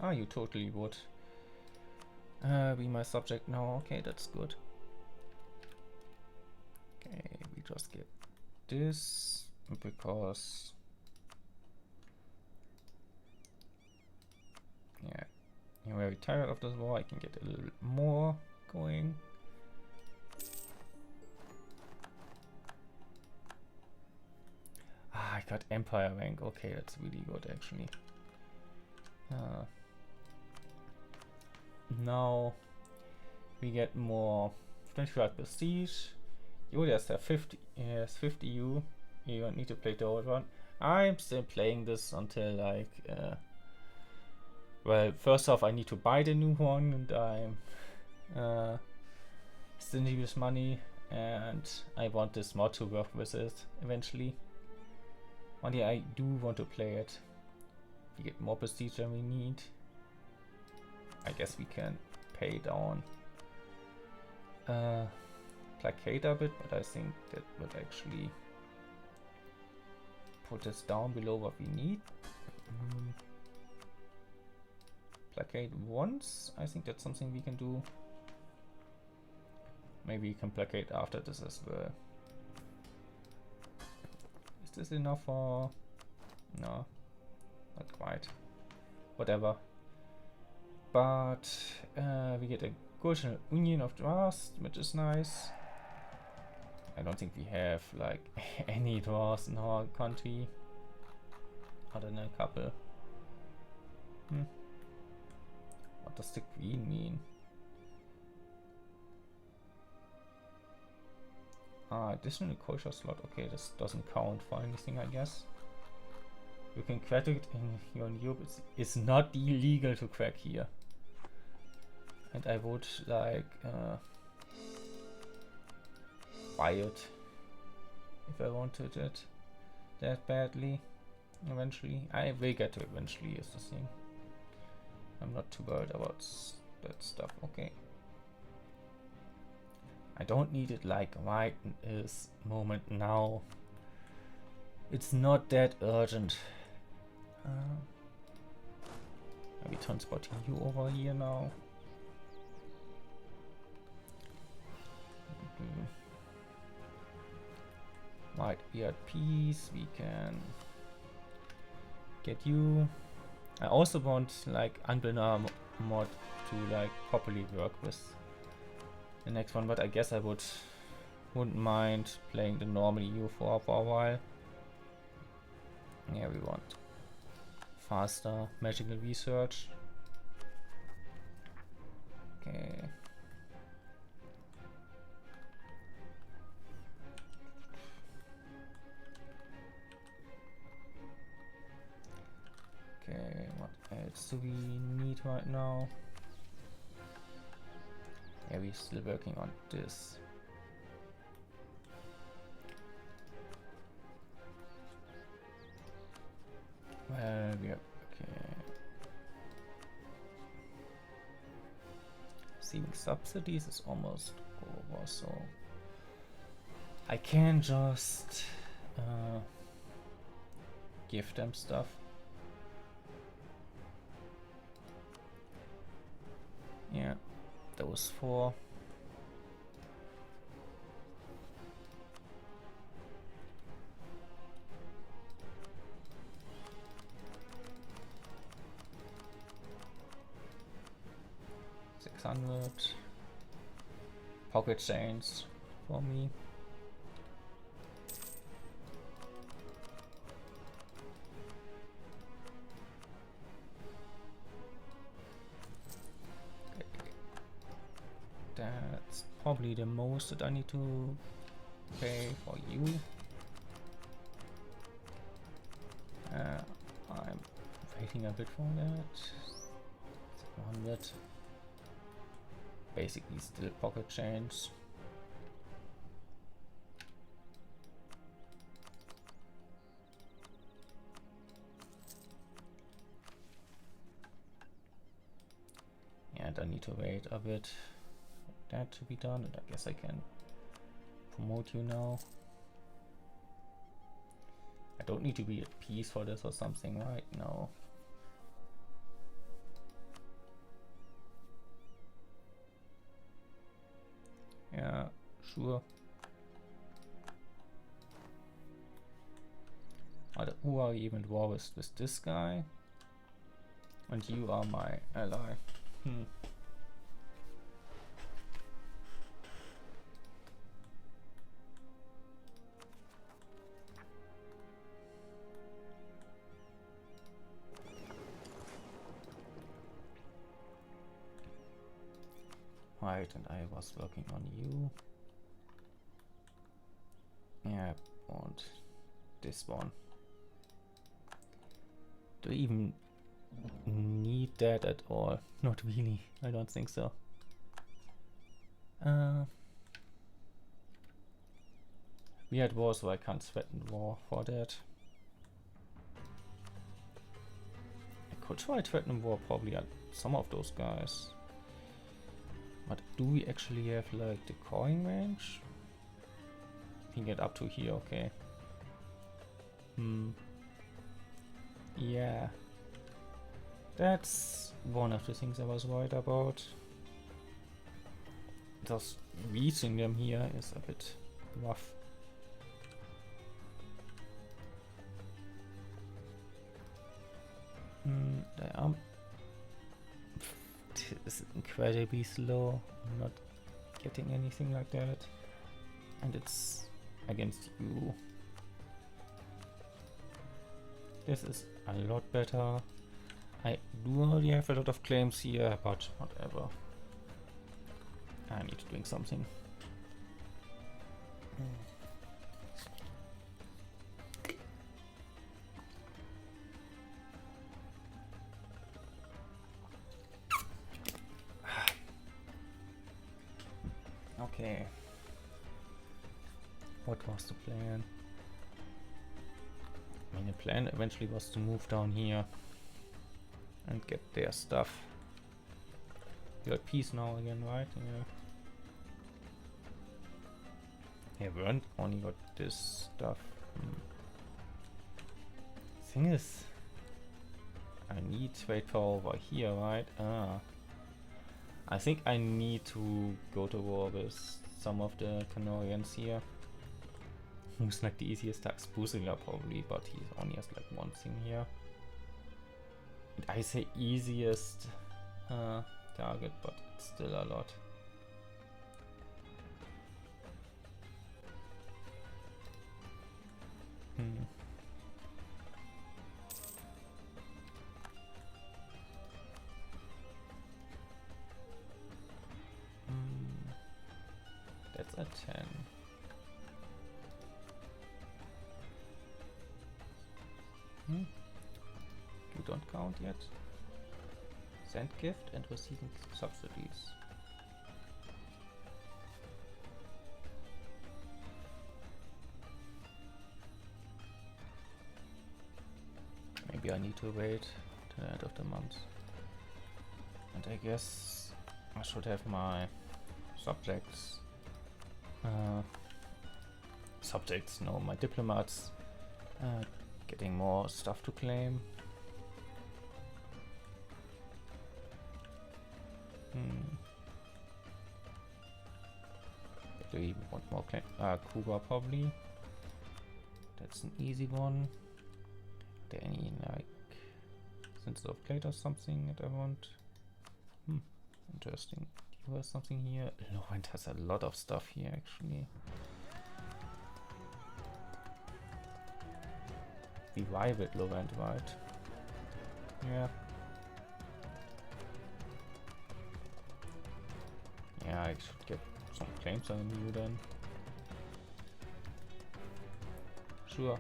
Ah, you totally would be my subject now. Okay, that's good. Okay, we just get this because yeah, I'm very tired of this war. I can get a little more going. Ah, I got Empire rank. Okay, that's really good actually. Now we get more 25 prestige. You just have 50. Yes, 50 U. You don't need to play the old one. I'm still playing this until like. Well, first off, I need to buy the new one, and I'm stingy with money, and I want this mod to work with it eventually. One day I do want to play it. We get more prestige than we need. I guess we can pay down Placate a bit, but I think that would actually put us down below what we need. Placate once, I think that's something we can do. Maybe we can placate after this as well. Is this enough for... No, not quite. Whatever. But we get a good union of draws, which is nice. I don't think we have like any draws in our country. Other than a couple. What does the queen mean? Additional kosher slot. Okay, this doesn't count for anything, I guess. You can crack it in your Europe. It's not illegal to crack here. And I would like buy it if I wanted it that badly. Eventually, I will get to it eventually. Is the thing. I'm not too worried about that stuff. Okay. I don't need it like right in this moment now. It's not that urgent. Maybe transporting you over here now. Right, we are at peace. We can get you. I also want like Anbennar mod to like properly work with the next one, but I guess I wouldn't mind playing the normal EU for a while. Yeah, we want faster magical research. Okay. Okay, what else do we need right now? Yeah, we're still working on this. Well, we are okay. Receiving subsidies is almost over, so I can just give them stuff. Yeah, those 4. Pocket chains for me. Okay. That's probably the most that I need to pay for you. I'm waiting a bit for that. 100. Basically still pocket change. And I need to wait a bit for that to be done, and I guess I can promote you now. I don't need to be at peace for this or something right now. Yeah, sure. Who are you even at war with this guy? And you are my ally. Right, and I was working on you. Yeah, and this one. Do we even need that at all? Not really, I don't think so. We had war, so I can't threaten war for that. I could try threatening war probably at some of those guys. But do we actually have like the coin range? We can get up to here, okay. Yeah. That's one of the things I was worried about. Just reaching them here is a bit rough. incredibly slow. I'm not getting anything like that. And it's against you. This is a lot better. I do already have a lot of claims here, but whatever. I need to drink something. Okay. What was the plan? I mean, the plan eventually was to move down here and get their stuff. You're at peace now again, right? Yeah. Yeah, we only got this stuff. Thing is, I need trade power over here, right? I think I need to go to war with some of the Canorians here. Who's like the easiest tax? Pusilla probably, but he only has like one thing here. And I say easiest target, but it's still a lot. That's a 10. You don't count yet. Send gift and receiving subsidies. Maybe I need to wait till the end of the month. And I guess I should have my subjects. My diplomats getting more stuff to claim. Do we want more claim? Kuba probably. That's an easy one. Are there any like sense of plate or something that I want? Interesting. Do you have something here? Lorent has a lot of stuff here actually. Revive it, Lorent, right? Yeah. Yeah, I should get some claims on you then. Sure.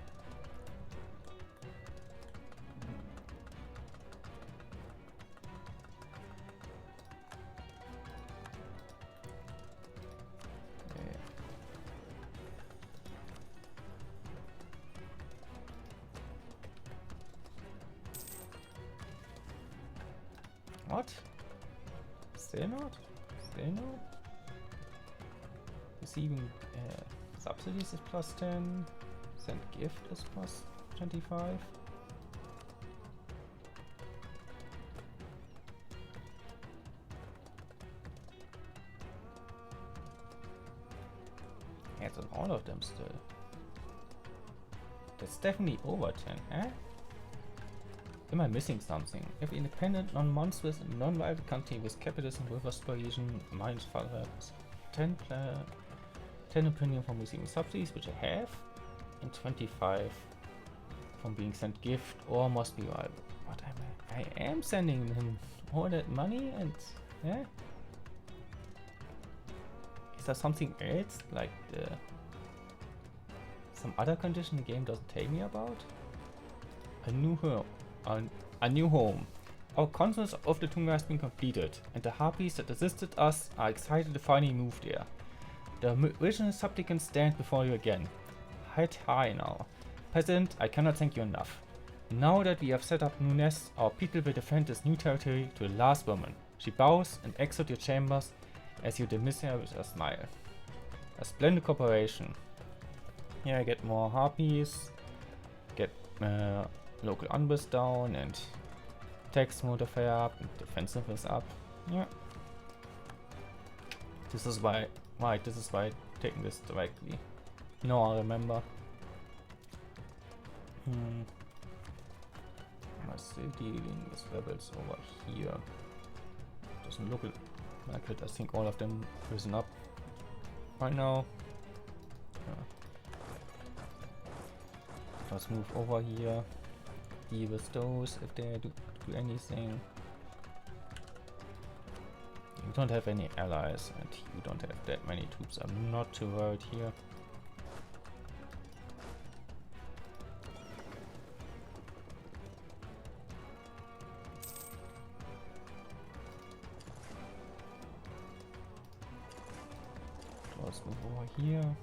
What? Still not? Still not? Receiving subsidies is plus 10. Send gift is plus 25. Yeah, it's on all of them still. That's definitely over 10, eh? Am I missing something? If independent, non-monstrous, and non-violent country with capitalism with aspiration, minus 5 10 opinion from receiving subsidies, which I have, and 25 from being sent gift or must be rival. What am I am sending him all that money and yeah. Is there something else like some other condition the game doesn't tell me about? A new home. Our conference of the Tûngr has been completed, and the harpies that assisted us are excited to finally move there. The original supplicants stand before you again. Head high now. President, I cannot thank you enough. Now that we have set up new nests, our people will defend this new territory to the last woman. She bows and exits your chambers as you dismiss her with a smile. A splendid cooperation. Here I get more harpies, get local unrest down, and tax motor up, and defensive is up. Yeah. This is why I'm taking this directly. No, I remember. Am I still dealing with rebels over here? Doesn't look I could, I think, all of them risen up right now. Let's move over here. Deal with those if they do anything. You don't have any allies and you don't have that many troops. I'm not too worried here. Let's move over here.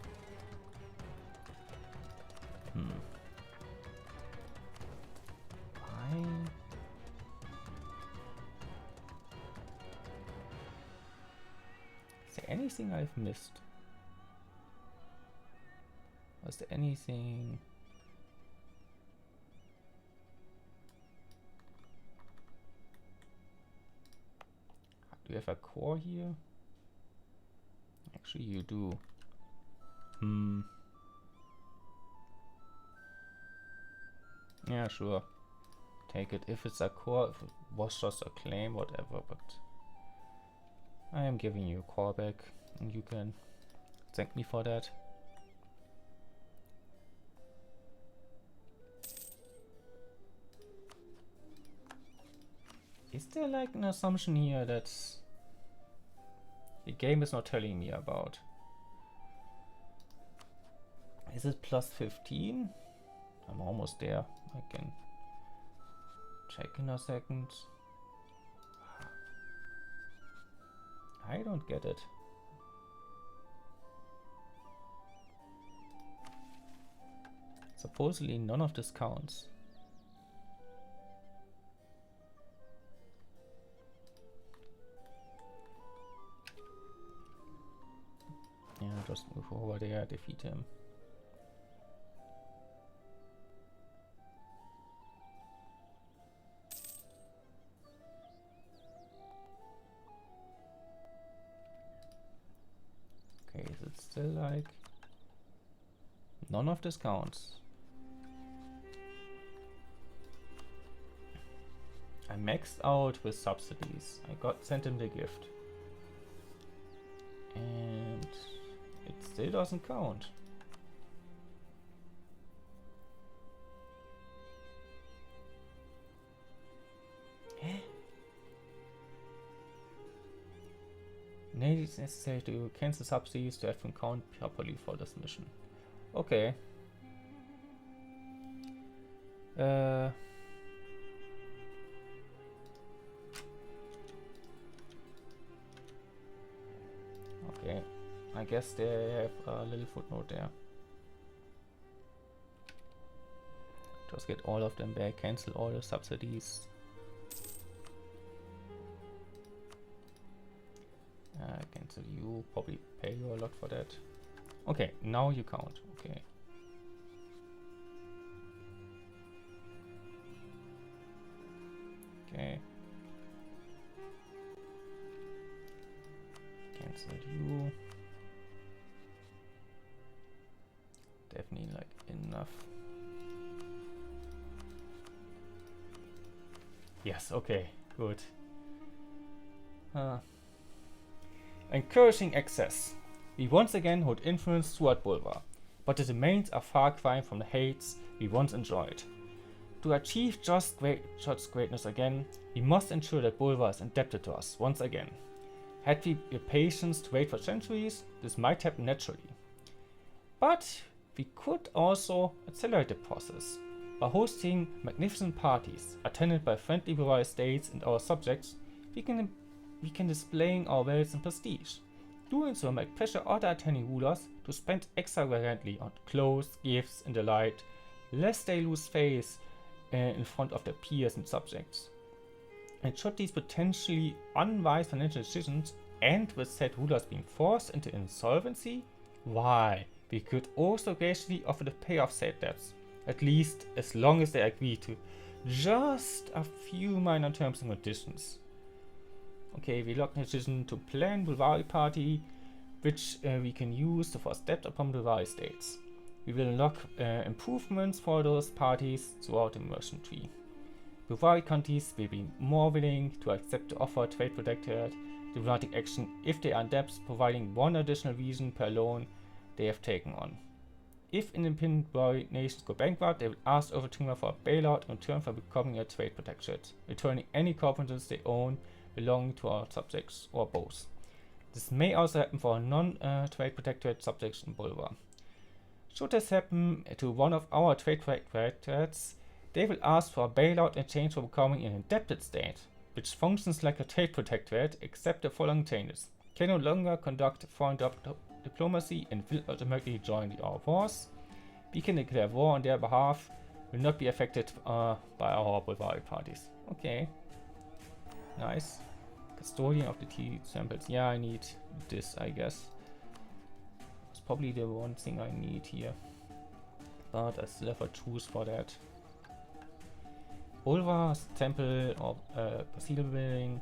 Is there anything I've missed? Was there anything? Do you have a core here? Actually, you do. Yeah, sure. Take it if it's a core, if it was just a claim, whatever, but I am giving you a core back and you can thank me for that. Is there like an assumption here that the game is not telling me about? Is it plus 15? I'm almost there. I can check in a second. I don't get it. Supposedly none of this counts. Yeah, just move over there, defeat him. Okay, is it still like none of this counts? I maxed out with subsidies. I got sent him the gift. And it still doesn't count. It is necessary to cancel subsidies to have them count properly for this mission. Okay. Okay. I guess they have a little footnote there. Just get all of them back, cancel all the subsidies. Cancel you, probably pay you a lot for that. Okay, now you count. Okay. Okay. Cancel you. Definitely like enough. Yes, okay, good. Encouraging access. We once again hold influence throughout Bulvar, but the domains are far cry from the heights we once enjoyed. To achieve just greatness again, we must ensure that Bulvar is indebted to us once again. Had we the patience to wait for centuries, this might happen naturally. But we could also accelerate the process. By hosting magnificent parties attended by friendly Bulvar states and our subjects, we can displaying our wealth and prestige. Doing so might pressure other attending rulers to spend extravagantly on clothes, gifts, and the like, lest they lose face in front of their peers and subjects. And should these potentially unwise financial decisions end with said rulers being forced into insolvency, why, we could also graciously offer to pay off said debts, at least as long as they agree to just a few minor terms and conditions. Okay, we lock the decision to plan Bulvari party, which we can use to force debt upon Bulvari states. We will unlock improvements for those parties throughout the immersion tree. Bulgarian countries will be more willing to accept the offer trade protectorate diplomatic action if they are in debt, providing one additional region per loan they have taken on. If independent Bulgarian nations go bankrupt, they will ask over Tûngr for a bailout in return for becoming a trade protectorate, returning any corporations they own belonging to our subjects, or both. This may also happen for non-trade protectorate subjects in Bulgaria. Should this happen to one of our trade protectorates, they will ask for a bailout in exchange for becoming an indebted state, which functions like a trade protectorate except the following changes: can no longer conduct foreign diplomacy and will automatically join our wars. We can declare war on their behalf, will not be affected by our Bulgarian parties. Okay. Nice. Custodian of the T samples. Yeah, I need this, I guess. It's probably the one thing I need here. But I still have a choose for that. Ulva's temple of cathedral building.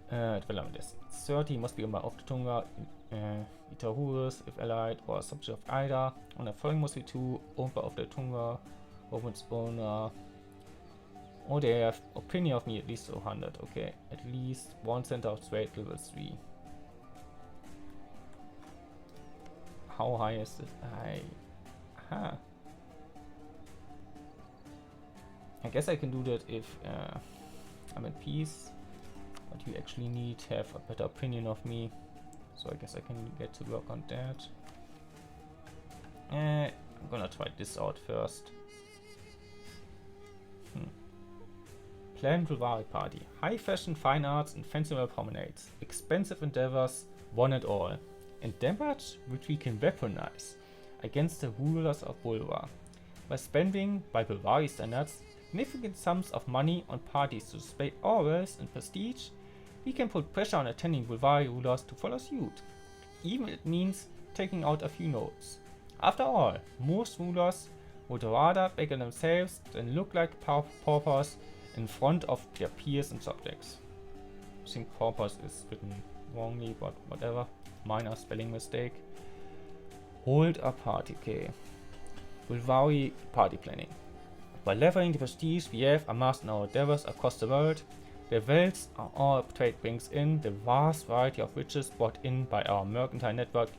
Development is 30, must be owned by of the Tûngr, Itarurus, if allied, or a subject of either. On the following must be 2, owned by of the Tûngr, Roman's owner. Oh, they have opinion of me at least 200. Okay, at least 1 center of trade level 3. How high is it? I guess I can do that if I'm in peace. But you actually need to have a better opinion of me. So I guess I can get to work on that. I'm gonna try this out first. Planned Bulgari party. High fashion, fine arts, and fanciful promenades. Expensive endeavors, one and all. Endeavors which we can weaponize against the rulers of Bulgaria. By spending, by Bulgari standards, significant sums of money on parties to display our wealth and prestige, we can put pressure on attending Bulgari rulers to follow suit, even if it means taking out a few notes. After all, most rulers would rather beggar themselves than look like paupers in front of their peers and subjects. I think paupers is written wrongly, but whatever. Minor spelling mistake. Hold a party, okay. Bulgari party planning. By leveraging the prestige we have amassed in our endeavors across the world, the wealth our trade brings in, the vast variety of riches brought in by our mercantile network,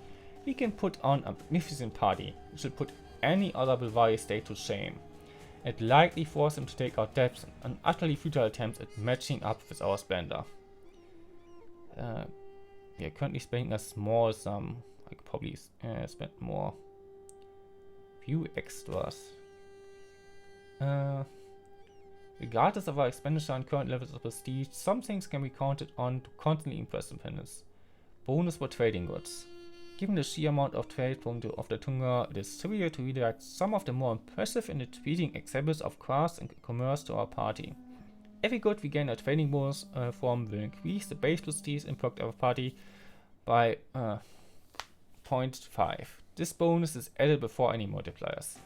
we can put on a magnificent party which will put any other Bulgari state to shame. It likely force them to take out debts and utterly futile attempts at matching up with our splendor. We are currently spending a small sum. I could probably spend more. Few extras. Regardless of our expenditure and current levels of prestige, some things can be counted on to constantly impress independence. Bonus for trading goods. Given the sheer amount of trade from of the Tûngr, it is trivial to redirect some of the more impressive and intriguing examples of crafts and commerce to our party. Every good we gain a trading bonus from will increase the base prestige impact of our party by 0.5. This bonus is added before any multipliers.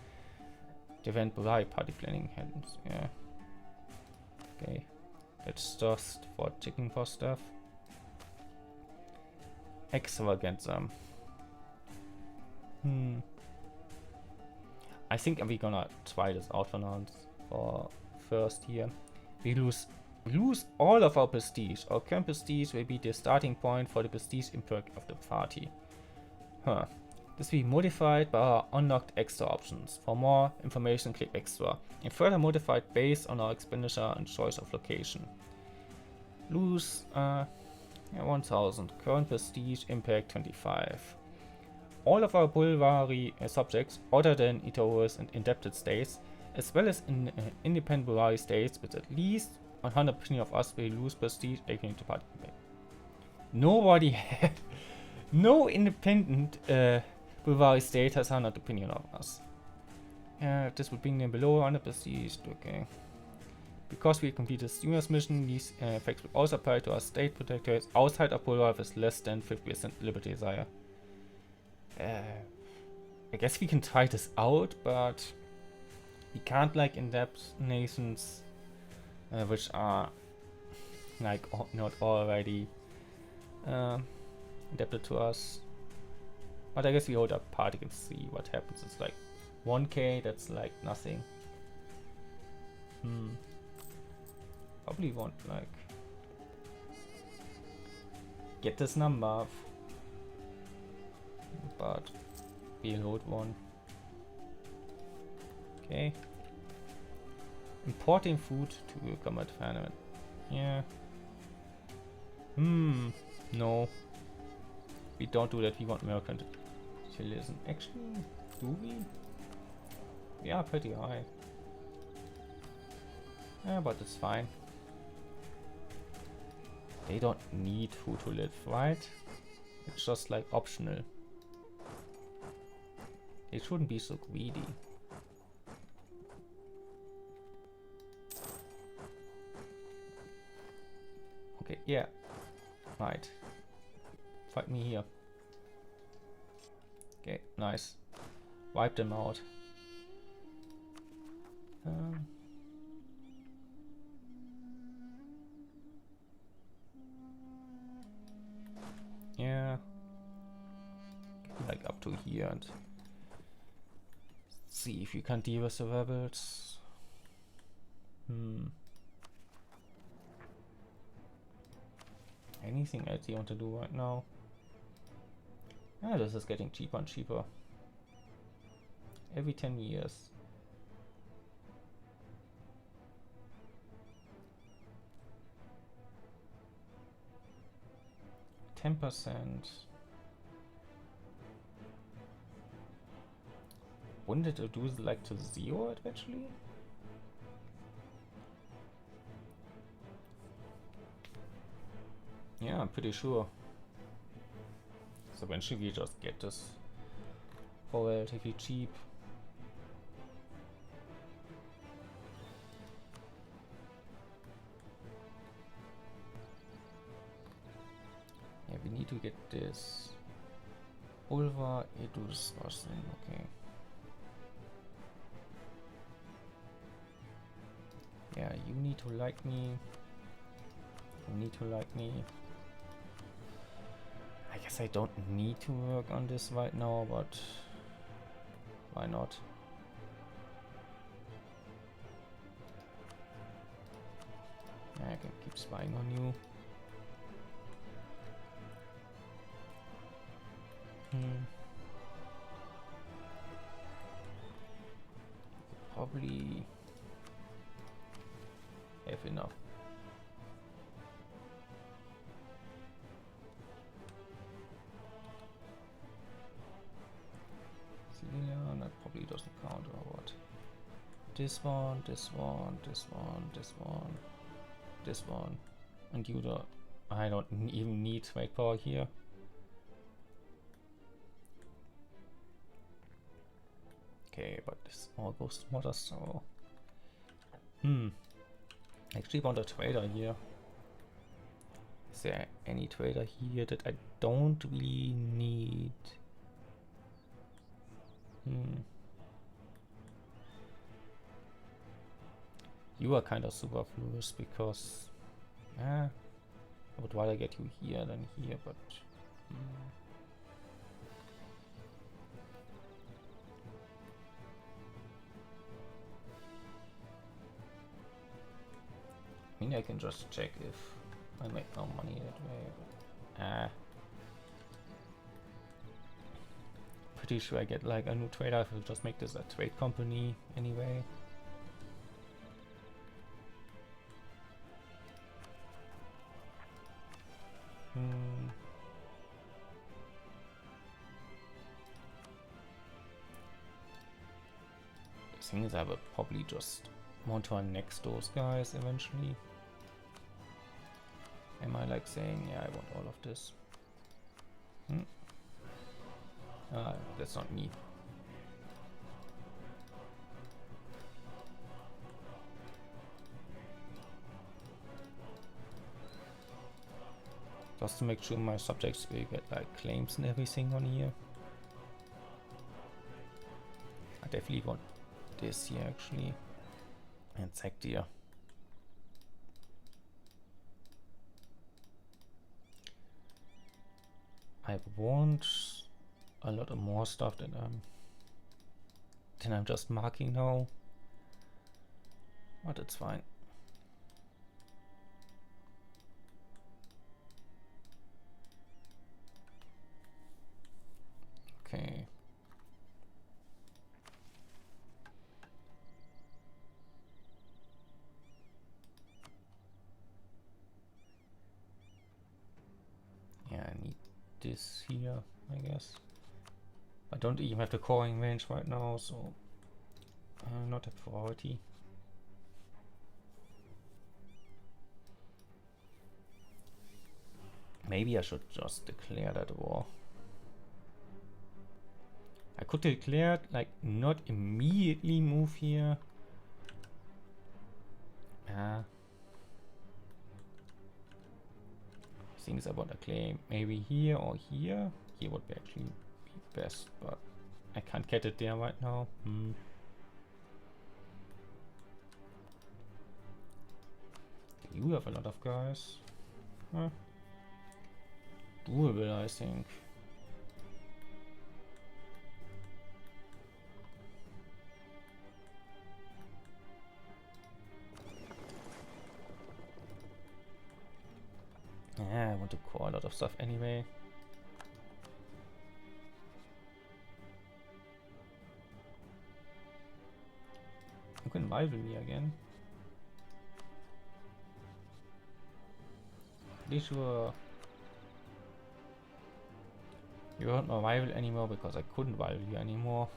The event Bulgari party planning happens. Yeah. Okay. That's just for checking for stuff. Extravaganza. I think we're gonna try this out for now. For first here, we lose all of our prestige. Our current prestige will be the starting point for the prestige impact of the party. This will be modified by our unlocked extra options. For more information, click extra, and further modified based on our expenditure and choice of location. Lose 1000. Current prestige impact 25. All of our Bulgari subjects, other than Itarurus and indebted states, as well as independent Bulgari states with at least 100% of us will lose prestige according to party impact. Nobody had. No independent Bulgari state has 100 opinion of us. This would bring them below 100 prestige. Okay. Because we completed Tûngr's mission, these effects will also apply to our state protectorates outside of Bulgaria with less than 50% liberty desire. I guess we can try this out, but we can't like indebt nations which are like not already indebted to us. But I guess we hold up party and see what happens. It's like 1k, that's like nothing. probably want like get this number, but we'll hold one. Okay. Importing food to combat famine. Yeah. No. We don't do that. We want mercantilism. Actually, do we? Yeah, pretty high. Yeah, but it's fine. They don't need food to live, right? It's just like optional. They shouldn't be so greedy. Okay, yeah. Right. Fight me here. Okay, nice. Wipe them out. Yeah. Like up to here and see if you can deal with the rebels. Anything else you want to do right now? Ah, this is getting cheaper and cheaper. Every 10 years. %. Wouldn't it reduce like to 0 eventually? Yeah, I'm pretty sure. So eventually we just get this for relatively cheap. Yeah, we need to get this. Ulva Edus Wassen, okay. Yeah, you need to like me. You need to like me. I guess I don't need to work on this right now, but why not? Yeah, I can keep spying on you. Probably have enough. Civilian, that probably doesn't count or what? This one, this one, this one, this one, this one, and you don't. I don't even need trade power here. Okay, but this all goes to water, so I actually want a trader here. Is there any trader here that I don't really need? You are kind of superfluous because I would rather get you here than here, but I mean, I can just check if I make no money that way, but pretty sure I get like a new trader if I just make this a trade company anyway. The thing is, I will probably just want to annex those guys eventually. Am I like saying, yeah, I want all of this? That's not me. Just to make sure my subjects will get like claims and everything on here. I definitely want this here actually. And zeigt dir. I want a lot of more stuff than I'm just marking now. But it's fine. this here, I guess. I don't even have the coring range right now, so not a priority. Maybe I should just declare that war. I could declare it, like, not immediately move here. Things I want to claim maybe here or here. Here would be actually be best, but I can't get it there right now. You have a lot of guys. Doable, I think. Yeah, I want to core a lot of stuff anyway. You can rival me again. Pretty sure you aren't my rival anymore because I couldn't rival you anymore.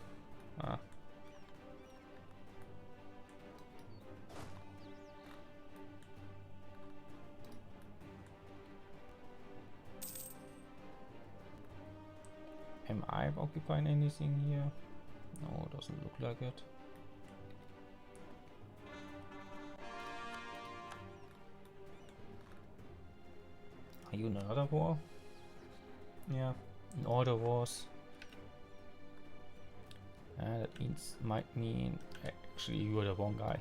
Am I occupying anything here? No, it doesn't look like it. Are you in another war? Yeah, in order wars. That might mean actually you are the wrong guy.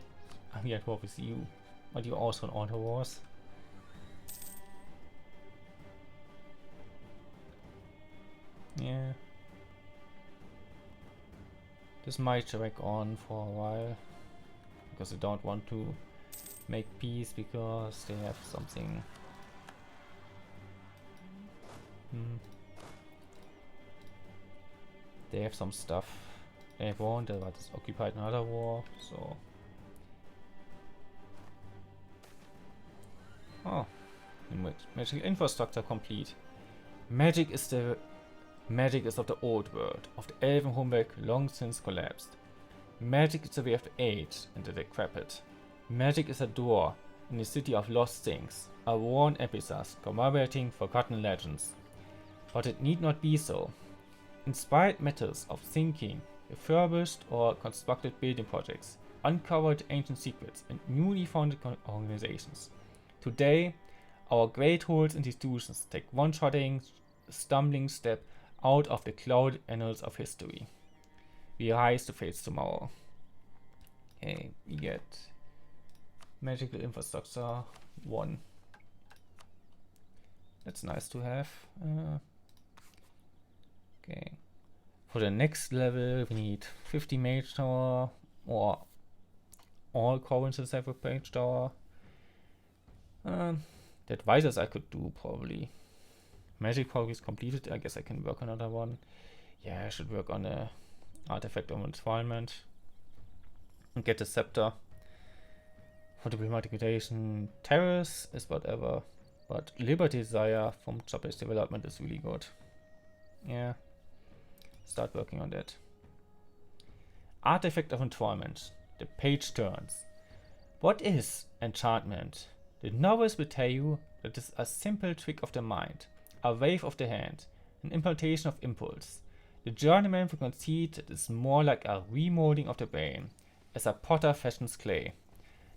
I'm here at war with you, but you're also in order wars. Yeah. This might drag on for a while because they don't want to make peace because they have something. They have some stuff they want, but it's occupied another war, so. Oh, magic infrastructure complete. Magic is of the old world, of the elven homework long since collapsed. Magic is the way of the aged and the decrepit. Magic is a door in the city of lost things, a worn epitaph commemorating forgotten legends. But it need not be so. Inspired methods of thinking, refurbished or constructed building projects, uncovered ancient secrets and newly founded organizations. Today, our great old institutions take one stumbling step out of the clouded annals of history. We rise to face tomorrow. Okay, we get magical infrastructure 1. That's nice to have. Okay. For the next level, we need 50 mage tower, or all provinces have a mage tower. The advisors I could do probably. Magic power is completed. I guess I can work on another one. Yeah, I should work on a artifact of entwinement and get the scepter. For diplomatic mutation, terrace is whatever, but liberty desire from job-based development is really good. Yeah, start working on that. Artifact of entwinement. The page turns. What is enchantment? The novels will tell you that it is a simple trick of the mind, a wave of the hand, an implantation of impulse. The journeyman will concede that it is more like a remolding of the brain, as a potter fashions clay.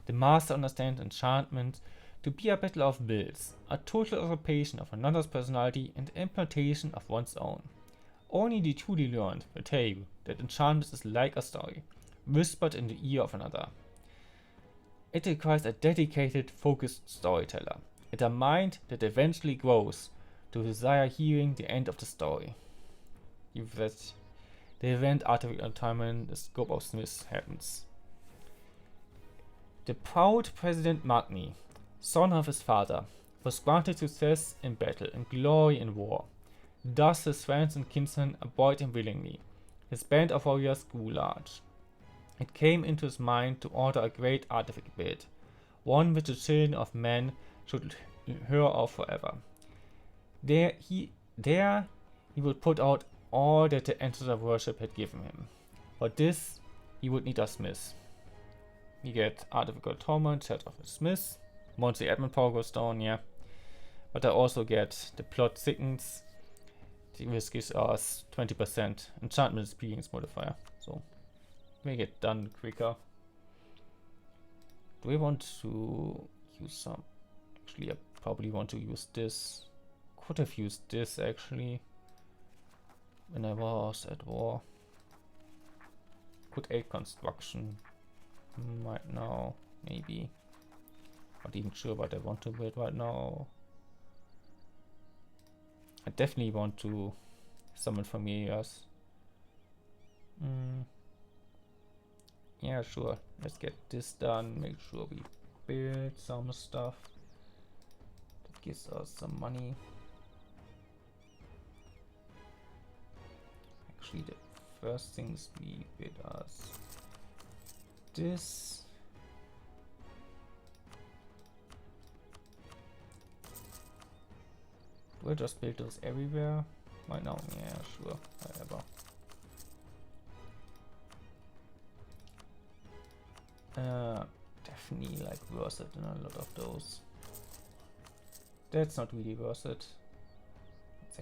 The master understands enchantment to be a battle of wills, a total usurpation of another's personality and the implantation of one's own. Only the truly learned will tell you that enchantment is like a story, whispered in the ear of another. It requires a dedicated, focused storyteller, and a mind that eventually grows to desire hearing the end of the story. If that the event artifact entitlement, the scope of Smith happens. The proud President Magni, son of his father, was granted success in battle and glory in war. Thus his friends and kinsmen abhorred him willingly. His band of warriors grew large. It came into his mind to order a great artifact built, one which the children of men should hear of forever. There he there he would put out all that the ancestor worship had given him. For this, he would need a smith. We get Artificial Torment, set of a smith. Once the admin power goes down, yeah. But I also get the plot thickens. This gives us 20% enchantment experience modifier. So make it done quicker. Do I want to use some? Actually, I probably want to use this. Could have used this actually when I was at war. Could aid construction right now, maybe. Not even sure what I want to build right now. I definitely want to summon familiars. Yeah, sure. Let's get this done. Make sure we build some stuff that gives us some money. Actually, the first things we build us this. Do I just build those everywhere? Right now? Yeah, sure. Whatever. Definitely like worth it in a lot of those. That's not really worth it.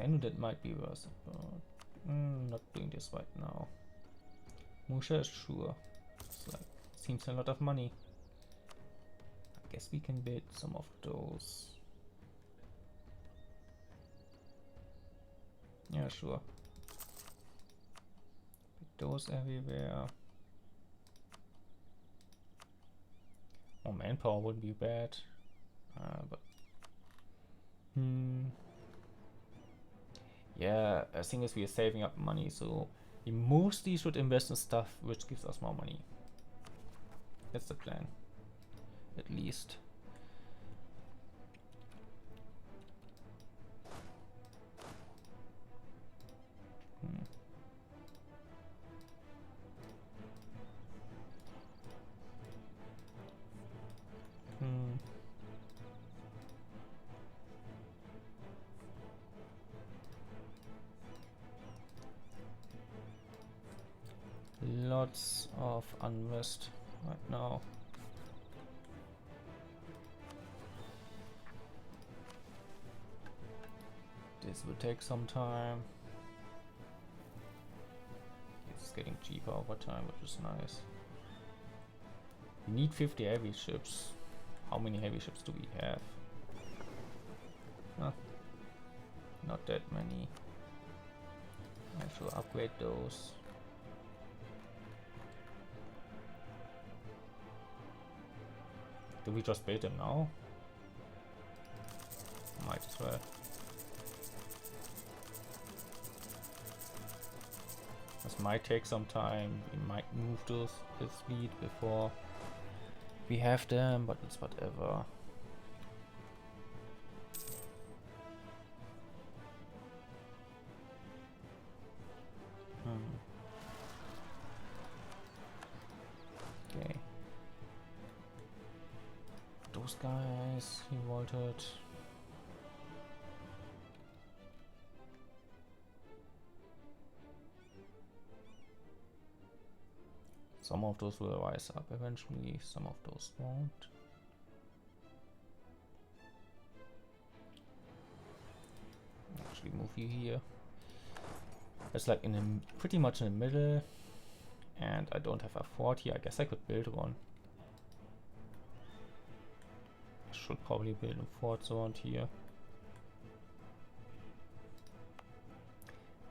I knew that might be worth it, but not doing this right now. Musha is sure. It's like seems a lot of money. I guess we can build some of those. Yeah, sure. Put those everywhere. Oh, manpower wouldn't be bad. But yeah, I think as we are saving up money, so we mostly should invest in stuff which gives us more money. That's the plan, at least. Lots of unrest right now. This will take some time. It's getting cheaper over time, which is nice. We need 50 heavy ships. How many heavy ships do we have? Huh. Not that many. I should upgrade those. Do we just build them now? Might as well. This might take some time. We might move those with speed before we have them, but it's whatever. Okay. Those guys revolted. Some of those will rise up eventually, some of those won't. Actually move you here. It's like in the pretty much in the middle, and I don't have a fort here. I guess I could build one. I should probably build a fort around here.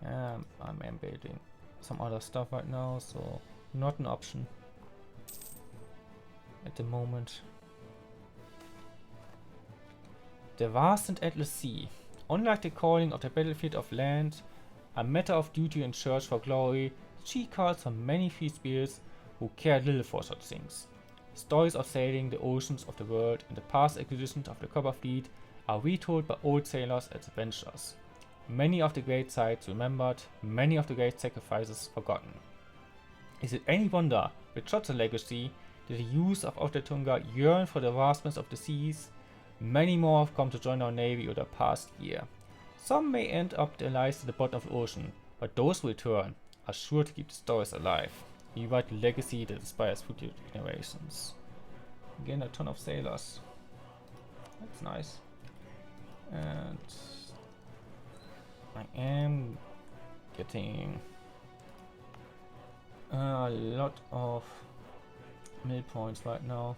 I'm building some other stuff right now, so not an option at the moment. The vast and endless sea. Unlike the calling of the battlefield of land, a matter of duty and search for glory, she calls for many free spirits who care little for such things. Stories of sailing the oceans of the world and the past acquisitions of the Copper Fleet are retold by old sailors as adventurers. Many of the great sights remembered, many of the great sacrifices forgotten. Is it any wonder, with such a legacy, that the youth of the Tûngr yearn for the vastness of the seas? Many more have come to join our navy over the past year. Some may end up their lives at the bottom of the ocean, but those who return are sure to keep the stories alive. We write a legacy that inspires future generations. Again, a ton of sailors. That's nice. And I am getting a lot of mill points right now.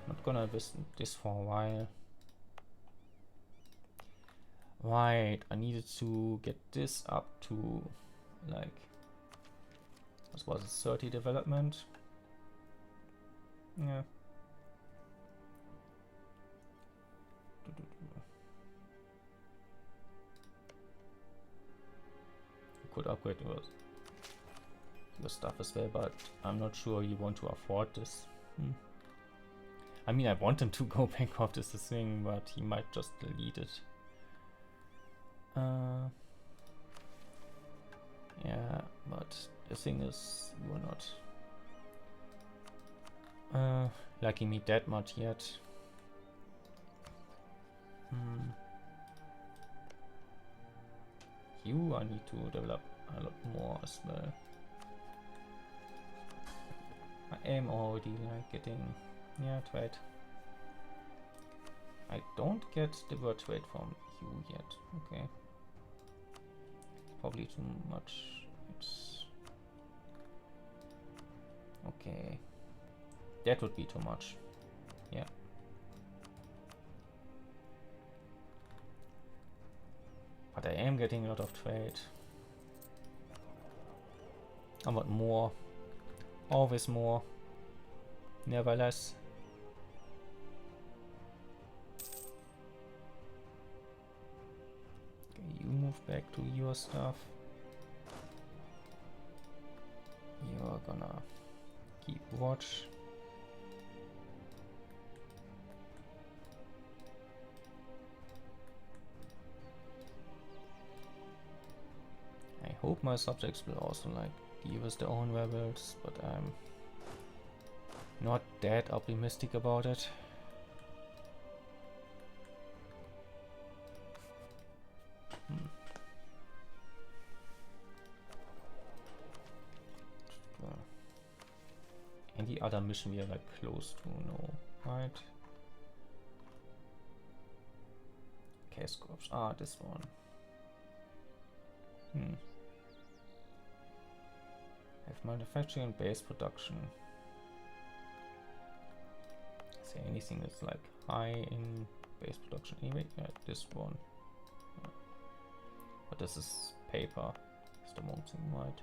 Not gonna visit this for a while. Right, I needed to get this up to like, what was it, 30 development? Yeah. Could upgrade your stuff as well, but I'm not sure you want to afford this. I mean, I want him to go bankrupt is the thing, but he might just delete it. Yeah, but the thing is, you're not liking me that much yet. You, I need to develop a lot more as well. I am already like getting, yeah, trade. I don't get the word trade from you yet. Okay. Probably too much. It's okay. That would be too much. Yeah. But I am getting a lot of trade. I want more. Always more. Never less. Okay, you move back to your stuff. You're gonna keep watch. I hope my subjects will also like deal with their own rebels, but I'm not that optimistic about it. Any other mission we are like close to? No, right? Case Corps. Ah, this one. Have manufacturing and base production. Say anything that's like high in base production anyway. Yeah, this one. Yeah. But this is paper. It's the one thing, right?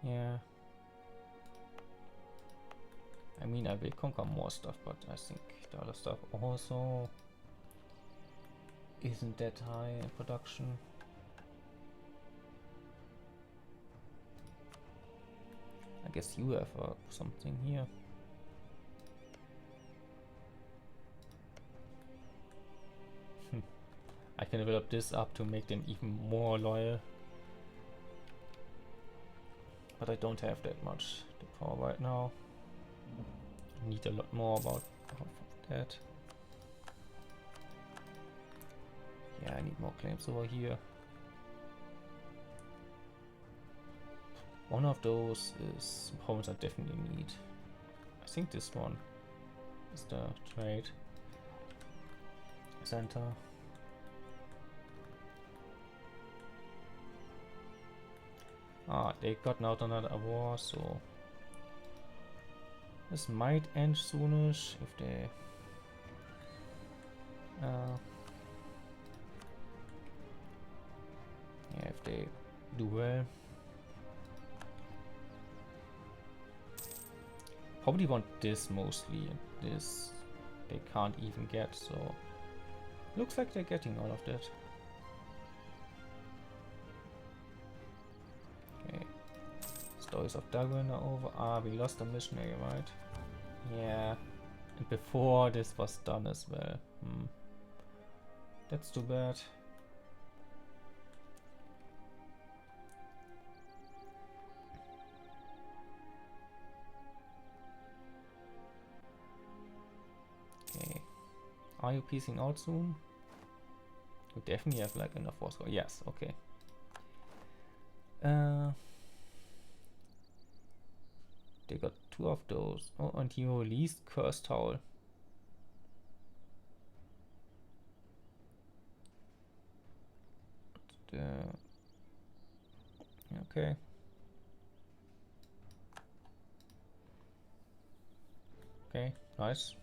Yeah. I mean, I will conquer more stuff, but I think the other stuff also isn't that high in production. I guess you have something here. I can develop this up to make them even more loyal. But I don't have that much power right now. I need a lot more about half of that. Yeah, I need more claims over here. One of those is problems I definitely need. I think this one is the trade center. Ah, they got out another war, so this might end soonish if they yeah, if they do well. Probably want this mostly, and this they can't even get, so looks like they're getting all of that. Okay, stories of Dagon are over. Ah, we lost a missionary, right? Yeah, and before this was done as well. That's too bad. Okay, Are you piecing out soon? You definitely have like enough war score. Yes, okay. They got 2 of those. Oh, and he released Cursed Howl. Okay. Okay, nice.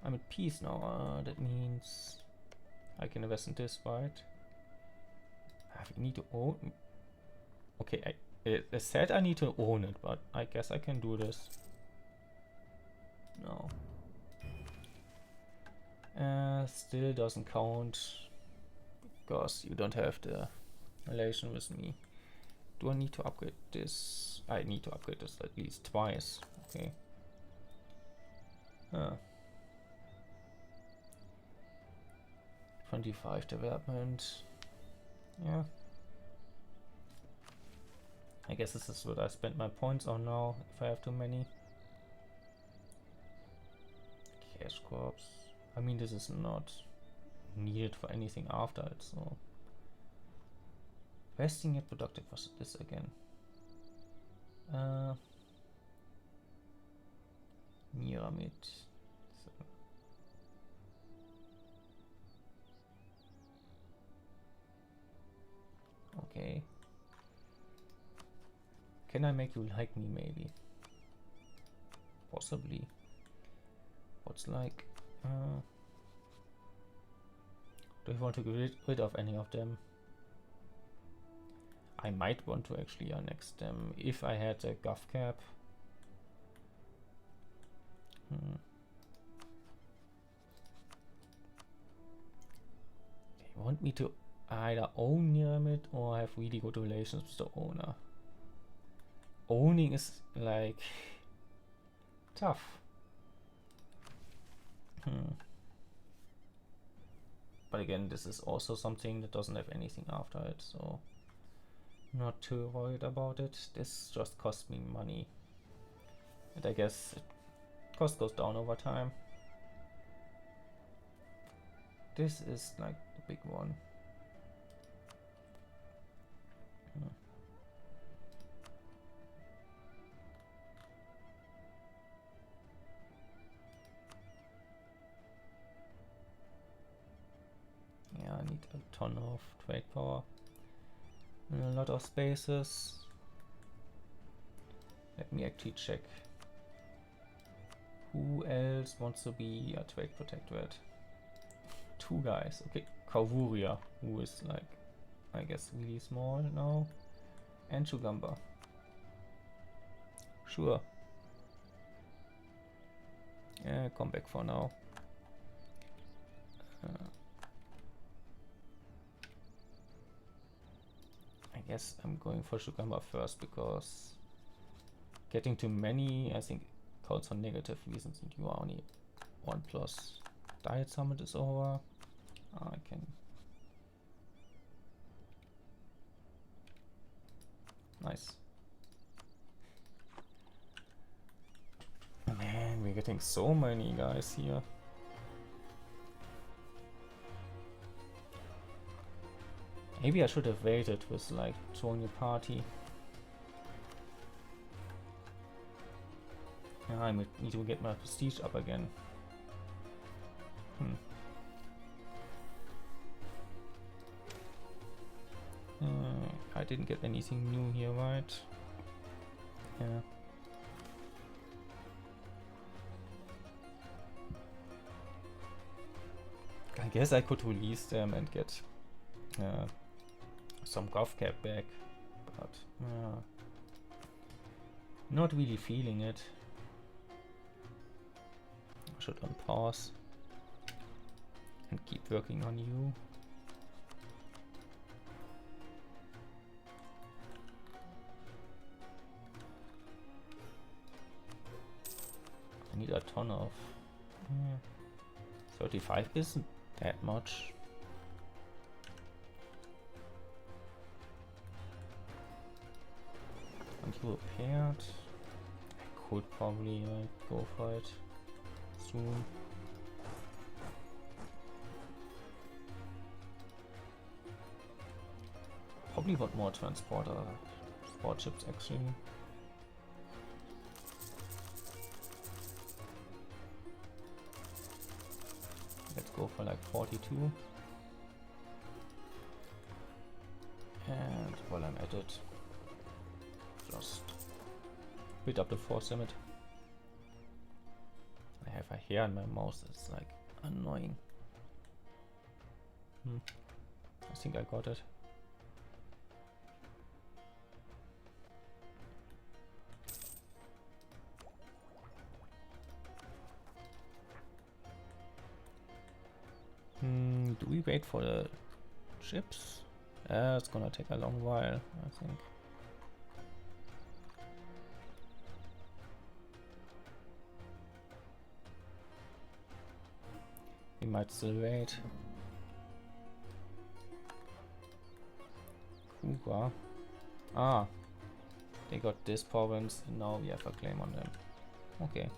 I'm at peace now. That means I can invest in this, right? I need to own. Okay, it said I need to own it, but I guess I can do this. No. Still doesn't count because you don't have the relation with me. Do I need to upgrade this? I need to upgrade this at least twice. Okay. 25 development. Yeah. I guess this is what I spend my points on now, if I have too many. Cash corps. I mean, this is not needed for anything after it, so. Resting yet productive was this again. Pyramid. So. Okay. Can I make you like me, maybe? Possibly. What's like? Do you want to get rid of any of them? I might want to actually annex them if I had a gov cap. They want me to either own Pyramid or have really good relations with the owner. Owning is like tough. But again, this is also something that doesn't have anything after it, so not too worried about it. This just costs me money, and I guess cost goes down over time. This is like the big one. Yeah, I need a ton of trade power and a lot of spaces. Let me actually check who else wants to be a trade protectorate. 2 guys. Okay, Kavuria, who is like, I guess, really small now, and Shugamba. Sure. Come back for now. I guess I'm going for Shugamba first because getting too many, I think, counts for negative reasons, and you are only 1+. Diet Summit is over. I can. Nice. Man, we're getting so many guys here. Maybe I should have waited with like join your party. Yeah, I need to get my prestige up again. I didn't get anything new here, right? Yeah. I guess I could release them and get some gov cap back, but not really feeling it. I should unpause and keep working on you. I need a ton of 35 isn't that much. And you repaired. I could probably go for it soon. probably want more transport ships actually. Let's go for like 42. And while I'm at it, just build up the force limit. I have a hair on my mouse, it's like annoying. I think I got it. Do we wait for the ships? It's gonna take a long while, I think. We might still wait. Tûngr. Ah, they got this province and now we have a claim on them. Okay.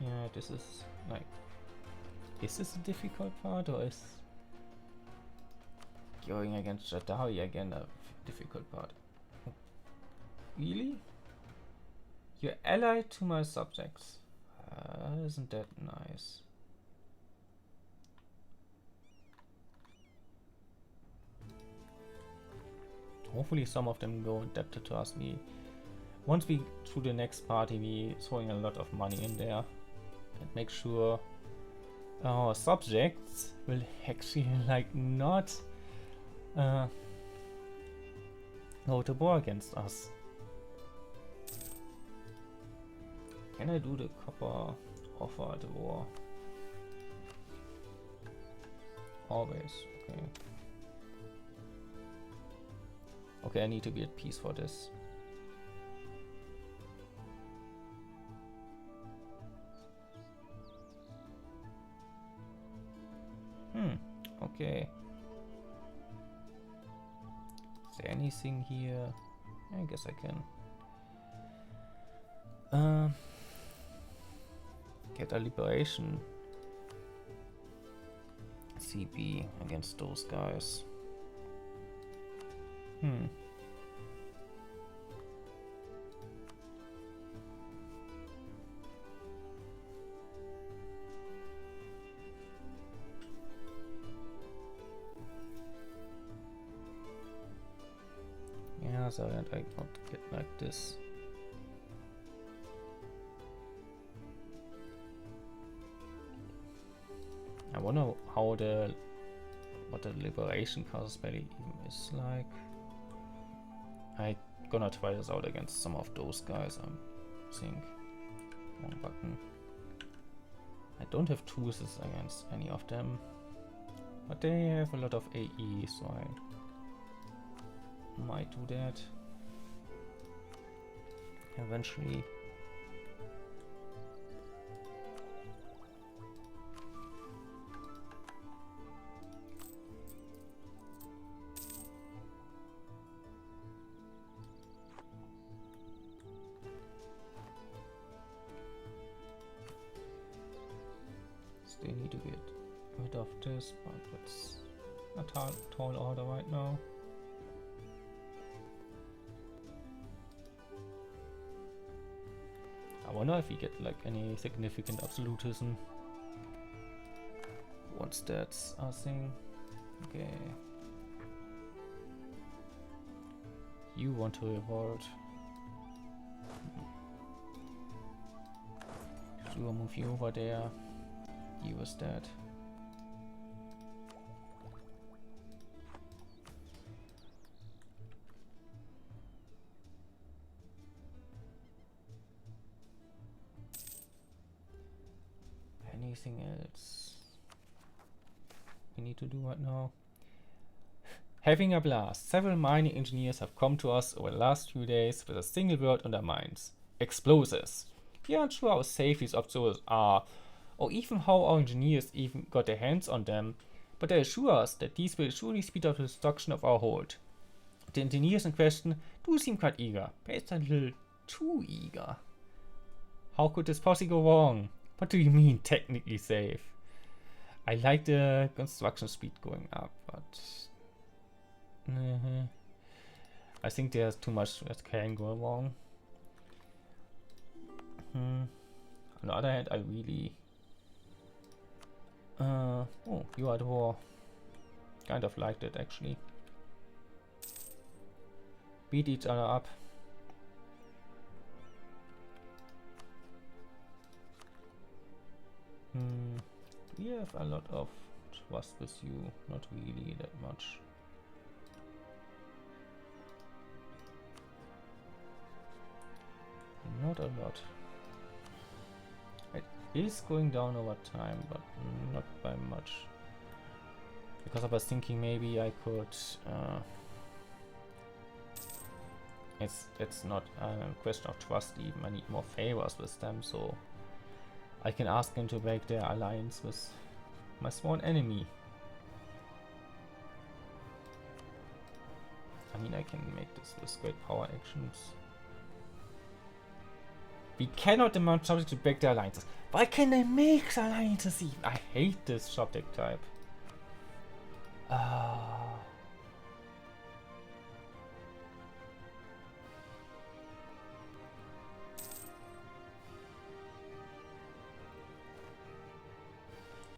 Yeah, this is like, is this a difficult part or is going against Jadawi again a difficult part? Really? You're allied to my subjects. Isn't that nice? Hopefully some of them go indebted to us. Once we through the next party, we throwing a lot of money in there and make sure our subjects will actually like not go to war against us. Can I do the copper offer at the war? Always, okay. Okay, I need to be at peace for this. Okay. Is there anything here? I guess I can get a liberation CP against those guys. So that I not get like this. I wonder how what the liberation casus belli even is like. I gonna try this out against some of those guys. I think. Wrong button. I don't have truces against any of them, but they have a lot of AE, so I might do that eventually. Still need to get rid of this, but it's a tall order right now. I wonder if we get like any significant absolutism once that's a thing. Okay. You want to revolt. So we'll move you over there. You was dead. Anything else we need to do right now? Having a blast. Several mining engineers have come to us over the last few days with a single word on their minds: explosives. We aren't sure how safe these observers are, or even how our engineers even got their hands on them, but they assure us that these will surely speed up the destruction of our hold. The engineers in question do seem quite eager, perhaps a little too eager. How could this possibly go wrong? What do you mean, technically safe? I like the construction speed going up, but... I think there's too much that can go wrong. On the other hand, I really... oh, you are at war. Kind of liked it, actually. Beat each other up. We have a lot of trust with you. Not really that much. Not a lot. It is going down over time, but not by much. Because I was thinking maybe I could... it's not a question of trust even. I need more favors with them, so... I can ask them to break their alliance with my sworn enemy. I mean, I can make this with great power actions. We cannot demand subjects to break their alliances. Why can't they make alliances even? I hate this subject type.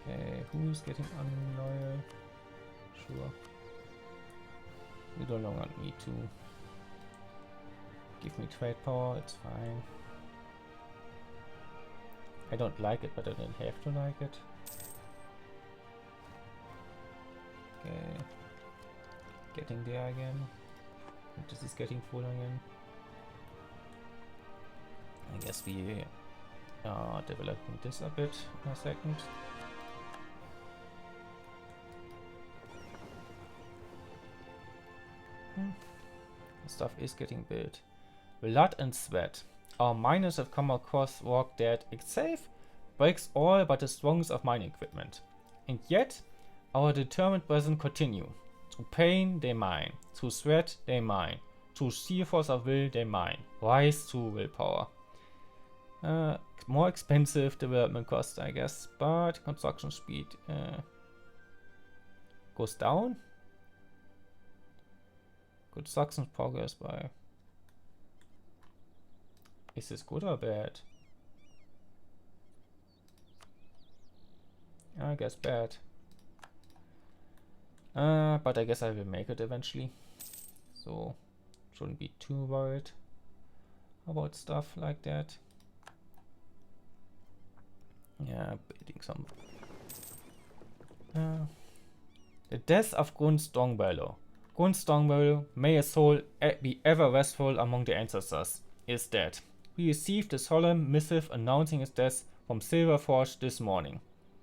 Okay, who's getting unloyal? Sure. You no longer need to give me trade power, it's fine. I don't like it, but I don't have to like it. Okay. Getting there again. And this is getting full again. I guess we are developing this a bit in a second. Stuff is getting built. Blood and sweat. Our miners have come across rock that, it's safe, breaks all but the strongest of mining equipment. And yet, our determined brethren continue. Through pain, they mine. Through sweat, they mine. Through sheer force of will, they mine. Rise through willpower. More expensive development costs, I guess, but construction speed goes down. Construction progress by... Is this good or bad? I guess bad. But I guess I will make it eventually. So, shouldn't be too worried about stuff like that. Yeah, building some... the death of Gunn Strongbellow. Gunn Strongbellow, may his soul be ever restful among the ancestors, is dead. We received a solemn missive announcing his death from Silverforge this morning.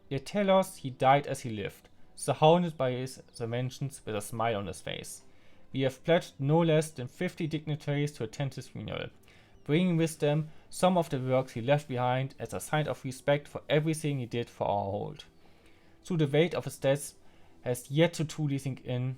They tell us he died as he lived, surrounded by his dimensions with a smile on his face. We have pledged no less than 50 dignitaries to attend his funeral, bringing with them some of the works he left behind as a sign of respect for everything he did for our hold. Though the weight of his death has yet to truly sink in,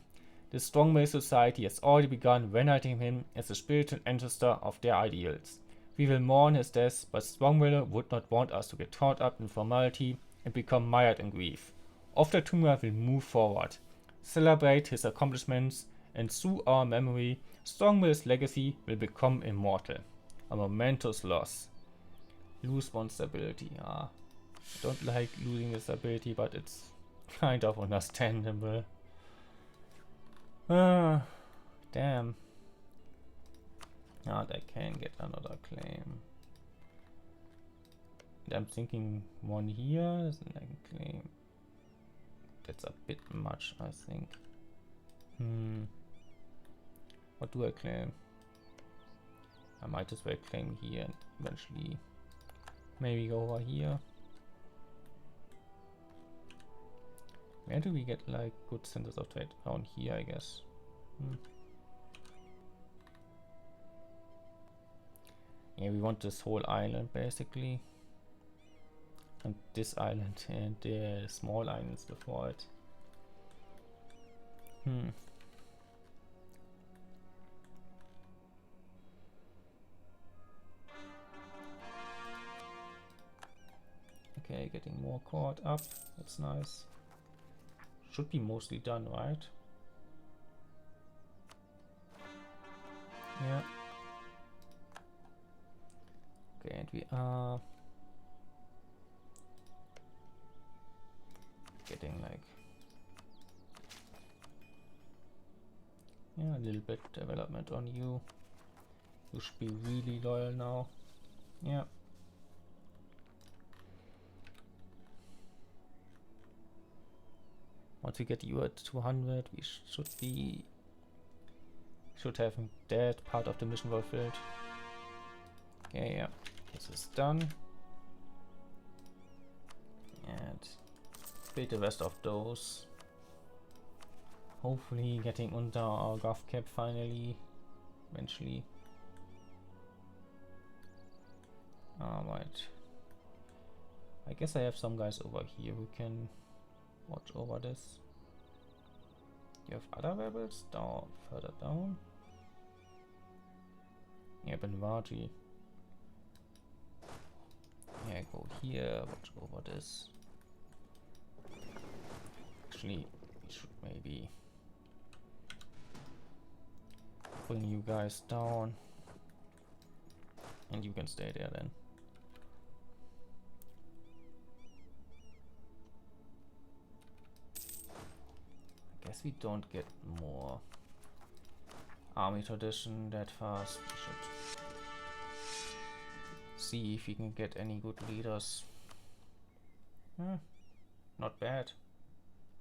the Strongmill Society has already begun venerating him as the spiritual ancestor of their ideals. We will mourn his death, but Strongmill would not want us to get caught up in formality and become mired in grief. After Tûngr will move forward, celebrate his accomplishments, and through our memory, Strongmill's legacy will become immortal. A momentous loss. Lose one stability. I don't like losing the stability, but it's kind of understandable. Damn. They can get another claim. And I'm thinking one here is a claim. That's a bit much, I think. What do I claim? I might as well claim here and eventually maybe go over here. Where do we get like good centers of trade? Around here, I guess. Yeah, we want this whole island basically. And this island and the small islands before it. Okay, getting more caught up. That's nice. Should be mostly done, right? Yeah. Okay, and we are getting like, yeah, a little bit development on you. You should be really loyal now. Yeah. Once we get you at 200, we should have that part of the mission fulfilled. Okay, yeah, this is done. And build the rest of those. Hopefully getting under our gov cap finally, eventually. Alright. I guess I have some guys over here who can watch over this. You have other rebels down further down. Yeah, Benvaji. Yeah, go here, watch over this. Actually, we should maybe bring you guys down. And you can stay there then. I guess we don't get more army tradition that fast. We should see if we can get any good leaders. Not bad.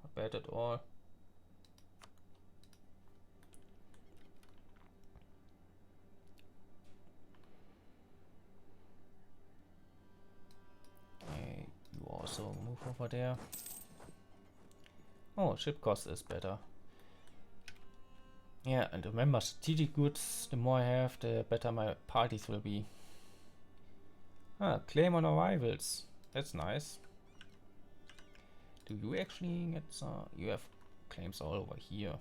Not bad at all. Okay, you also move over there. Oh, ship cost is better. Yeah, and remember, strategic goods, the more I have, the better my parties will be. Claim on arrivals. That's nice. Do you actually get some? You have claims all over here.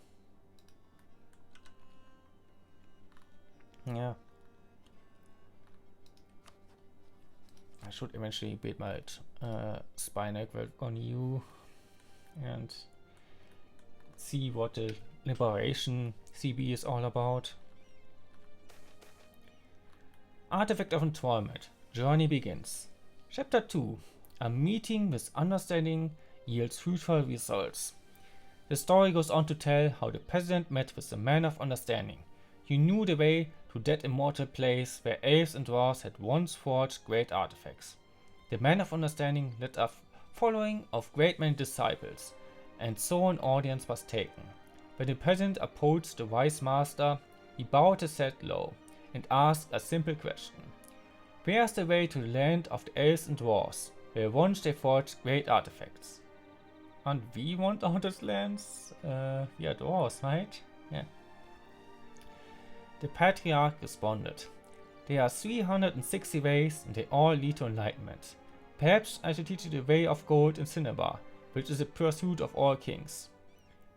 Yeah. I should eventually build my spy network on you and see what the Liberation CB is all about. Artifact of Enthrallment. Journey begins. Chapter 2. A meeting with understanding yields fruitful results. The story goes on to tell how the president met with the man of understanding. He knew the way to that immortal place where elves and dwarves had once forged great artifacts. The man of understanding led a following of great many disciples, and so an audience was taken. When the president approached the wise master, he bowed his head low and asked a simple question. Where is the way to the land of the elves and dwarves, where once they forged great artifacts? And we want all those lands? We are dwarves, right? Yeah. The patriarch responded. There are 360 ways and they all lead to enlightenment. Perhaps I should teach you the way of gold in Cinnabar, which is the pursuit of all kings.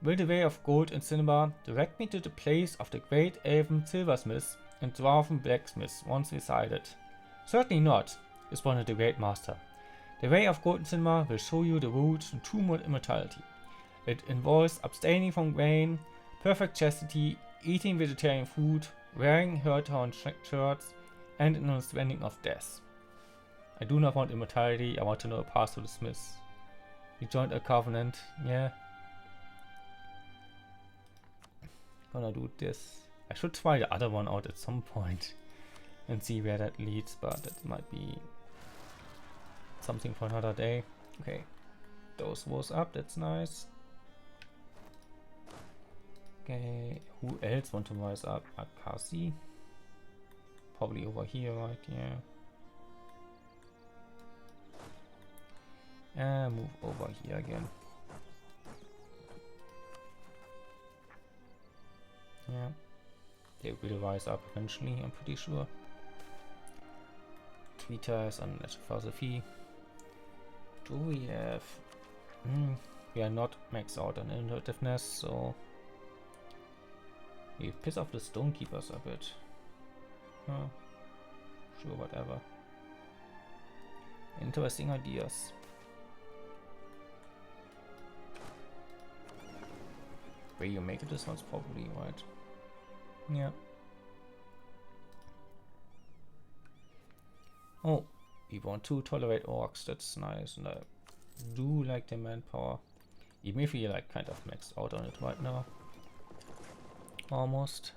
Will the way of gold in Cinnabar direct me to the place of the great elven silversmiths and dwarven blacksmiths once resided? Certainly not, responded the great master. The way of gold in Cinnabar will show you the route to true immortality. It involves abstaining from grain, perfect chastity, eating vegetarian food, wearing herd-horn shirts, and an understanding of death. I do not want immortality, I want to know a path to the smiths. We joined a covenant, yeah. Gonna do this. I should try the other one out at some point and see where that leads, but that might be something for another day. Okay, those was up, that's nice. Okay, who else want to rise up? Akasi? Probably over here, right? Yeah. Move over here again. Yeah. They will rise up eventually, I'm pretty sure. Twitter is on philosophy. Do we have... we are not maxed out on intuitiveness, so You piss off the stonekeepers a bit. Huh. Sure, whatever. Interesting ideas. Where you make it this one's probably right. Yeah. Oh, we want to tolerate orcs, that's nice, and I do like the manpower. Even if we like kind of maxed out on it right now. Almost.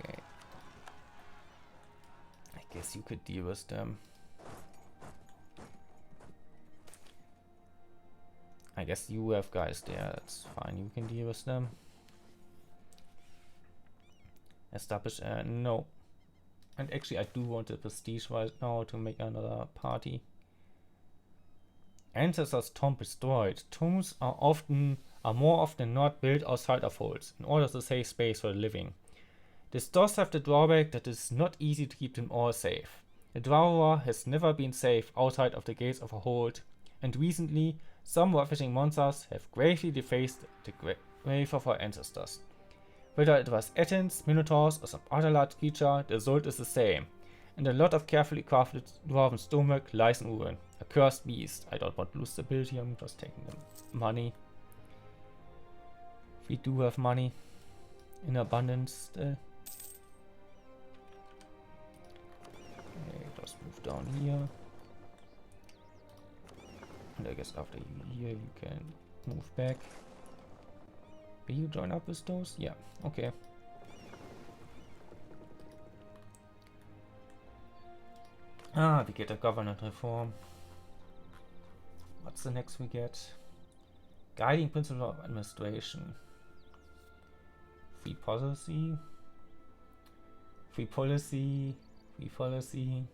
Okay. I guess you could deal with them. I guess you have guys there, that's fine, you can deal with them. Establish, no. And actually I do want the prestige right now to make another party. Ancestors' tomb destroyed. Tombs are more often not built outside of holes, in order to save space for the living. This does have the drawback that it is not easy to keep them all safe. A Dwarrower has never been safe outside of the gates of a hold, and recently, some ravaging monsters have gravely defaced the grave of our ancestors. Whether it was Ettins, Minotaurs, or some other large creature, the result is the same, and a lot of carefully crafted dwarven stonework lies in ruin. A cursed beast. I don't want to lose the ability, I'm just taking the money. We do have money in abundance still. Okay, just move down here. And I guess after you here you can move back. Will you join up with those? Yeah, okay. Ah, we get a government reform. What's the next we get? Guiding principle of administration. Free policy. Free policy. Free policy.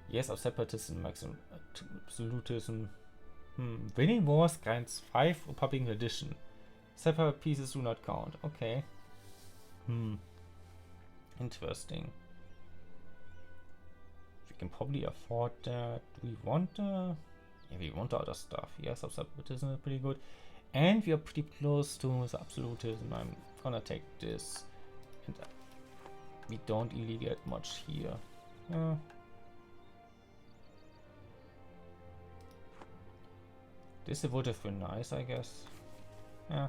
Yes, of separatism, maximum absolutism. Winning wars grants 5 Republican edition. Separate pieces do not count. Okay. Interesting. We can probably afford that. Do we want yeah, we want other stuff. Yes, of separatism is pretty good. And we are pretty close to the absolutism. I'm gonna take this. And we don't really get much here. This would have been nice, I guess. Yeah.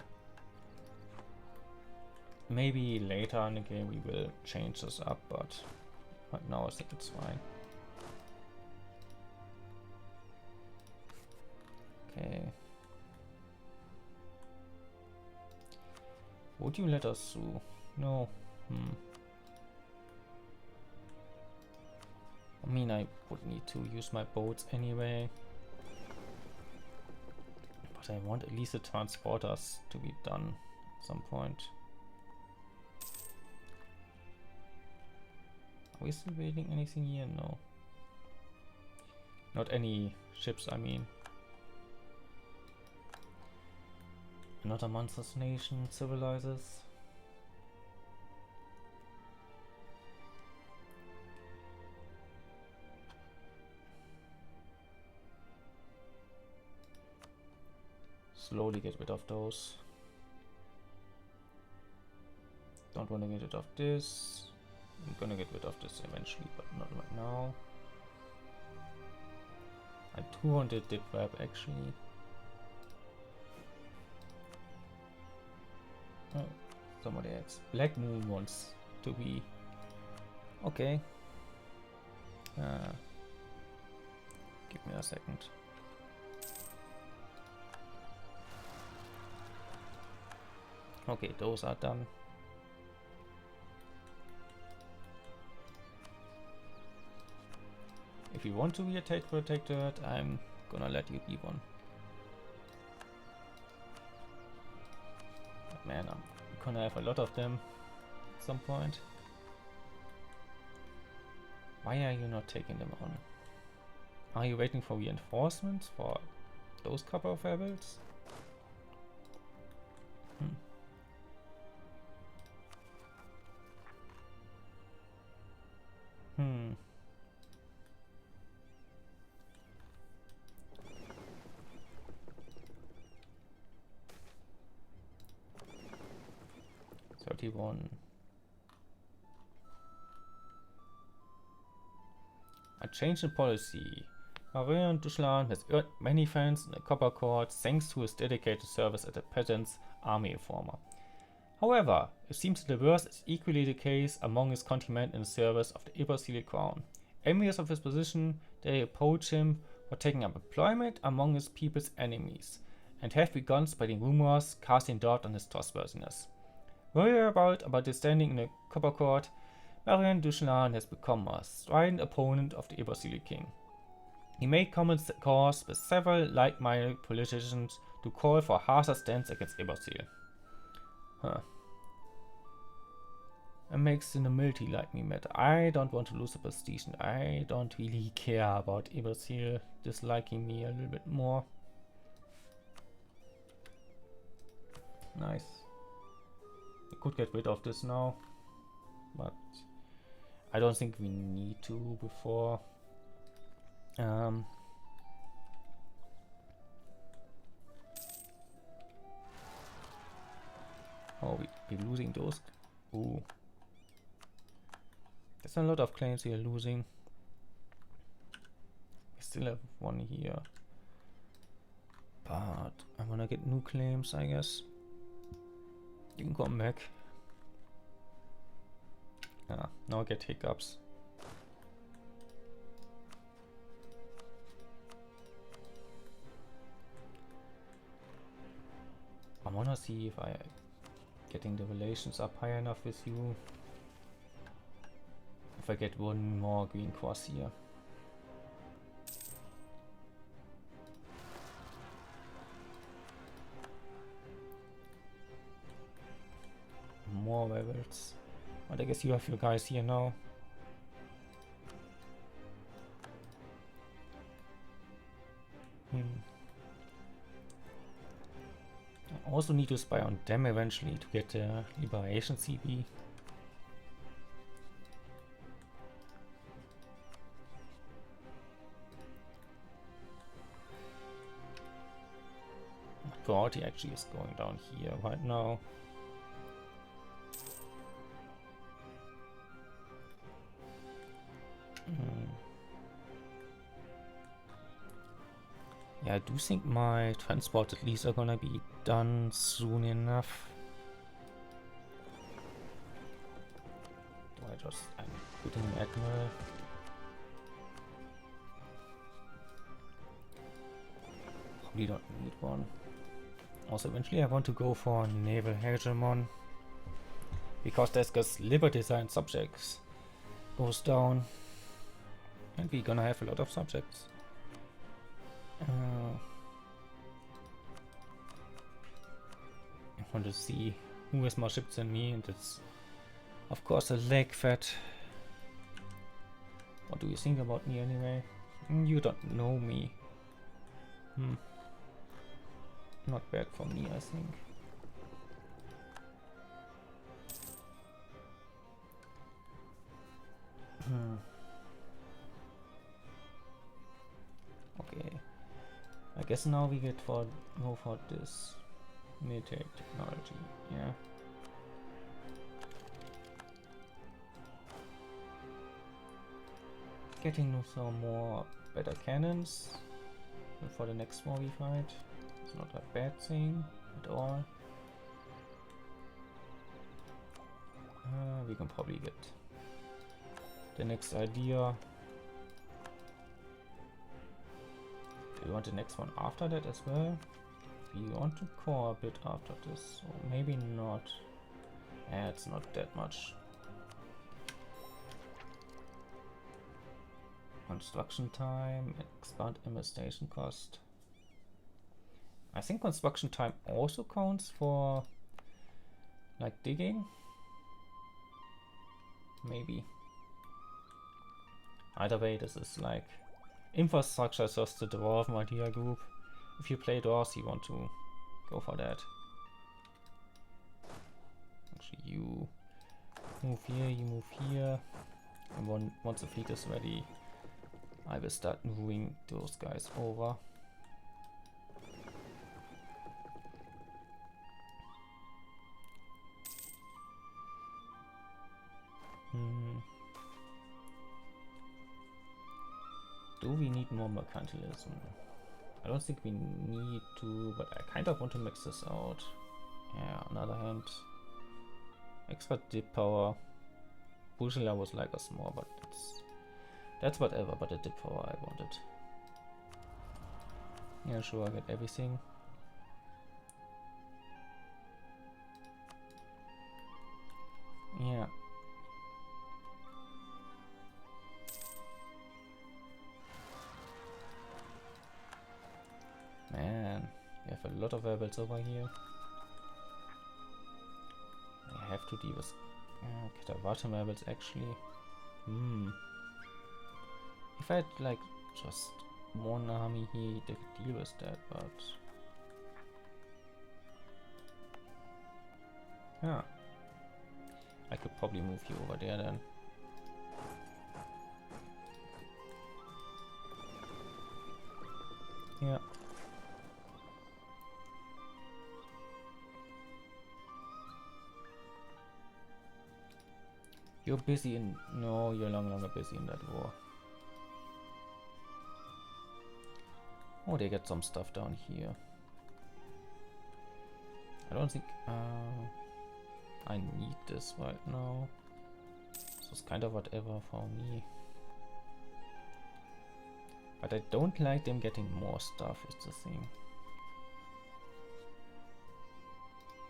Maybe later in the game we will change this up, but right now I think it's fine. Okay. Would you let us through? No. I mean, I would need to use my boats anyway. But I want at least the transporters to be done at some point. Are we still building anything here? No. Not any ships, I mean. Another monsters nation civilizes. Slowly get rid of those. Don't want to get rid of this. I'm gonna get rid of this eventually, but not right now. I do want the dip web actually. Oh, somebody else. Black Moon wants to be okay. Give me a second. Okay, those are done. If you want to be a Tate Protectorate, I'm gonna let you be one. But man, I'm gonna have a lot of them at some point. Why are you not taking them on? Are you waiting for reinforcements for those couple of rebels? 21. A change in policy. Marion Dushlan has earned many fans in the Copper Court thanks to his dedicated service as a peasant's army reformer. However, it seems the reverse is equally the case among his countrymen in the service of the Ibercile crown. Envious of his position, they approach him for taking up employment among his people's enemies, and have begun spreading rumors casting doubt on his trustworthiness. Worried about his standing in the Copper Court, Marion Dushlan has become a strident opponent of the Ibercile king. He made common cause with several like-minded politicians to call for a harsher stance against Ibercile. It makes the nobility like me mad. I don't want to lose the prestige, and I don't really care about Ibercile disliking me a little bit more. Nice. We could get rid of this now, but I don't think we need to before. Oh, we're losing those. Ooh. There's a lot of claims we are losing. We still have one here. But I wanna get new claims, I guess. You can come back. Ah, now I get hiccups. I wanna see if I getting the relations up high enough with you. If I get one more green cross here. More rebels. But I guess you have your guys here now. I also need to spy on them eventually to get the Liberation CB. Priority actually is going down here right now. Yeah, I do think my transport at least are gonna be done soon enough. Do I just put in Admiral? Probably don't need one. Also, eventually I want to go for Naval Hegemon, because that's because Liberty Design subjects goes down, and we're gonna have a lot of subjects. I want to see who has more ships than me, and it's of course a leg fat. What do you think about me anyway? You don't know me. Not bad for me, I think. Okay. I guess now we go for this military technology, yeah. Getting some more better cannons for the next war we fight. It's not a bad thing at all. We can probably get the next idea. Do you want the next one after that as well? We want to core a bit after this, so maybe not. It's not that much. Construction time, expand investigation cost. I think construction time also counts for like digging. Maybe. Either way, this is like infrastructure is just the Dwarven idea group. If you play Dwarves, you want to go for that. Actually, you move here, you move here. And once the fleet is ready, I will start moving those guys over. Hmm. Do we need more mercantilism? I don't think we need to, but I kind of want to mix this out. Yeah, on the other hand, extra dip power. Bushela was like us more, but that's whatever, but the dip power I wanted. Yeah, sure, I get everything. Yeah. Man, we have a lot of rebels over here. I have to deal with Katawatan rebels actually. If I had like just one army here, they could deal with that, but yeah, I could probably move you over there then. Yeah. You're busy in... No, you're no longer busy in that war. Oh, they get some stuff down here. I don't think... I need this right now. So it's kind of whatever for me. But I don't like them getting more stuff, is the thing.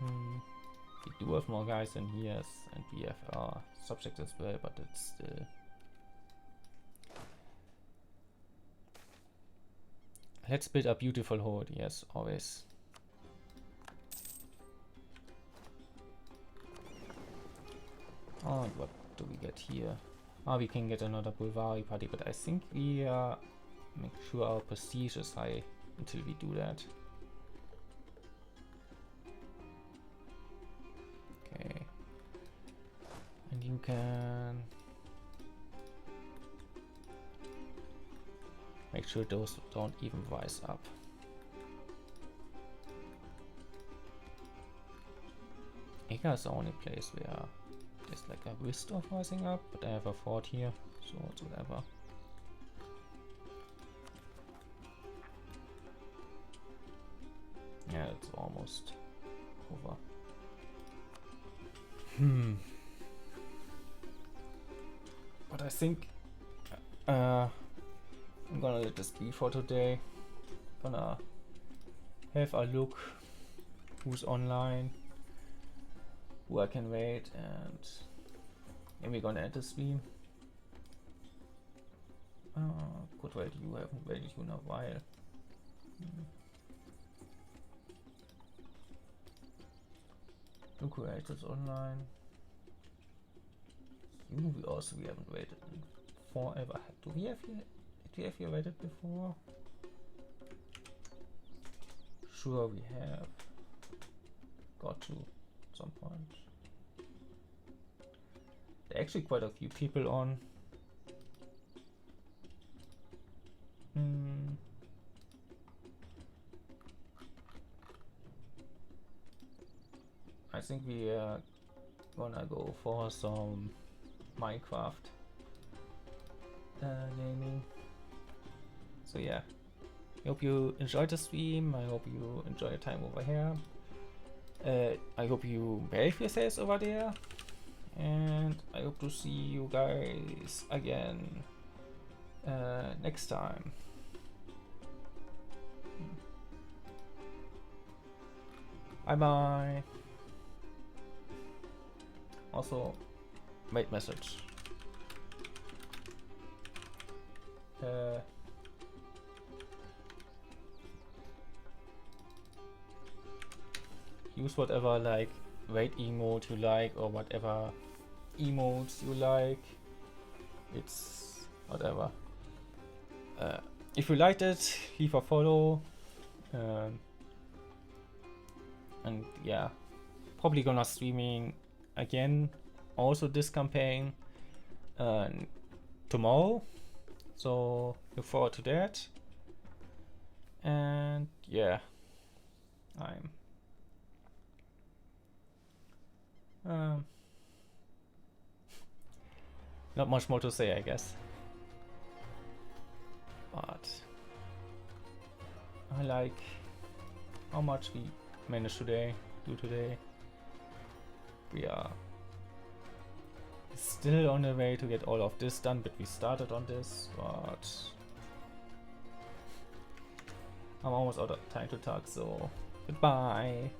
We do have more guys in here, and we have our subjects as well, but it's still... Let's build a beautiful horde, yes, always. Oh, what do we get here? Oh, we can get another Bulvari party, but I think we make sure our prestige is high until we do that. Okay. And you can make sure those don't even rise up. Ega is the only place where there's like a risk of rising up, but I have a fort here, so it's whatever. Yeah, it's almost over. But I think I'm gonna let this be for today. Gonna have a look who's online, who I can wait, and then we're gonna end the stream. Could wait you, haven't waited you in a while. Who created online? You also we haven't waited in forever. Do we have here? Did we have here waited before? Sure we have. Got to at some point. There are actually quite a few people on. I think we are gonna go for some Minecraft gaming. So yeah, I hope you enjoyed the stream. I hope you enjoy your time over here. I hope you behave yourselves over there, and I hope to see you guys again next time. Bye bye. Also, wait message. Use whatever like wait emote you like, or whatever emotes you like. It's whatever. If you liked it, leave a follow. And yeah, probably gonna streaming again also this campaign tomorrow, so look forward to that. And yeah, Not much more to say, I guess. But I like how much we managed today. We are still on the way to get all of this done, but we started on this, but I'm almost out of time to talk, so goodbye.